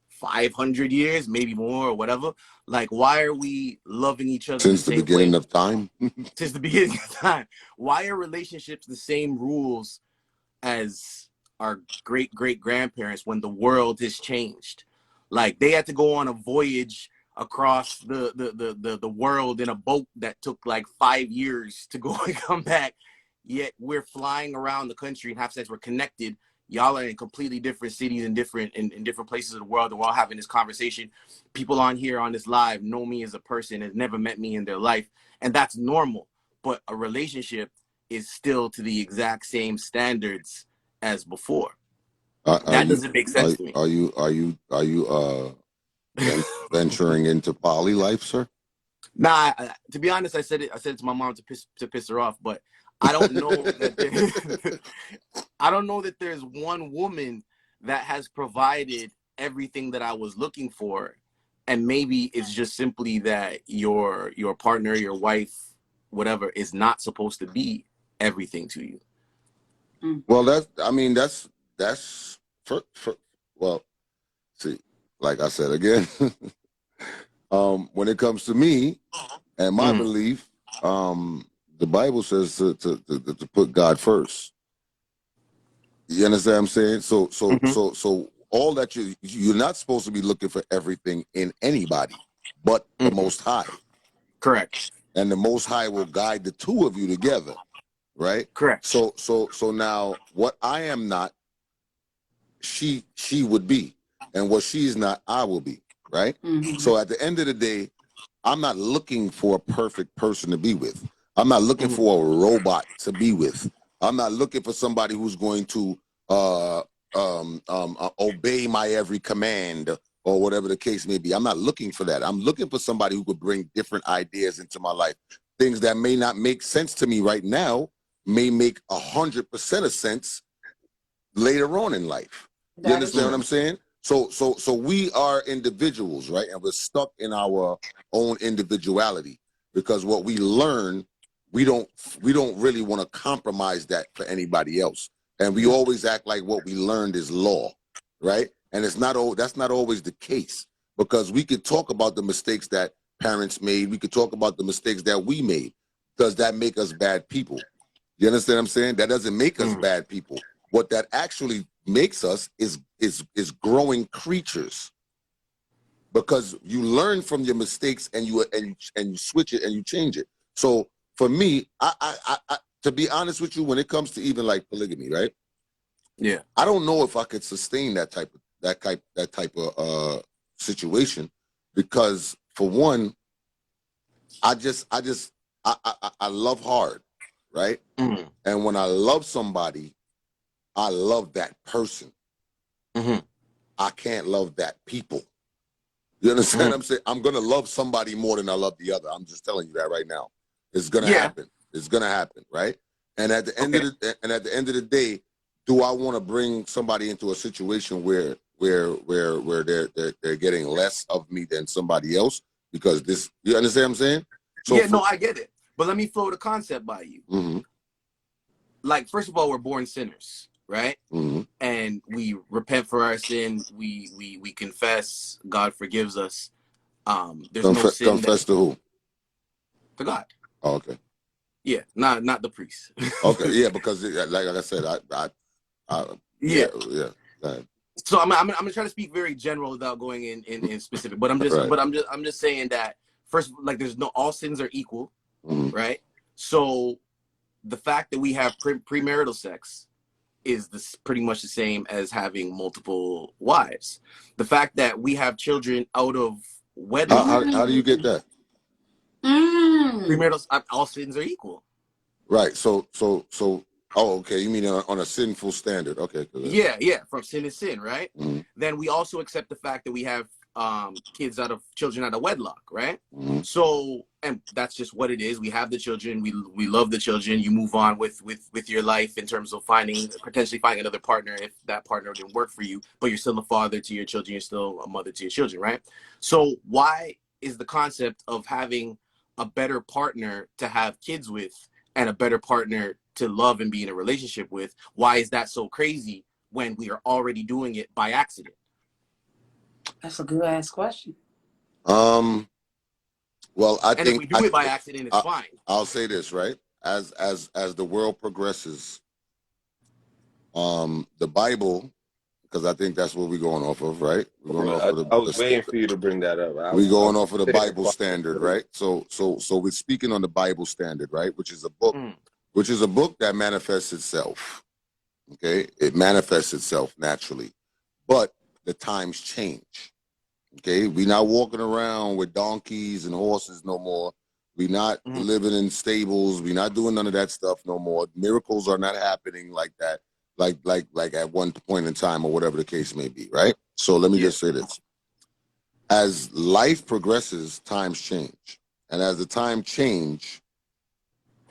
500 years, maybe more or whatever? Like, why are we loving each other since the beginning of time? Since the beginning of time. Why are relationships the same rules as our great-great-grandparents when the world has changed? Like, they had to go on a voyage across the world in a boat that took like 5 years to go and come back. Yet we're flying around the country and have sex. We're connected. Y'all are in completely different cities and in different places of the world. And we're all having this conversation. People on here on this live know me as a person, has never met me in their life. And that's normal. But a relationship is still to the exact same standards as before. That doesn't make sense to me. Are you venturing into poly life, sir? Nah, to be honest, I said it to my mom to piss her off, but I don't know that I don't know that there's one woman that has provided everything that I was looking for. And maybe it's just simply that your partner, your wife, whatever, is not supposed to be everything to you. Well, that's well, see, like I said again, when it comes to me and my belief, the Bible says to put God first. You understand what I'm saying? So all that you're not supposed to be looking for everything in anybody but the Most High. Correct. And the Most High will guide the two of you together, right? Correct. So now what I am not, she would be, and what she's not, I will be, right? Mhm. So at the end of the day, I'm not looking for a perfect person to be with. I'm not looking for a robot to be with. I'm not looking for somebody who's going to obey my every command or whatever the case may be. I'm not looking for that. I'm looking for somebody who could bring different ideas into my life. Things that may not make sense to me right now may make 100% of sense later on in life. You That is understand what true. I'm saying? So we are individuals, right? And we're stuck in our own individuality because what we learn, we don't really want to compromise that for anybody else. And we always act like what we learned is law, right? And that's not always the case, because we could talk about the mistakes that parents made. We could talk about the mistakes that we made. Does that make us bad people? You understand what I'm saying? That doesn't make us bad people. What that actually makes us is growing creatures, because you learn from your mistakes and you switch it and you change it. So for me, I to be honest with you, when it comes to even like polygamy, right? Yeah. I don't know if I could sustain that type of situation, because for one, I love hard, right? Mhm. And when I love somebody, I love that person. Mhm. I can't love that people. You understand what I'm saying? I'm gonna love somebody more than I love the other. I'm just telling you that right now. It's gonna happen. It's gonna happen, right? And at the end of the day, do I want to bring somebody into a situation where they're getting less of me than somebody else? Because this, you understand what I'm saying? So No, I get it. But let me float a concept by you. Mm-hmm. Like, first of all, we're born sinners, right? Mm-hmm. And we repent for our sin. We confess. God forgives us. There's no sin Confess to who? to God. Oh, okay. Yeah, not the priest. Okay, yeah, because like I said, yeah. So I'm gonna try to speak very general without going in specific. But I'm just saying that first, like, there's no, all sins are equal, right? So the fact that we have premarital sex is pretty much the same as having multiple wives. The fact that we have children out of wedlock. How do you get that? Premarital, all sins are equal. Right. So. Oh, okay. You mean on a sinful standard? Okay. Yeah. From sin to sin, right? Mm-hmm. Then we also accept the fact that we have children out of wedlock, right? Mm-hmm. So, and that's just what it is. We have the children. We love the children. You move on with your life in terms of potentially finding another partner if that partner didn't work for you. But you're still a father to your children. You're still a mother to your children, right? So why is the concept of having a better partner to have kids with and a better partner to love and be in a relationship with, why is that so crazy when we are already doing it by accident? That's a good ass question. Well, I think if we do it by accident, it's fine. I'll say this, right? As the world progresses, the Bible, because I think that's what we're going off of, right? We're going off of I was waiting for you to bring that up. We're going off of the Bible standard, right? So we're speaking on the Bible standard, right? Which is a book, that manifests itself. Okay, it manifests itself naturally, but the times change. Okay, we're not walking around with donkeys and horses no more. We're not living in stables. We're not doing none of that stuff no more. Miracles are not happening like that, like at one point in time or whatever the case may be, right? So let me just say this. As life progresses, times change. And as the time change,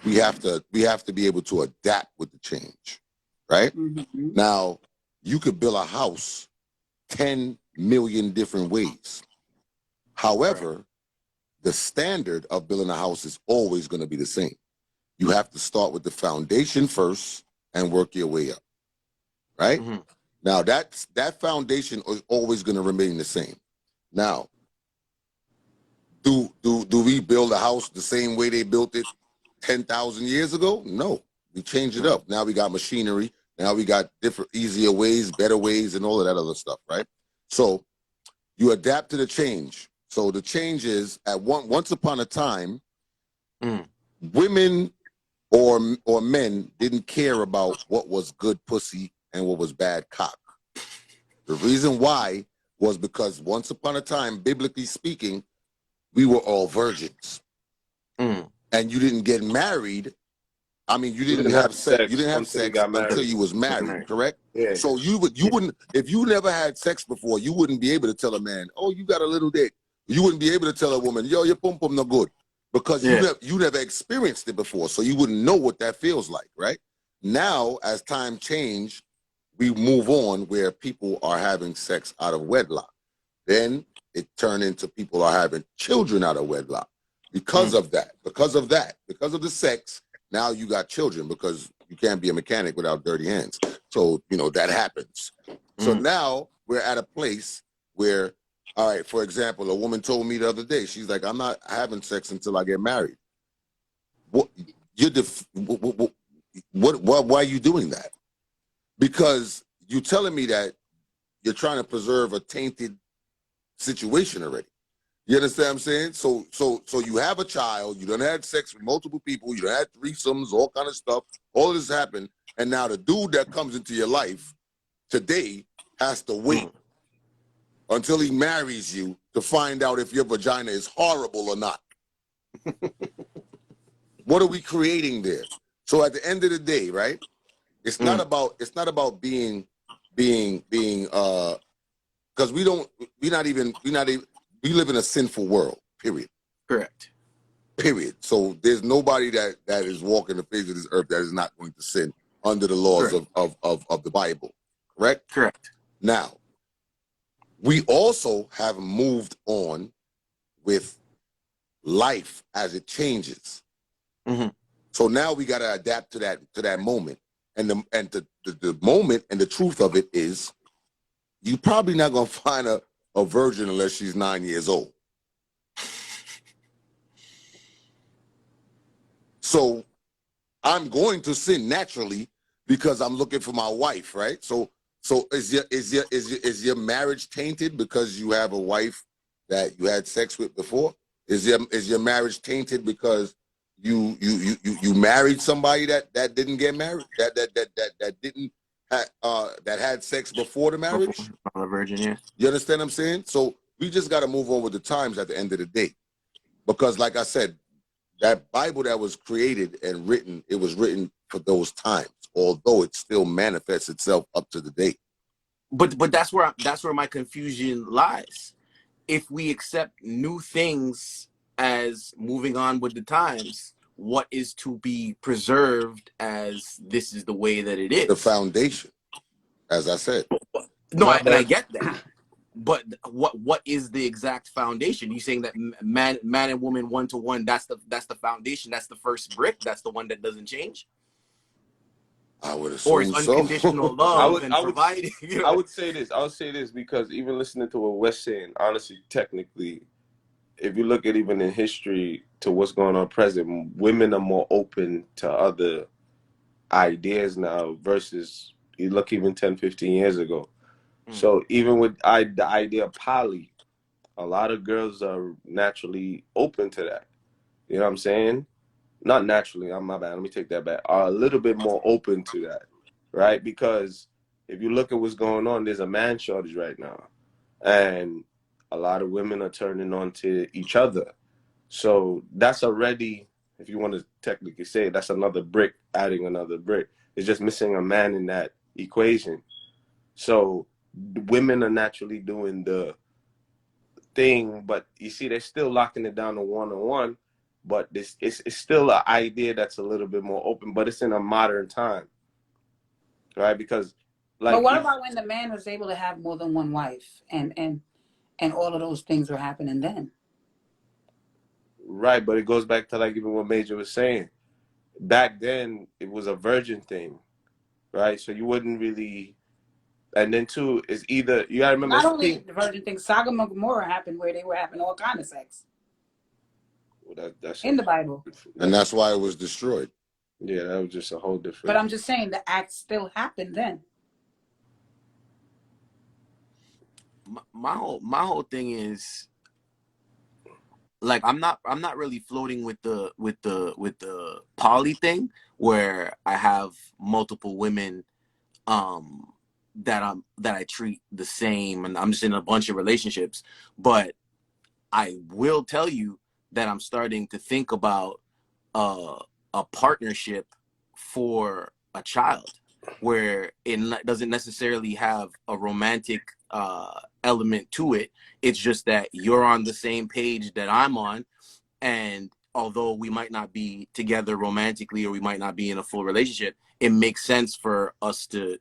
we have to be able to adapt with the change, right? Mm-hmm. Now, you could build a house 10 million different ways. However, the standard of building a house is always going to be the same. You have to start with the foundation first and work your way up, right? Mm-hmm. Now, that foundation is always going to remain the same. Now, do we build a house the same way they built it 10,000 years ago? No, we changed it up. Now we got machinery. Now we got different, easier ways, better ways, and all of that other stuff, right? So you adapt to the change. So the change is once upon a time, women or men didn't care about what was good pussy and what was bad cock. The reason why was because once upon a time, biblically speaking, we were all virgins. And you didn't get married. I mean, you didn't have sex. You didn't have sex until you was married, correct? Yeah. So you wouldn't, if you never had sex before, you wouldn't be able to tell a man, oh, you got a little dick. You wouldn't be able to tell a woman, yo, your pum pum no good, because you never experienced it before, so you wouldn't know what that feels like, right? Now, as time changed, we move on where people are having sex out of wedlock. Then it turned into people are having children out of wedlock because of that, because of the sex. Now you got children because you can't be a mechanic without dirty hands. So, you know, that happens. So now we're at a place where, all right, for example, a woman told me the other day, she's like, I'm not having sex until I get married. What? Why are you doing that? Because you're telling me that you're trying to preserve a tainted situation already. You understand what I'm saying? So you have a child, you done had sex with multiple people, you done had threesomes, all kind of stuff, all of this happened, and now the dude that comes into your life today has to wait until he marries you to find out if your vagina is horrible or not. What are we creating there? So at the end of the day, right? It's not about being because we live in a sinful world, period. Correct. Period. So there's nobody that is walking the face of this earth that is not going to sin under the laws of the Bible. Correct? Correct. Now, we also have moved on with life as it changes. So now we got to adapt to that moment. And the moment and the truth of it is you're probably not going to find a virgin unless she's 9 years old. So I'm going to sin naturally because I'm looking for my wife, right? So is your marriage tainted because you have a wife that you had sex with before? Is your marriage tainted because you married somebody that didn't get married, that had sex before the marriage? I'm a virgin, yeah. You understand what I'm saying? So we just got to move on with the times at the end of the day, because like I said, that Bible that was created and written, it was written for those times, although it still manifests itself up to the date. But that's where my confusion lies. If we accept new things as moving on with the times, what is to be preserved as this is the way that it is? The foundation, as I said. No, I get that. But what is the exact foundation? You saying that man and woman 1-to-1, that's the foundation, that's the first brick, that's the one that doesn't change? I would assume or it's unconditional love and providing. You know? I would say this because even listening to what Wes saying, honestly, technically, if you look at even in history to what's going on present, women are more open to other ideas now versus you look even 10, 15 years ago. So even with the idea of poly, a lot of girls are naturally open to that. You know what I'm saying? Not naturally, my bad, let me take that back. Are a little bit more open to that, right? Because if you look at what's going on, there's a man shortage right now. And a lot of women are turning on to each other. So that's already, if you want to technically say it, that's another brick, adding another brick. It's just missing a man in that equation. So women are naturally doing the thing, but you see, they're still locking it down to one-on-one. But it's still an idea that's a little bit more open, but it's in a modern time, right? Because, like, but what about when the man was able to have more than one wife, and all of those things were happening then? Right, but it goes back to like even what Major was saying. Back then, it was a virgin thing, right? So you wouldn't really. And then too is either you gotta remember. Not only the virgin thing, Sodom and Gomorrah happened where they were having all kind of sex. Well, that's in the Bible. And that's why it was destroyed. Yeah, that was just a whole But different. I'm just saying the act still happened then. My whole thing is like I'm not really floating with the poly thing where I have multiple women that I treat the same and I'm just in a bunch of relationships. But I will tell you that I'm starting to think about a partnership for a child where it doesn't necessarily have a romantic element to it. It's just that you're on the same page that I'm on, and although we might not be together romantically or we might not be in a full relationship, it makes sense for us to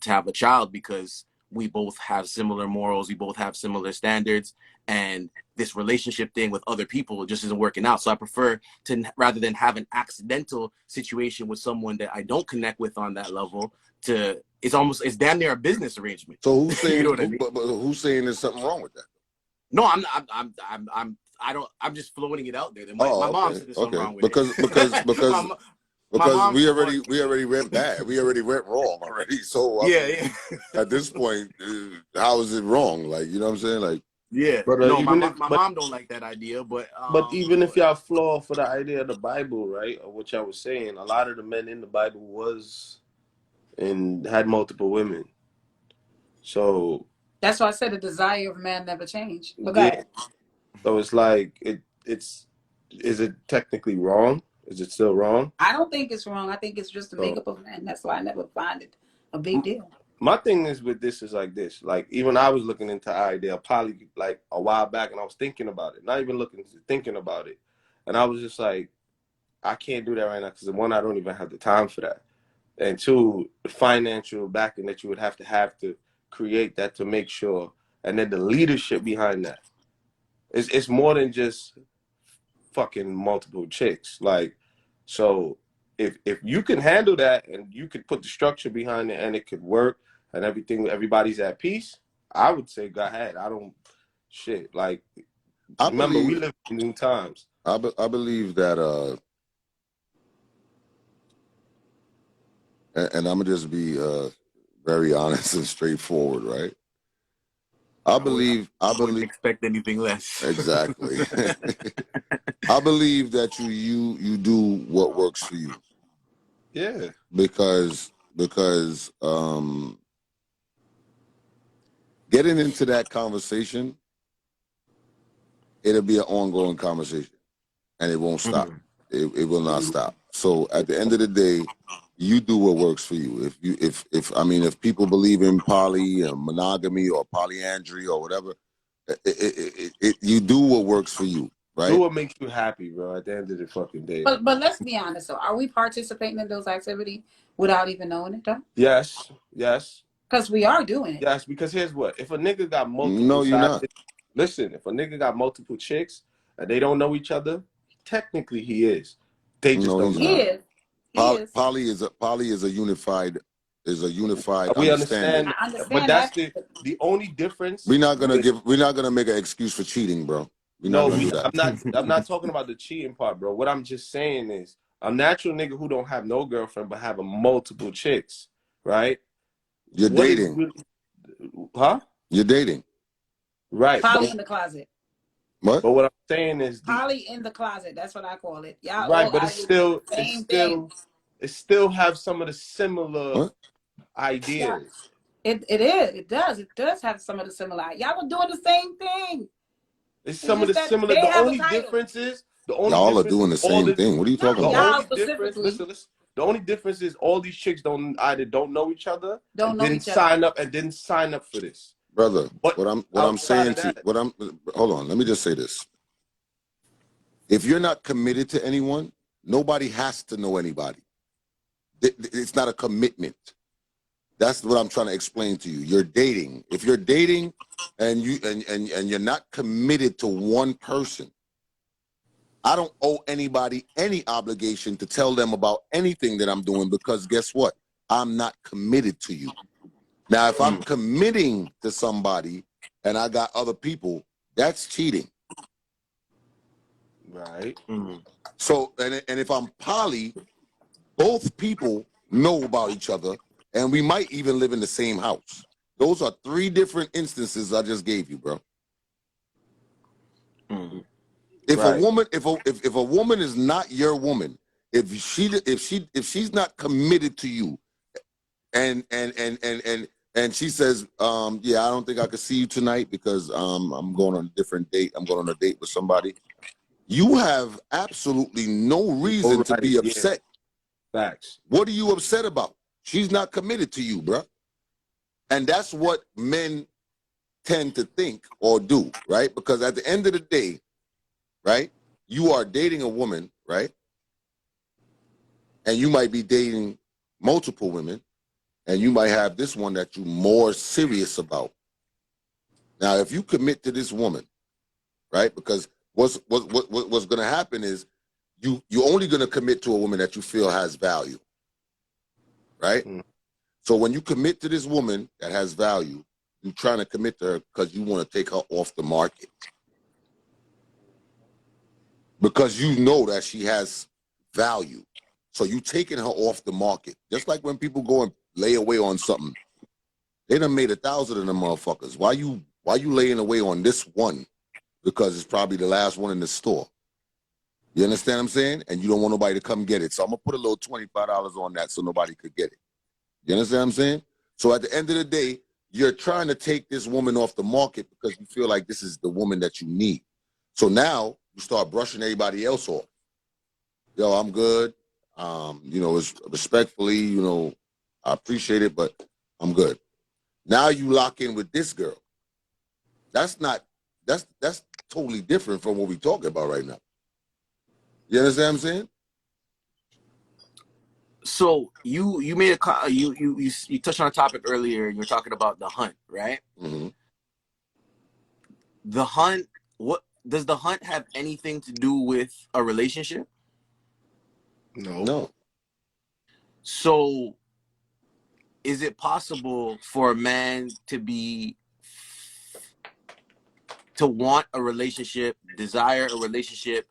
have a child because we both have similar morals, we both have similar standards, and this relationship thing with other people just isn't working out. So I prefer to, rather than have an accidental situation with someone that I don't connect with on that level, to it's damn near a business arrangement. So who's saying? You know what I mean? but who's saying there's something wrong with that? No, I'm just floating it out there. My mom said there's something wrong with it. Because we already went bad. We already went wrong already. So yeah. At this point, how is it wrong? Like, you know what I'm saying? Like, Yeah. But No, my mom don't like that idea. But even if y'all fall for the idea of the Bible, right, or what y'all was saying, a lot of the men in the Bible was and had multiple women. So that's why I said the desire of man never changed. But go yeah. ahead. So it's like is it technically wrong? Is it still wrong? I don't think it's wrong. I think it's just the makeup of man. That's why I never find it a big deal. My thing is with this is like this. Like even I was looking into the idea of poly like a while back, and I was thinking about it. Not even thinking about it, and I was just like, I can't do that right now because one, I don't even have the time for that, and two, the financial backing that you would have to create that to make sure, and then the leadership behind that. It's more than just fucking multiple chicks. Like, so if you can handle that and you could put the structure behind it and it could work and everybody's at peace, I would say go ahead. I don't shit. Like, remember, we live in new times. I believe that and I'm gonna just be very honest and straightforward, right? I wouldn't expect anything less. Exactly. I believe that you do what works for you. Yeah. Because getting into that conversation, it'll be an ongoing conversation, and it won't stop. It will not stop. So at the end of the day, you do what works for you. If people believe in poly or monogamy or polyandry or whatever, you do what works for you, right? Do what makes you happy, bro. At the end of the fucking day. But let's be honest. So, are we participating in those activities without even knowing it, though? Yes. Because we are doing it. Yes, because here's what: if a nigga got multiple, no, you're not. Listen, if a nigga got multiple chicks and they don't know each other, technically he is. They just don't. He is. Poly is a unified We understanding. understand, but that's the only difference. We're not gonna make an excuse for cheating, bro. I'm not talking about the cheating part, bro. What I'm just saying is a natural nigga who don't have no girlfriend but have multiple chicks, right? You're dating. Huh? You're dating. Right. Poly in the closet. What? But what I'm saying is poly in the closet. That's what I call it. Y'all right, but it still have some of the similar ideas. It is. It does. It does have some of the similar. Y'all are doing the same thing. It's some of the similar. The only difference is y'all are doing the same thing. What are you talking about? Listen. The only difference is all these chicks either don't know each other, didn't sign up for this. Brother, hold on, let me just say this. If you're not committed to anyone, nobody has to know anybody. It's not a commitment. That's what I'm trying to explain to you. You're dating. If you're dating and you're not committed to one person, I don't owe anybody any obligation to tell them about anything that I'm doing, because guess what? I'm not committed to you. Now, if I'm committing to somebody and I got other people, that's cheating. Right. So, and if I'm poly both people know about each other, and we might even live in the same house. Those are 3 different instances I just gave you, bro. If Right. a woman, if a woman is not your woman, if she's not committed to you, and she says, yeah, I don't think I could see you tonight because I'm going on a different date. I'm going on a date with somebody. You have absolutely no reason to be upset. Facts. What are you upset about? She's not committed to you, bro. And that's what men tend to think or do, right? Because at the end of the day, right, you are dating a woman, right? And you might be dating multiple women, and you might have this one that you're more serious about. Now, if you commit to this woman, right, because what's going to happen is you're only going to commit to a woman that you feel has value, right? Mm. So when you commit to this woman that has value, you're trying to commit to her because you want to take her off the market. Because you know that she has value. So you taking her off the market. Just like when people go and lay away on something. They done made 1,000 of them motherfuckers. Why you laying away on this one? Because it's probably the last one in the store. You understand what I'm saying? And you don't want nobody to come get it. So I'm going to put a little $25 on that so nobody could get it. You understand what I'm saying? So at the end of the day, you're trying to take this woman off the market because you feel like this is the woman that you need. So now you start brushing everybody else off. Yo, I'm good. It's respectfully, I appreciate it, but I'm good. Now you lock in with this girl. That's totally different from what we're talking about right now. You understand what I'm saying? So you made you touched on a topic earlier. You were talking about the hunt, right? Mm-hmm. The hunt. What does the hunt have anything to do with a relationship? No. So, is it possible for a man to want a relationship, desire a relationship,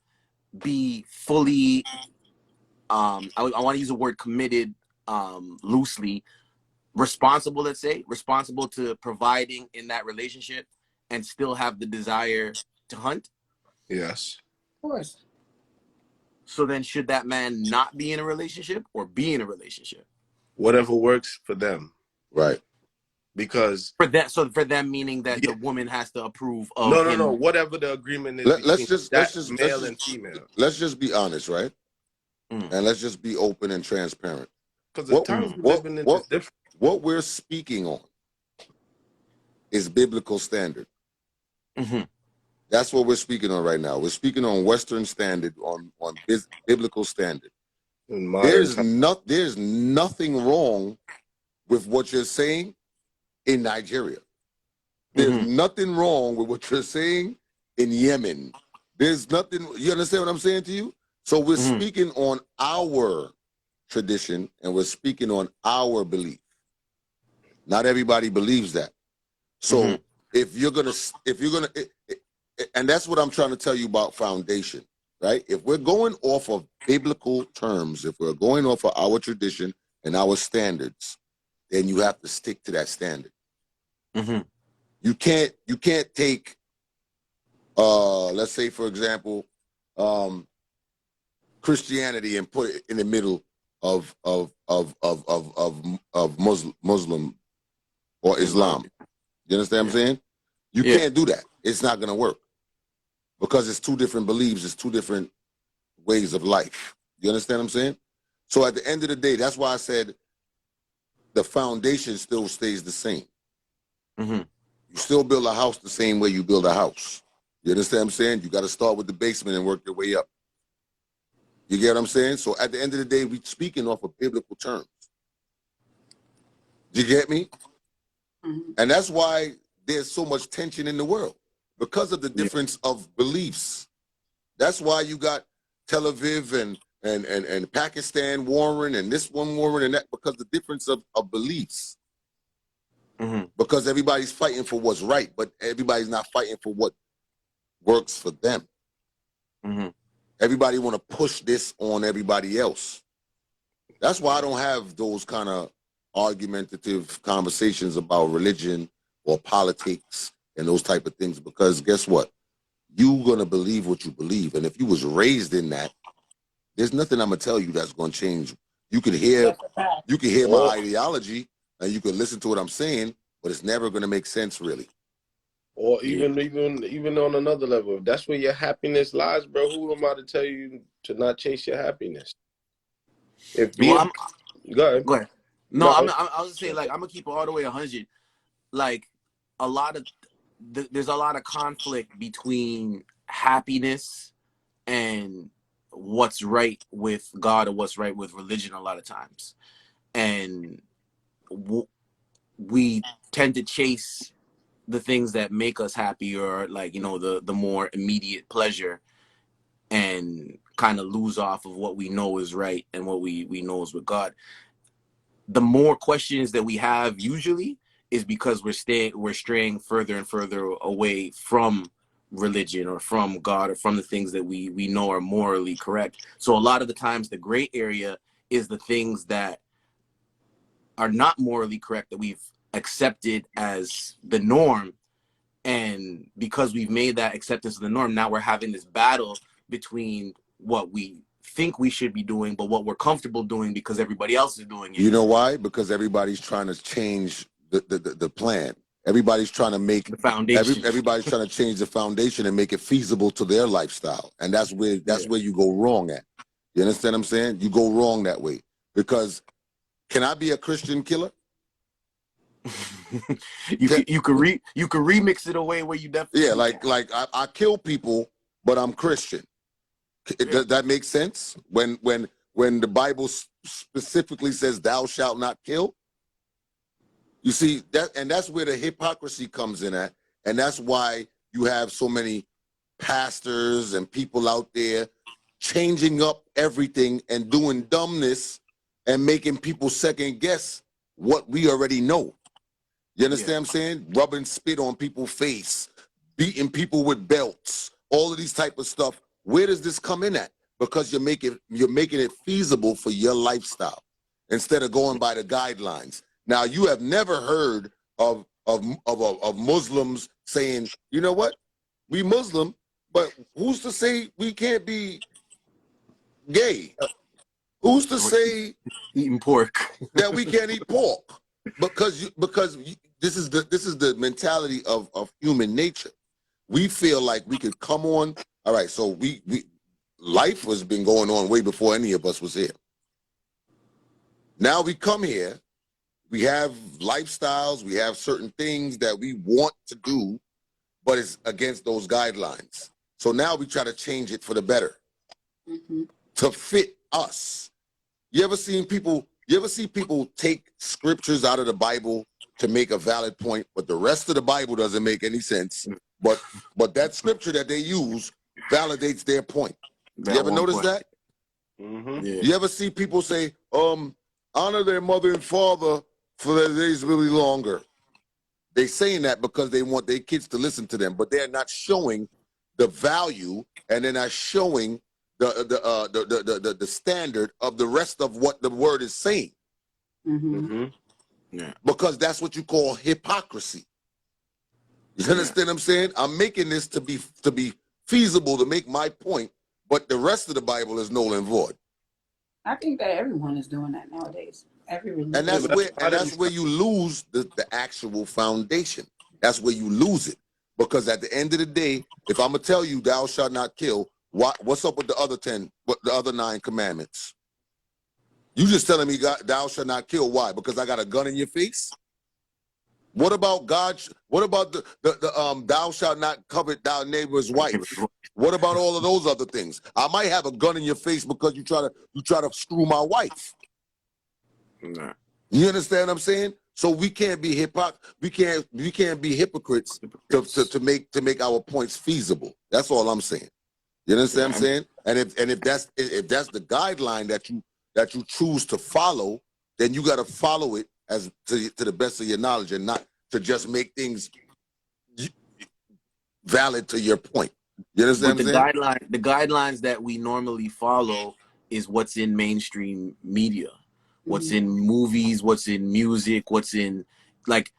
be fully I want to use the word committed loosely, responsible, let's say, responsible to providing in that relationship and still have the desire to hunt? Yes. Of course. So then should that man not be in a relationship or be in a relationship? Whatever works for them. Right. Because for them meaning that the woman has to approve of no. Whatever the agreement is Let's between male and female. Let's just be honest, right? And let's just be open and transparent. Because the times we're living in is different. What we're speaking on is biblical standard. Mm-hmm. That's what we're speaking on right now. We're speaking on Western standard, on biblical standard. There's nothing wrong with what you're saying in Nigeria. There's nothing wrong with what you're saying in Yemen. There's nothing. You understand what I'm saying to you? So we're speaking on our tradition and we're speaking on our belief. Not everybody believes that. So if you're gonna, and that's what I'm trying to tell you about foundation, right? If we're going off of biblical terms, if we're going off of our tradition and our standards, then you have to stick to that standard. You can't take, let's say for example, Christianity and put it in the middle of Muslim or Islam. You understand what I'm saying? You can't do that. It's not going to work because it's 2 different beliefs. It's 2 different ways of life. You understand what I'm saying? So at the end of the day, that's why I said the foundation still stays the same. You still build a house the same way you build a house. You understand what I'm saying? You got to start with the basement and work your way up. You get what I'm saying? So at the end of the day, we're speaking off of biblical terms. Do you get me? And that's why there's so much tension in the world, because of the difference of beliefs. That's why you got Tel Aviv and Pakistan warring and this one warring and that, because the difference of beliefs. Because everybody's fighting for what's right, but everybody's not fighting for what works for them. Everybody want to push this on everybody else. That's why I don't have those kind of argumentative conversations about religion or politics and those type of things, because guess what? You're going to believe what you believe. And if you was raised in that, there's nothing I'm going to tell you that's going to change. You can hear my Or, ideology and you can listen to what I'm saying, but it's never going to make sense really. or even on another level, if that's where your happiness lies, bro, who am I to tell you to not chase your happiness? If Well, being, go ahead. go ahead. No, No, I was just saying, like, I'm gonna keep it all the way 100. Like, a lot of there's a lot of conflict between happiness and what's right with God or what's right with religion a lot of times, and we tend to chase the things that make us happy, or like, you know, the more immediate pleasure, and kind of lose off of what we know is right and what we know is with God. The more questions that we have usually is because we're straying further and further away from religion or from God or from the things that we know are morally correct. So a lot of the times the gray area is the things that are not morally correct that we've accepted as the norm. And because we've made that acceptance of the norm, now we're having this battle between what we think we should be doing, but what we're comfortable doing because everybody else is doing it. You know why? Because everybody's trying to change the plan. Everybody's trying to make The foundation. everybody's trying to change the foundation and make it feasible to their lifestyle. And that's where you go wrong at. You understand what I'm saying? You go wrong that way. Because can I be a Christian killer? you could remix it away where you definitely like I kill people, but I'm Christian. Does that make sense? When the Bible specifically says thou shalt not kill? You see that, and that's where the hypocrisy comes in at, and that's why you have so many pastors and people out there changing up everything and doing dumbness and making people second guess what we already know. You understand what I'm saying? Rubbing spit on people's face, beating people with belts, all of these type of stuff. Where does this come in at? Because you're making it feasible for your lifestyle instead of going by the guidelines. Now, you have never heard of Muslims saying, you know what, we Muslim, but who's to say we can't be gay? Who's to say eating pork that we can't eat pork? Because this is the mentality of human nature. We feel like we could come on. All right, so we life has been going on way before any of us was here. Now we come here, we have lifestyles, we have certain things that we want to do, but it's against those guidelines. So now we try to change it for the better, to fit us. You ever see people take scriptures out of the Bible to make a valid point, but the rest of the Bible doesn't make any sense? But that scripture that they use validates their point. You ever notice that? Mm-hmm. Yeah. You ever see people say, honor their mother and father for their days really longer? They saying that because they want their kids to listen to them, but they're not showing the value, and they're not showing the standard of the rest of what the word is saying. Yeah. Because that's what you call hypocrisy. You understand what I'm saying? I'm making this to be feasible, to make my point, but the rest of the Bible is null and void. I think that everyone is doing that nowadays. Every religion. And that's where you lose the actual foundation. That's where you lose it. Because at the end of the day, if I'm gonna tell you thou shalt not kill, what's up with the other 10, the other 9 commandments? You just telling me thou shalt not kill. Why? Because I got a gun in your face? What about God? What about the thou shalt not covet thy neighbor's wife? What about all of those other things? I might have a gun in your face because you try to screw my wife. Nah. You understand what I'm saying? So we can't be we can't be hypocrites to make our points feasible. That's all I'm saying. You understand what I'm saying? And if that's the guideline that you choose to follow, then you got to follow it as to the best of your knowledge, and not to just make things valid to your point. You understand what I'm saying? The guidelines that we normally follow is what's in mainstream media. what's in movies, what's in music, what's in, like,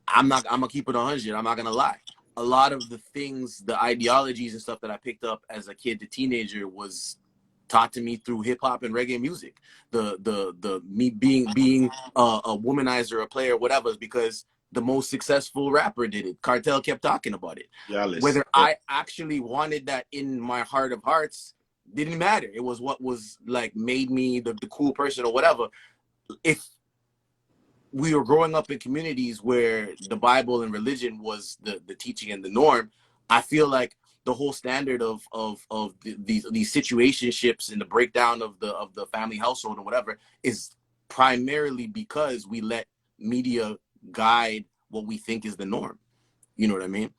I'm gonna keep it 100. I'm not gonna lie. A lot of the things, the ideologies and stuff that I picked up as a kid to teenager was taught to me through hip hop and reggae music. The me being a womanizer, a player, whatever, is because the most successful rapper did it. Cartel kept talking about it. Whether I actually wanted that in my heart of hearts didn't matter. It was what was like made me the cool person or whatever. If we were growing up in communities where the Bible and religion was the teaching and the norm, I feel like the whole standard of these situationships and the breakdown of the family household or whatever is primarily because we let media guide what we think is the norm. You know what I mean?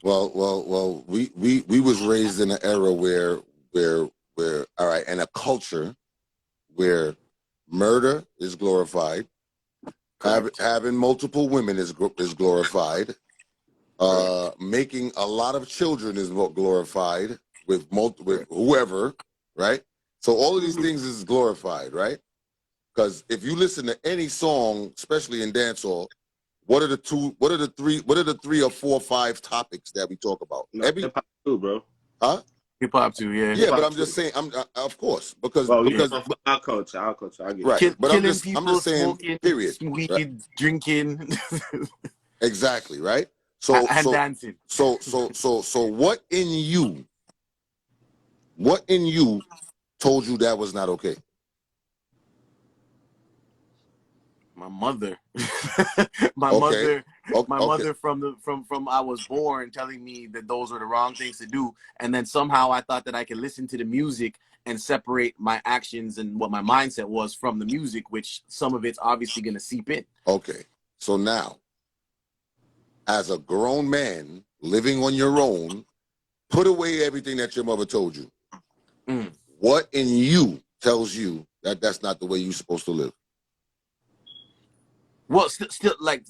Well, we was raised in an era where all right, and a culture where murder is glorified, having multiple women is glorified, making a lot of children is glorified with whoever, right? So all of these things is glorified, right? Because if you listen to any song, especially in dancehall, what are the three or four or five topics that we talk about? Hip hop too, bro. Huh? Hip hop too, yeah. Yeah, but I'm just saying, of course, because our culture, I get right. it. But Killing I'm just saying, smoking, period. weed, Right? drinking, Exactly, right? So dancing. So what in you told you that was not okay? My mother, my Okay. mother from I was born telling me that those are the wrong things to do, and then somehow I thought that I could listen to the music and separate my actions and what my mindset was from the music, which some of it's obviously going to seep in. Okay. So now, as a grown man living on your own, put away everything that your mother told you. Mm. What in you tells you that that's not the way you're supposed to live? Well, still like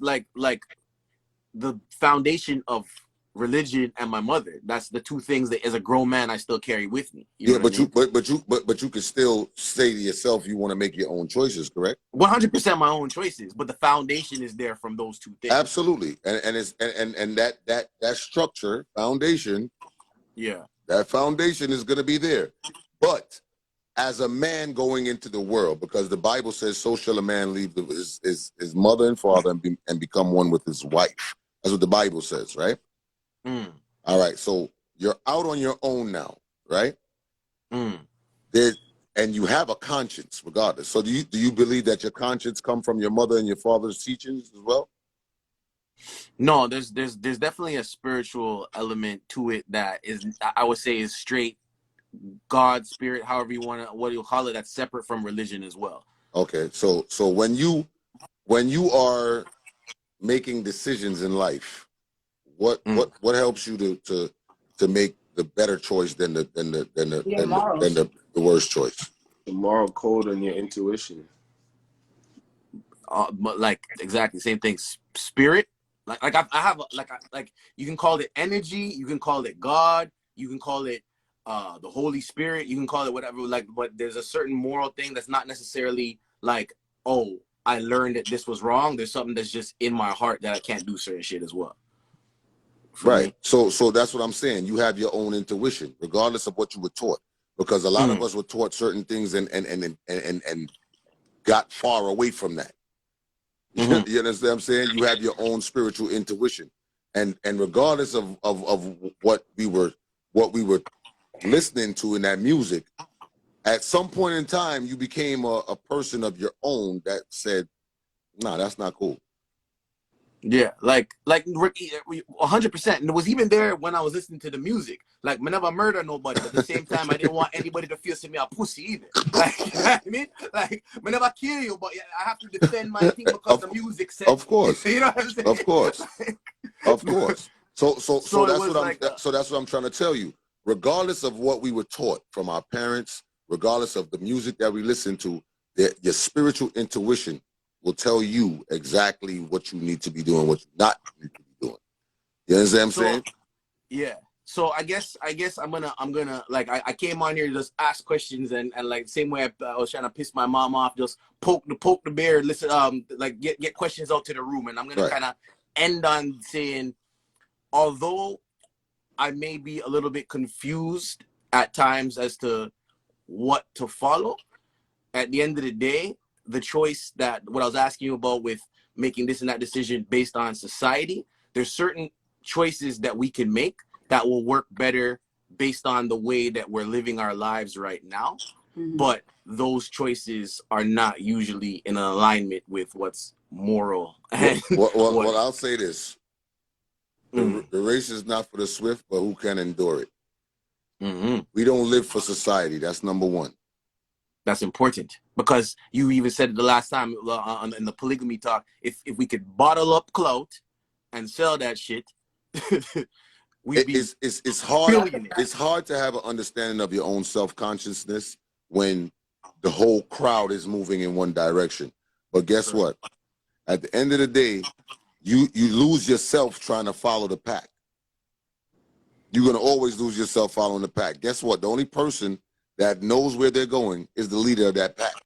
the foundation of religion and my mother. That's the two things that as a grown man I still carry with me. Yeah, but you can still say to yourself you want to make your own choices, correct? 100% my own choices, but the foundation is there from those two things. Absolutely. And it's and that structure, foundation, yeah. that foundation is going to be there. But as a man going into the world, because the Bible says, so shall a man leave his mother and father and become one with his wife. That's what the Bible says, right? Mm. All right. So you're out on your own now, right? Mm. And you have a conscience regardless. So do you believe that your conscience come from your mother and your father's teachings as well? No, there's definitely a spiritual element to it that is, I would say, is straight God, spirit, however you want to, what you call it, that's separate from religion as well. Okay, so when you are making decisions in life, what helps you to make the better choice than the worst choice? The moral code and your intuition. But like exactly same thing. Spirit, like I have like you can call it energy, you can call it God, you can call it the Holy Spirit, you can call it whatever, like, but there's a certain moral thing that's not necessarily like, oh, I learned that this was wrong. There's something that's just in my heart that I can't do certain shit as well. Right. So that's what I'm saying. You have your own intuition, regardless of what you were taught. Because a lot of us were taught certain things and got far away from that. Mm-hmm. You understand what I'm saying? You have your own spiritual intuition. And regardless of what we were listening to in that music, at some point in time you became a person of your own that said, nah, that's not cool. Yeah, like 100%. And it was even there when I was listening to the music. Like, I never murder nobody, but at the same time, I didn't want anybody to feel to me a pussy either. Like, you know what I mean? Like, I never kill you, but I have to defend my thing because the music said. Of course. You know what I'm saying? Of course. Of course. So that's what I'm trying to tell you. Regardless of what we were taught from our parents, regardless of the music that we listen to, your spiritual intuition will tell you exactly what you need to be doing, what you not need to be doing. You understand what I'm saying? Yeah. So I guess I'm gonna like I came on here to just ask questions and like same way I was trying to piss my mom off, just poke the bear, listen, like get questions out to the room, and I'm gonna Right. kind of end on saying, although I may be a little bit confused at times as to what to follow, at the end of the day, the choice that what I was asking you about with making this and that decision based on society, there's certain choices that we can make that will work better based on the way that we're living our lives right now. Mhm. But those choices are not usually in alignment with what's moral. And Well, I'll say this. Mm. The race is not for the swift, but who can endure it. Mhm. We don't live for society. That's number one. That's important, because you even said it the last time in the polygamy talk. If we could bottle up clout and sell that shit, we'd be It's hard. billionaires. It's hard to have an understanding of your own self-consciousness when the whole crowd is moving in one direction. But guess what? At the end of the day, you lose yourself trying to follow the pack. You're gonna always lose yourself following the pack. Guess what? The only person that knows where they're going is the leader of that pack.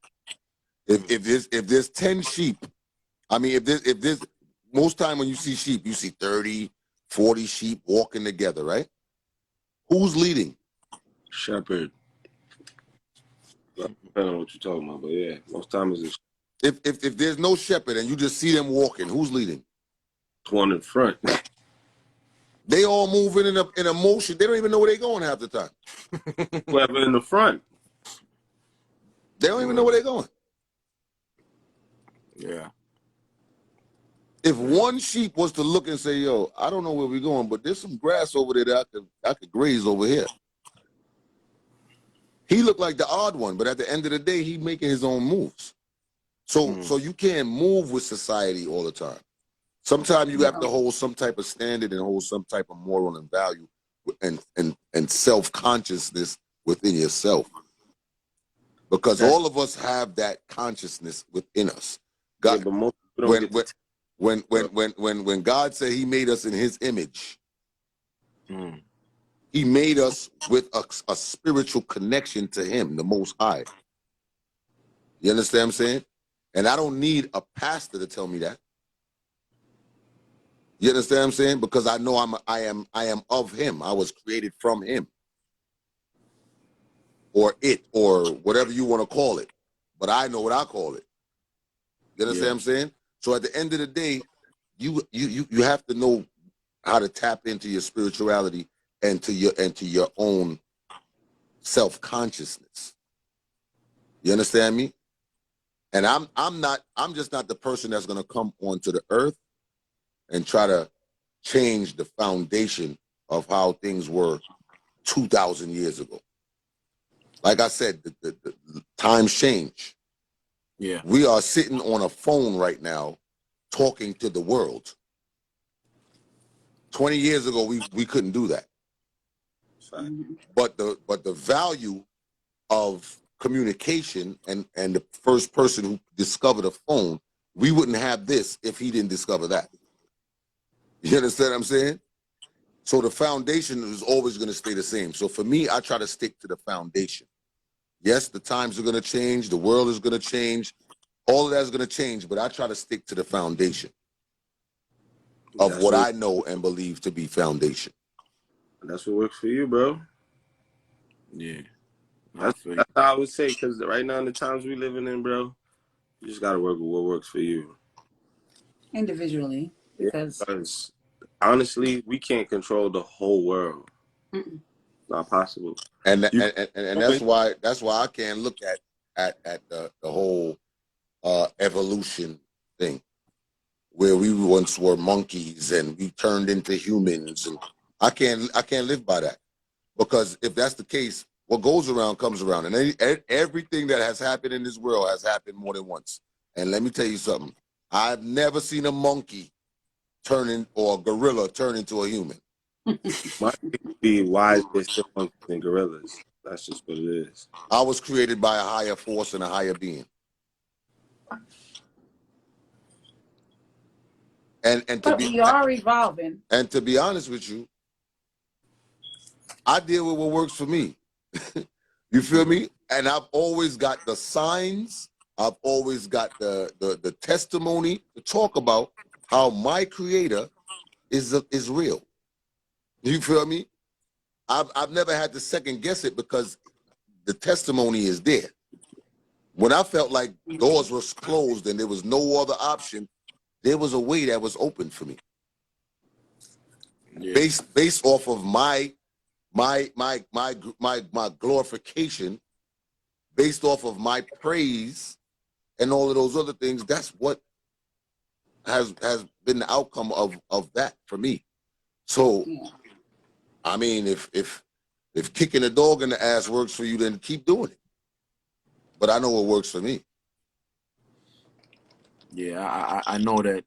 If there's 10 sheep, I mean, if there's most time when you see sheep, you see 30, 40 sheep walking together, right? Who's leading? Shepherd. Depending on what you're talking about, but yeah, most times it's If there's no shepherd and you just see them walking, who's leading? one in front. They all moving in a motion. They don't even know where they're going half the time. Whoever in the front. They don't even know where they're going. Yeah. If one sheep was to look and say, yo, I don't know where we're going, but there's some grass over there that I could graze over here. He looked like the odd one, but at the end of the day, he making his own moves. So you can't move with society all the time. Sometimes you have to hold some type of standard and hold some type of moral and value and self-consciousness within yourself. Because all of us have that consciousness within us. God, Yeah, but most people don't get to when God said he made us in his image, Mm. he made us with a spiritual connection to him, the Most High. You understand what I'm saying? And I don't need a pastor to tell me that. You understand what I'm saying? Because I know I am of him. I was created from him. Or it, or whatever you want to call it. But I know what I call it. You understand what I'm saying? So at the end of the day, you have to know how to tap into your spirituality and to your own self-consciousness. You understand me? And I'm just not the person that's gonna come onto the earth and try to change the foundation of how things were 2,000 years ago. Like I said, the times change. Yeah. We are sitting on a phone right now talking to the world. 20 years ago, we couldn't do that. But the value of communication and the first person who discovered a phone, we wouldn't have this if he didn't discover that. You understand what I'm saying? So the foundation is always going to stay the same. So for me, I try to stick to the foundation. Yes, the times are going to change. The world is going to change. All of that is going to change, but I try to stick to the foundation of what I know and believe to be foundation. That's what works for you, bro. Yeah. That's how I would say, because right now in the times we living in, bro, you just got to work with what works for you. Individually, because honestly, we can't control the whole world. Not possible. And that's why I can't look at the whole evolution thing, where we once were monkeys and we turned into humans, and I can't live by that, because if that's the case, what goes around comes around, and everything that has happened in this world has happened more than once. And let me tell you something: I've never seen a monkey or a gorilla turn into a human. Might be wise, they're still monkeys and gorillas. That's just what it is. I was created by a higher force and a higher being. And to but be, we are evolving. and to be honest with you, I deal with what works for me. You feel me? And I've always got the signs. I've always got the testimony to talk about how my creator is real. You feel me? I've never had to second guess it because the testimony is there. When I felt like doors were closed and there was no other option, there was a way that was open for me. Yeah. Based off of my glorification, based off of my praise and all of those other things. That's what has been the outcome of that for me. So, I mean, if kicking a dog in the ass works for you, then keep doing it. But I know what works for me. Yeah, I know that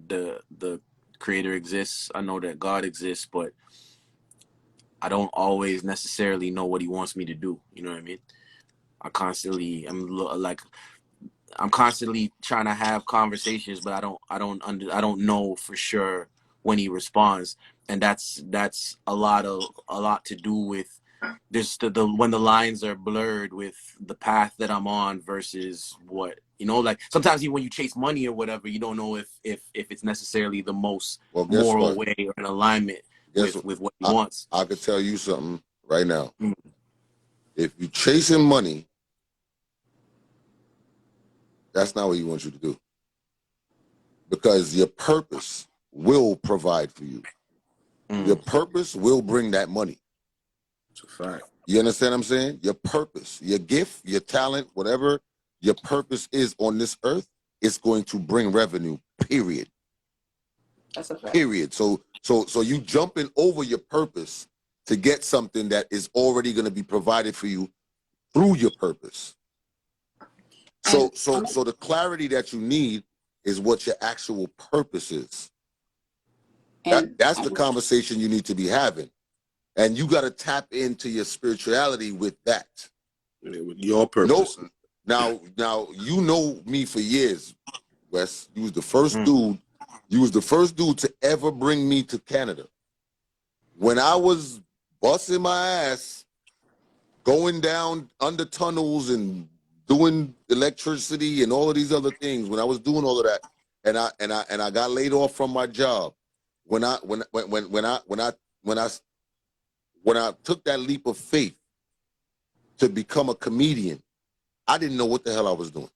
the creator exists. I know that God exists, but I don't always necessarily know what he wants me to do. You know what I mean? I'm constantly trying to have conversations, but I don't know for sure when he responds, and that's a lot to do with just the when the lines are blurred with the path that I'm on versus what, you know, like sometimes even when you chase money or whatever, you don't know if it's necessarily the most moral way or in alignment with what he wants. I could tell you something right now. Mm. If you're chasing money, that's not what he wants you to do. Because your purpose will provide for you. Mm. Your purpose will bring that money. It's a fact. You understand what I'm saying? Your purpose, your gift, your talent, whatever your purpose is on this earth, it's going to bring revenue, period. That's a fact. Period. So you jumping over your purpose to get something that is already going to be provided for you through your purpose. So the clarity that you need is what your actual purpose is. That's the conversation you need to be having. And you got to tap into your spirituality with that. Yeah, with your purpose. Now, you know me for years, Wes. You was the first dude. You was the first dude to ever bring me to Canada. When I was busting my ass, going down under tunnels and doing electricity and all of these other things, when I was doing all of that, and I got laid off from my job, when I took that leap of faith to become a comedian, I didn't know what the hell I was doing.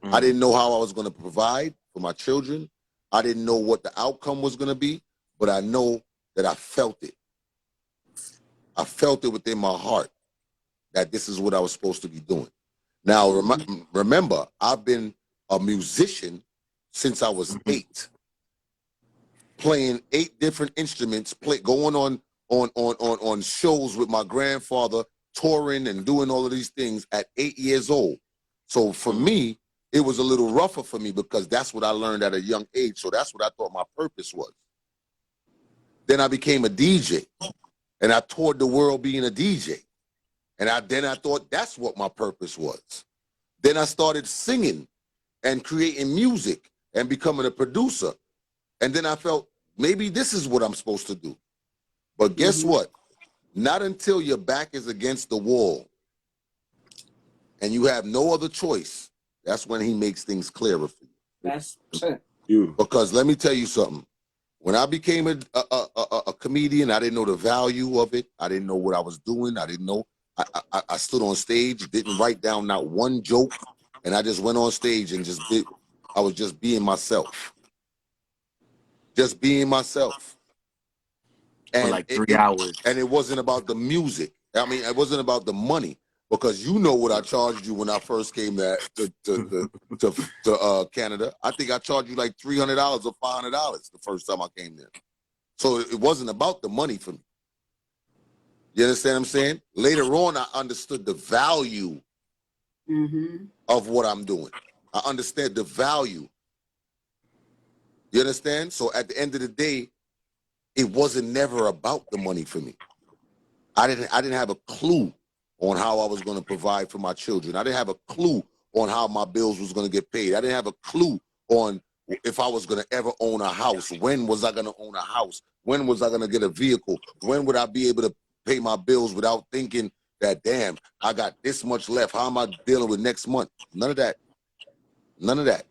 I didn't know how I was going to provide for my children. I didn't know what the outcome was going to be, but I know that I felt it. I felt it within my heart that this is what I was supposed to be doing. Now, remember, I've been a musician since I was 8, playing 8 different instruments, going on shows with my grandfather, touring and doing all of these things at 8 years old. So for me, it was a little rougher for me because that's what I learned at a young age. So that's what I thought my purpose was. Then I became a DJ, and I toured the world being a DJ. And then I thought that's what my purpose was. Then I started singing and creating music and becoming a producer. And then I felt maybe this is what I'm supposed to do. But guess what? Not until your back is against the wall and you have no other choice, that's when he makes things clearer for you. That's you. Because let me tell you something. When I became a comedian, I didn't know the value of it. I didn't know what I was doing. I didn't know. I stood on stage, didn't write down not one joke, and I just went on stage and I was just being myself. Just being myself. And for like 3 hours. And it wasn't about the music. I mean, it wasn't about the money, because you know what I charged you when I first came to Canada. I think I charged you like $300 or $500 the first time I came there. So it wasn't about the money for me. You understand what I'm saying? Later on, I understood the value of what I'm doing. I understand the value. You understand? So at the end of the day, it wasn't never about the money for me. I didn't have a clue on how I was going to provide for my children. I didn't have a clue on how my bills was going to get paid. I didn't have a clue on if I was going to ever own a house. When was I going to own a house? When was I going to get a vehicle? When would I be able to pay my bills without thinking that, damn, I got this much left. How am I dealing with next month? None of that. None of that.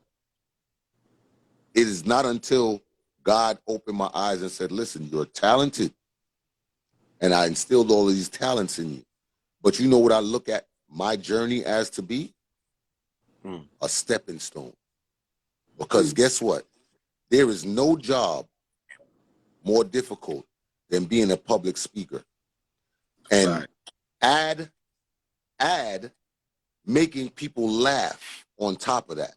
It is not until God opened my eyes and said, listen, you're talented. And I instilled all of these talents in you. But you know what I look at my journey as to be? A stepping stone. Because guess what? There is no job more difficult than being a public speaker. And add making people laugh on top of that.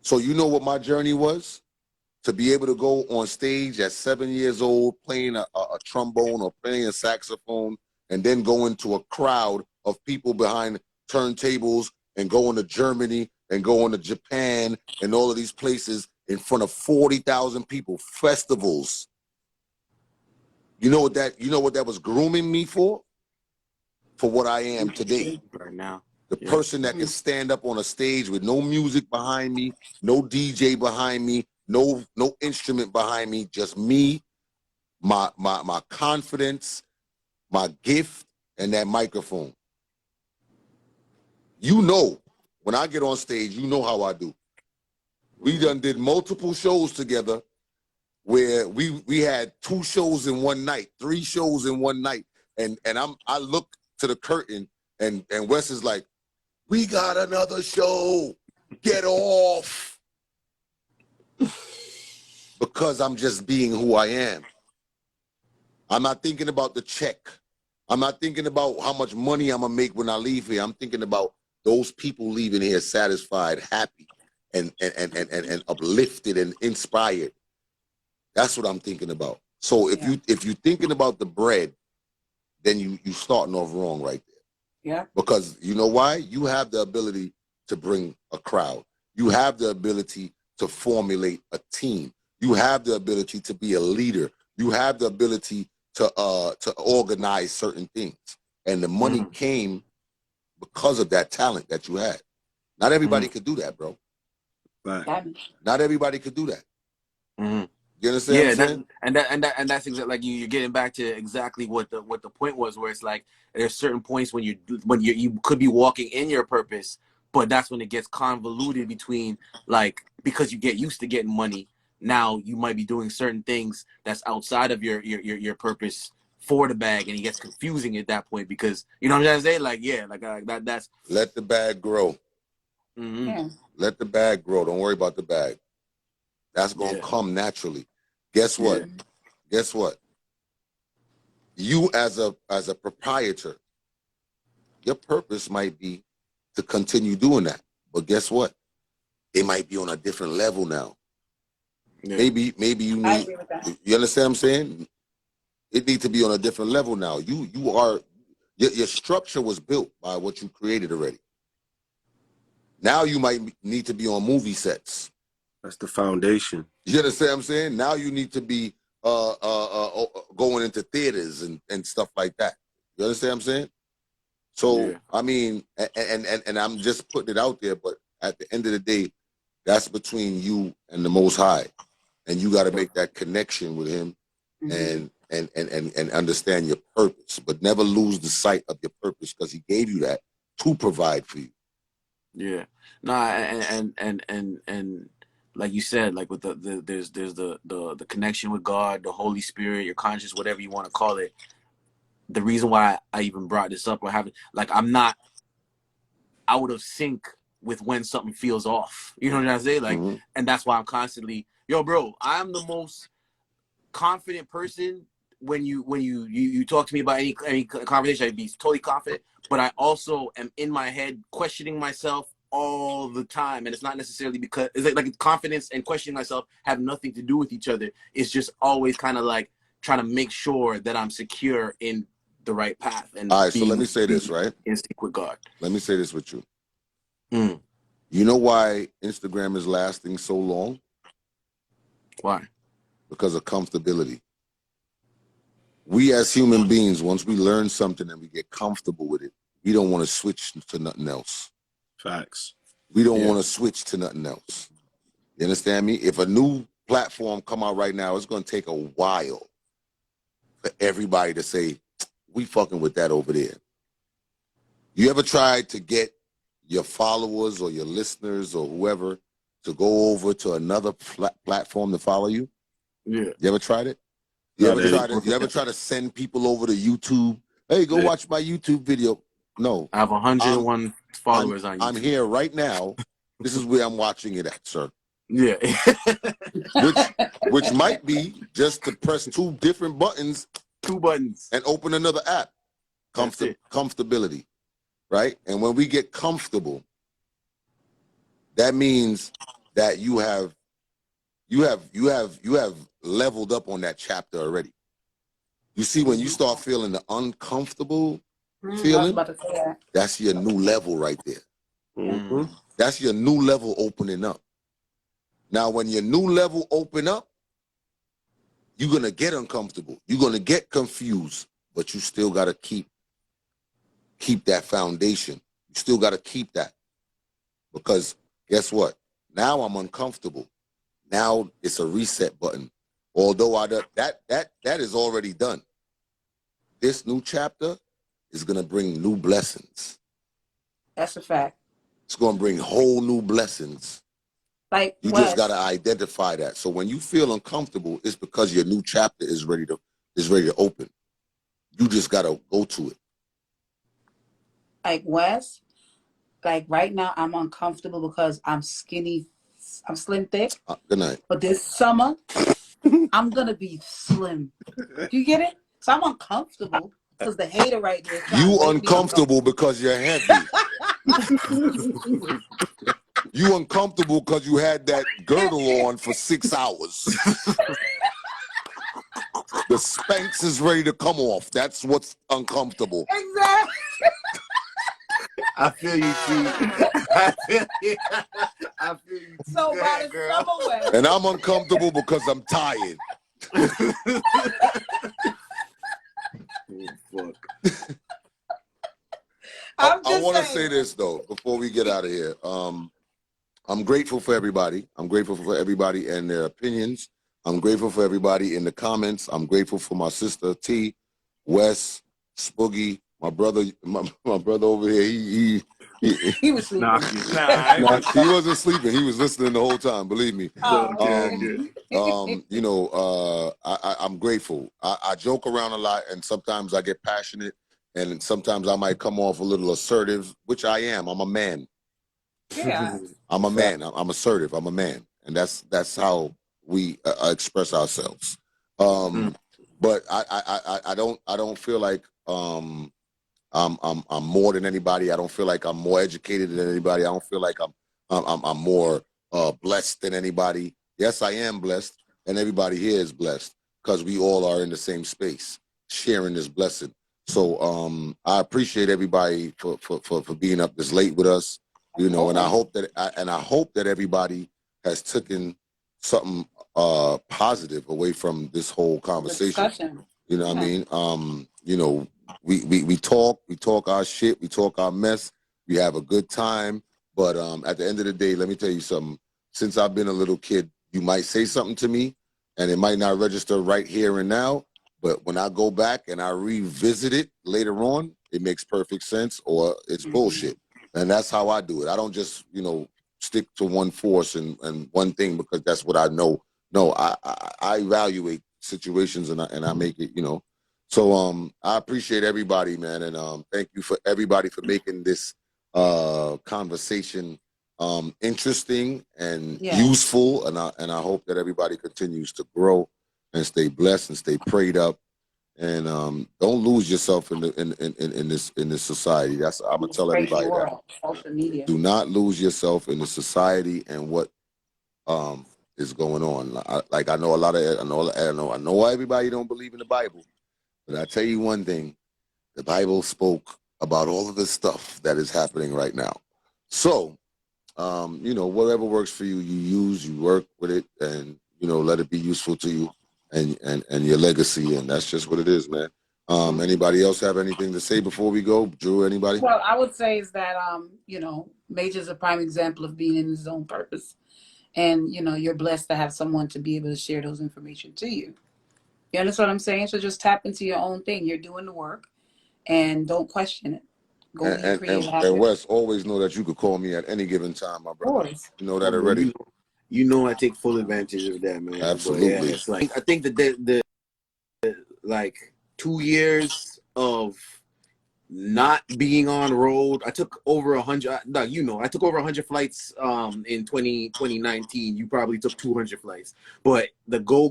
So you know what my journey was? To be able to go on stage at 7 years old, playing a trombone or playing a saxophone, and then go into a crowd of people behind turntables and going to Germany and going to Japan and all of these places in front of 40,000 people, festivals. You know what that was grooming me for? For what I am today. Right now. The person that can stand up on a stage with no music behind me, no DJ behind me, no instrument behind me, just me, my confidence, my gift, and that microphone. You know, when I get on stage, you know how I do. We done did multiple shows together where we had 2 shows in one night, 3 shows in one night, and I look to the curtain and Wes is like, we got another show. Get off. Because I'm just being who I am. I'm not thinking about the check. I'm not thinking about how much money I'm going to make when I leave here. I'm thinking about those people leaving here satisfied, happy, and uplifted and inspired. That's what I'm thinking about. So if you're thinking about the bread, then you starting off wrong right there. Yeah. Because you know why? You have the ability to bring a crowd. You have the ability to formulate a team. You have the ability to be a leader. You have the ability to organize certain things. And the money came because of that talent that you had. Not everybody could do that, bro. Right. Not everybody could do that. You understand? Yeah, what I'm saying? and that's exactly like you're getting back to exactly what the point was, where it's like there's certain points when you could be walking in your purpose, but that's when it gets convoluted between, like, because you get used to getting money, now you might be doing certain things that's outside of your purpose for the bag, and it gets confusing at that point, because you know what I'm trying to say, like that's Let the bag grow. Let the bag grow. Don't worry about the bag. That's going to come naturally. Guess what? Guess what? You as a proprietor, your purpose might be to continue doing that. But guess what? It might be on a different level now. Maybe you need, you understand what I'm saying? It needs to be on a different level now. Your structure was built by what you created already. Now you might need to be on movie sets. That's the foundation. You understand what I'm saying? Now you need to be going into theaters and stuff like that. You understand what I'm saying? So I mean, and I'm just putting it out there, but at the end of the day, that's between you and the Most High, and you got to make that connection with Him, and understand your purpose, but never lose the sight of your purpose, because He gave you that to provide for you. Yeah. No, and like you said, like with there's the connection with God, the Holy Spirit, your conscience, whatever you want to call it. The reason why I even brought this up, or having, like, I'm not out of sync with when something feels off. You know what I'm saying? Like, and that's why I'm constantly, yo, bro, I'm the most confident person when you talk to me about any conversation. I'd be totally confident, but I also am in my head questioning myself all the time, and it's not necessarily because it's like confidence and questioning myself have nothing to do with each other. It's just always kind of like trying to make sure that I'm secure in the right path. And all right, so let me say this, right? In sync with God. Let me say this with you. You know why Instagram is lasting so long? Why? Because of comfortability. We as human beings, once we learn something and we get comfortable with it, we don't want to switch to nothing else. Facts. We don't want to switch to nothing else. You understand me? If a new platform come out right now, it's going to take a while for everybody to say, we fucking with that over there. You ever tried to get your followers or your listeners or whoever to go over to another platform to follow you? Yeah. You ever tried it? You ever try to send people over to YouTube? Hey, go watch my YouTube video. No. I have 101 followers on YouTube. I'm here right now. This is where I'm watching it at, sir. Yeah. which might be just to press 2 different buttons. 2 buttons. And open another app. Comfortability. Right? And when we get comfortable, that means that you have leveled up on that chapter already. You see, when you start feeling the uncomfortable feeling, that's your new level right there. Mm-hmm. That's your new level opening up. Now, when your new level open up, you're going to get uncomfortable. You're going to get confused, but you still got to keep that foundation. You still got to keep that. Because guess what? Now I'm uncomfortable. Now it's a reset button. Although that is already done. This new chapter is going to bring new blessings. That's a fact. It's going to bring whole new blessings. Like you just got to identify that. So when you feel uncomfortable, it's because your new chapter is ready to open. You just got to go to it. Like Wes, like right now I'm uncomfortable because I'm skinny. I'm slim thick. Good night. But this summer, I'm going to be slim. You get it? So I'm uncomfortable because the hater right there. You uncomfortable because you're heavy. You uncomfortable because you had that girdle on for 6 hours. The Spanx is ready to come off. That's what's uncomfortable. Exactly. I feel you, T. I feel you. I feel you. So by the summer weather. And I'm uncomfortable because I'm tired. Fuck. I want to say this though before we get out of here. I'm grateful for everybody. I'm grateful for everybody and their opinions. I'm grateful for everybody in the comments. I'm grateful for my sister T, Wes, Spoogie, my brother over here. He was sleeping. Nah, he wasn't sleeping. He was listening the whole time. Believe me. I'm grateful. I joke around a lot, and sometimes I get passionate, and sometimes I might come off a little assertive, which I am. I'm a man. Yeah. I'm a man. I'm assertive. I'm a man, and that's how we express ourselves. But I don't feel like I'm more than anybody. I don't feel like I'm more educated than anybody. I don't feel like I'm more blessed than anybody. Yes, I am blessed, and everybody here is blessed because we all are in the same space, sharing this blessing. So I appreciate everybody for being up this late with us. You know, and I hope that everybody has taken something positive away from this whole conversation. You know what I mean? You know, we talk our shit, we talk our mess, we have a good time. But at the end of the day, let me tell you something. Since I've been a little kid, you might say something to me, and it might not register right here and now. But when I go back and I revisit it later on, it makes perfect sense, or it's bullshit. And that's how I do it. I don't just, stick to one force and one thing because that's what I know. No, I evaluate situations and I make it, So I appreciate everybody, man, and thank you for everybody for making this conversation interesting and useful. And I hope that everybody continues to grow and stay blessed and stay prayed up. And don't lose yourself in this society. That's I'm gonna tell everybody that. Social media. Do not lose yourself in the society and what is going on. I know everybody don't believe in the Bible, but I tell you one thing: the Bible spoke about all of this stuff that is happening right now. So, whatever works for you, you work with it, and let it be useful to you. And your legacy, and that's just what it is, man. Anybody else have anything to say before we go? Drew, anybody? Well, I would say is that Major's a prime example of being in his own purpose and you know you're blessed to have someone to be able to share those information to you. You understand what I'm saying? So just tap into your own thing. You're doing the work, and don't question it. Go be creative. And Wes, always know that you could call me at any given time, my Of brother. course. You know that Bro, already. you know I take full advantage of that, man. Absolutely. But yeah, it's like I think that the like 2 years of not being on road, I took over 100. No, you know, I took over 100 flights in 2019. You probably took 200 flights, but the go.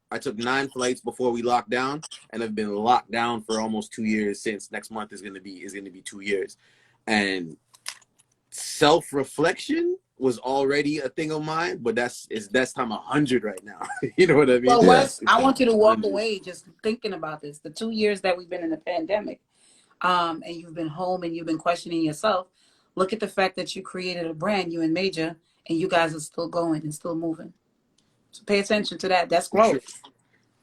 I took 9 flights before we locked down, and I've been locked down for almost 2 years since. Next month is gonna be 2 years, and self-reflection was already a thing of mine, but that's time 100 right now. You know what I mean? Well, Yeah. Wes, I want you to walk 100. away just thinking about this. The 2 years that we've been in the pandemic, and you've been home and you've been questioning yourself. Look at the fact that you created a brand, you and Major, and you guys are still going and still moving. So pay attention to that. That's growth.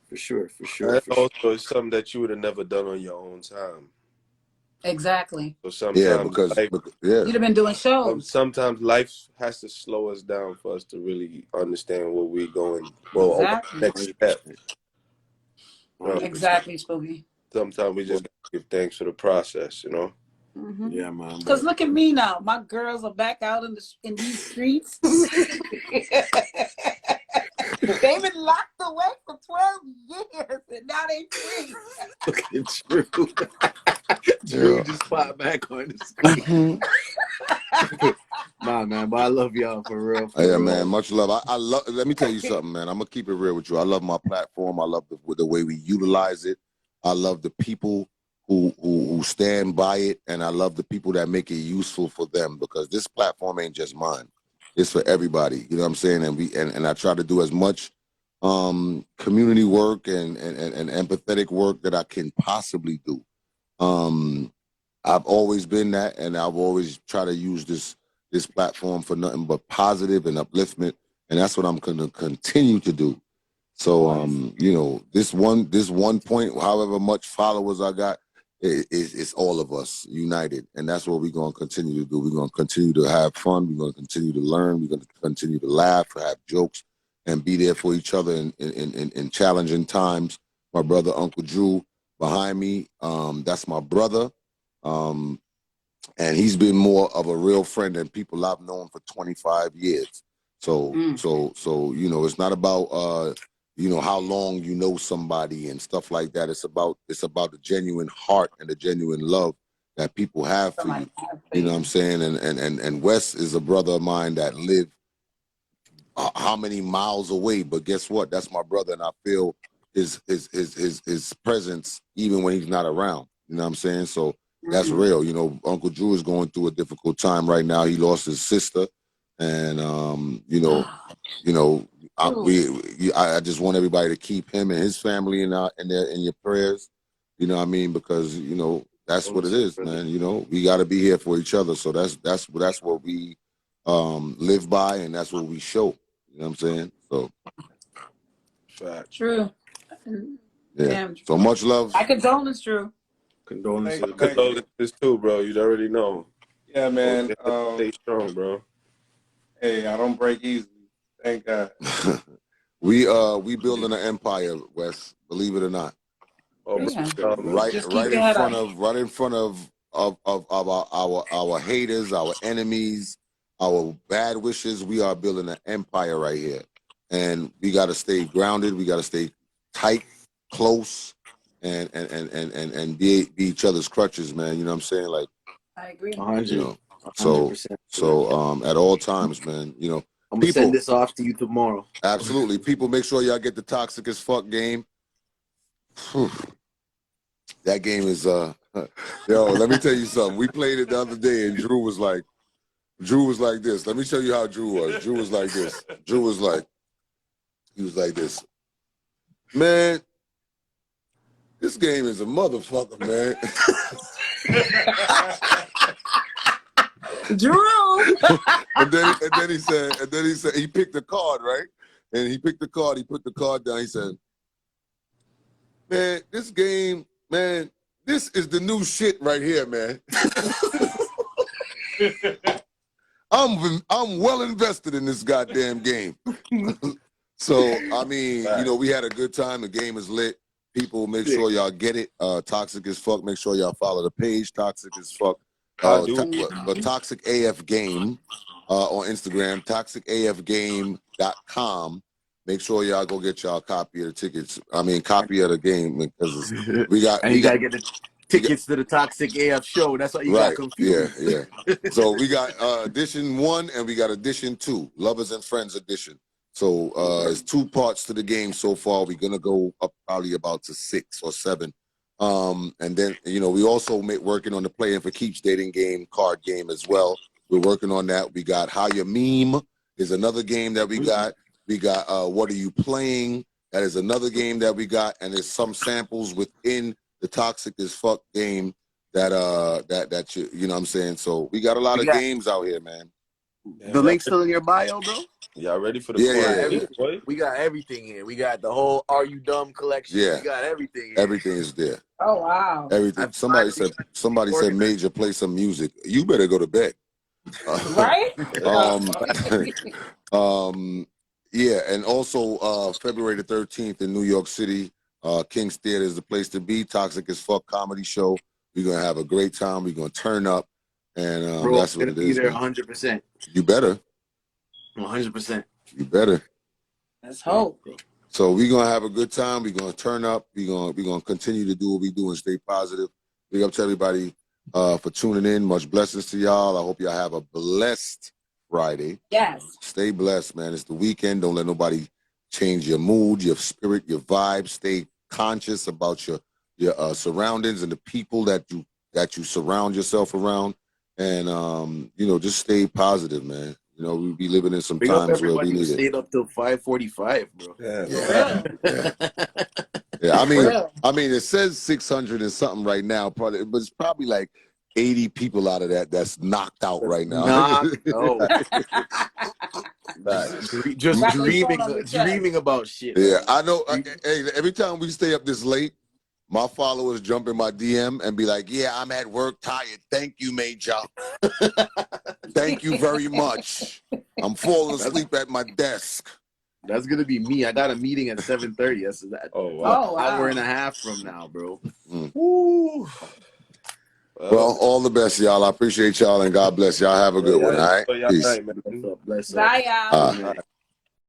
For sure. And also, it's something that you would have never done on your own time. Exactly. So sometimes, Yeah, because You'd have been doing shows. sometimes life has to slow us down for us to really understand where we're going. Well, Exactly. next step. 100%. Exactly, Spooky. Sometimes we just give thanks for the process, you know. Mm-hmm. Yeah, man. Because look at me now. My girls are back out in these streets. They've been locked away for 12 years, and now they free. Fucking true. Drew just popped back on the screen. Nah, man, but I love y'all for real. Yeah, man, much love. I love. Let me tell you something, man. I'm gonna keep it real with you. I love my platform. I love the way we utilize it. I love the people who stand by it, and I love the people that make it useful for them, because this platform ain't just mine. It's for everybody. You know what I'm saying? And I try to do as much community work and empathetic work that I can possibly do. I've always been that, and I've always tried to use this platform for nothing but positive and upliftment, and that's what I'm going to continue to do. So, you know, this one point, however much followers I got, it's all of us united, and that's what we're going to continue to do. We're going to continue to have fun. We're going to continue to learn. We're going to continue to laugh, have jokes, and be there for each other in challenging times. My brother, Uncle Drew, behind me, that's my brother. And he's been more of a real friend than people I've known for 25 years. So you know, it's not about you know, how long you know somebody and stuff like that. It's about the genuine heart and the genuine love that people have for you. You know what I'm saying? And Wes is a brother of mine that lived how many miles away, but guess what? That's my brother, and I feel his presence even when he's not around. You know what I'm saying? So that's real. You know, Uncle Drew is going through a difficult time right now. He lost his sister, and you know, I just want everybody to keep him and his family in your prayers. You know what I mean? Because you know that's what it is, man. You know, we got to be here for each other. So that's what we live by, and that's what we show. You know what I'm saying? So, Fact. True. yeah. Damn. So much love. My condolences, Drew. Condolences. Thank you. Condolences too, bro. You already know. Yeah, man. Stay strong, bro. Hey, I don't break easily. Thank God. We building an empire, Wes. Believe it or not. Oh, Yeah. Right Just keep in your head front up. of our haters, our enemies, our bad wishes. We are building an empire right here, and we got to stay grounded. We got to stay tight, close, and be each other's crutches, man. You know what I'm saying? Like, I agree. 100. you know, 100%. so at all times, man. You know, I'm gonna send this off to you tomorrow. Absolutely, people, make sure y'all get the Toxic as Fuck game. Whew. That game is yo, let me tell you something. We played it the other day, and Drew was like this. Let me tell you how Drew was. Drew was like this. He was like this. Man, this game is a motherfucker, man. Drew. and then he said he picked the card, right? And he picked the card, he put the card down, he said, man, this game, man, this is the new shit right here, man. I'm well invested in this goddamn game. So I mean, you know, we had a good time. The game is lit. People, make sure y'all get it. Toxic as fuck. Make sure y'all follow the page. Toxic as fuck. The Toxic AF Game on Instagram. ToxicAFGame.com. Make sure y'all go get y'all a copy of the tickets. I mean, copy of the game because we got. And you gotta get the tickets to the Toxic AF show. That's why you got confused. Yeah. So we got edition 1 and we got edition 2, Lovers and Friends edition. So it's 2 parts to the game so far. We're gonna go up probably about to 6 or 7. And then, you know, we also working on the Playing for Keeps dating game card game as well. We're working on that. We got How You Meme is another game that we got. We got What Are You Playing? That is another game that we got, and there's some samples within the Toxic as Fuck game that you know what I'm saying. So we got a lot of games out here, man. The link's still in your bio, bro. Y'all ready for the We got everything here. We got the whole Are You Dumb collection. Yeah. We got everything here. Everything is there. Oh wow. Everything. Somebody said Major play some music. You better go to bed. Right? Yeah, and also February the 13th in New York City, King's Theater is the place to be. Toxic as Fuck comedy show. We're gonna have a great time. We're gonna turn up, and bro, that's what it is. Be there 100%. You better. 100%. You better. Let's hope. So we're gonna have a good time. We're gonna turn up. We're gonna continue to do what we do and stay positive. Big up to everybody for tuning in. Much blessings to y'all. I hope y'all have a blessed Friday. Yes. Stay blessed, man. It's the weekend. Don't let nobody change your mood, your spirit, your vibe. Stay conscious about your surroundings and the people that you surround yourself around. And you know, just stay positive, man. You know, we be living in some times where we need it. Stayed up till 5:45, bro. Yeah. I mean, it says 600 and something right now, probably, but it's probably like 80 people out of that's knocked out right now. Just dreaming about shit. Yeah, I know. Hey, every time we stay up this late, my followers jump in my DM and be like, "Yeah, I'm at work, tired. Thank you, Major. Thank you very much. I'm falling asleep at my desk." That's gonna be me. I got a meeting at 7:30. That's that. Wow. Hour and a half from now, bro. Woo. Well, all the best, y'all. I appreciate y'all, and God bless y'all. Have a good one. All right. Peace. Bless up. Bye, y'all.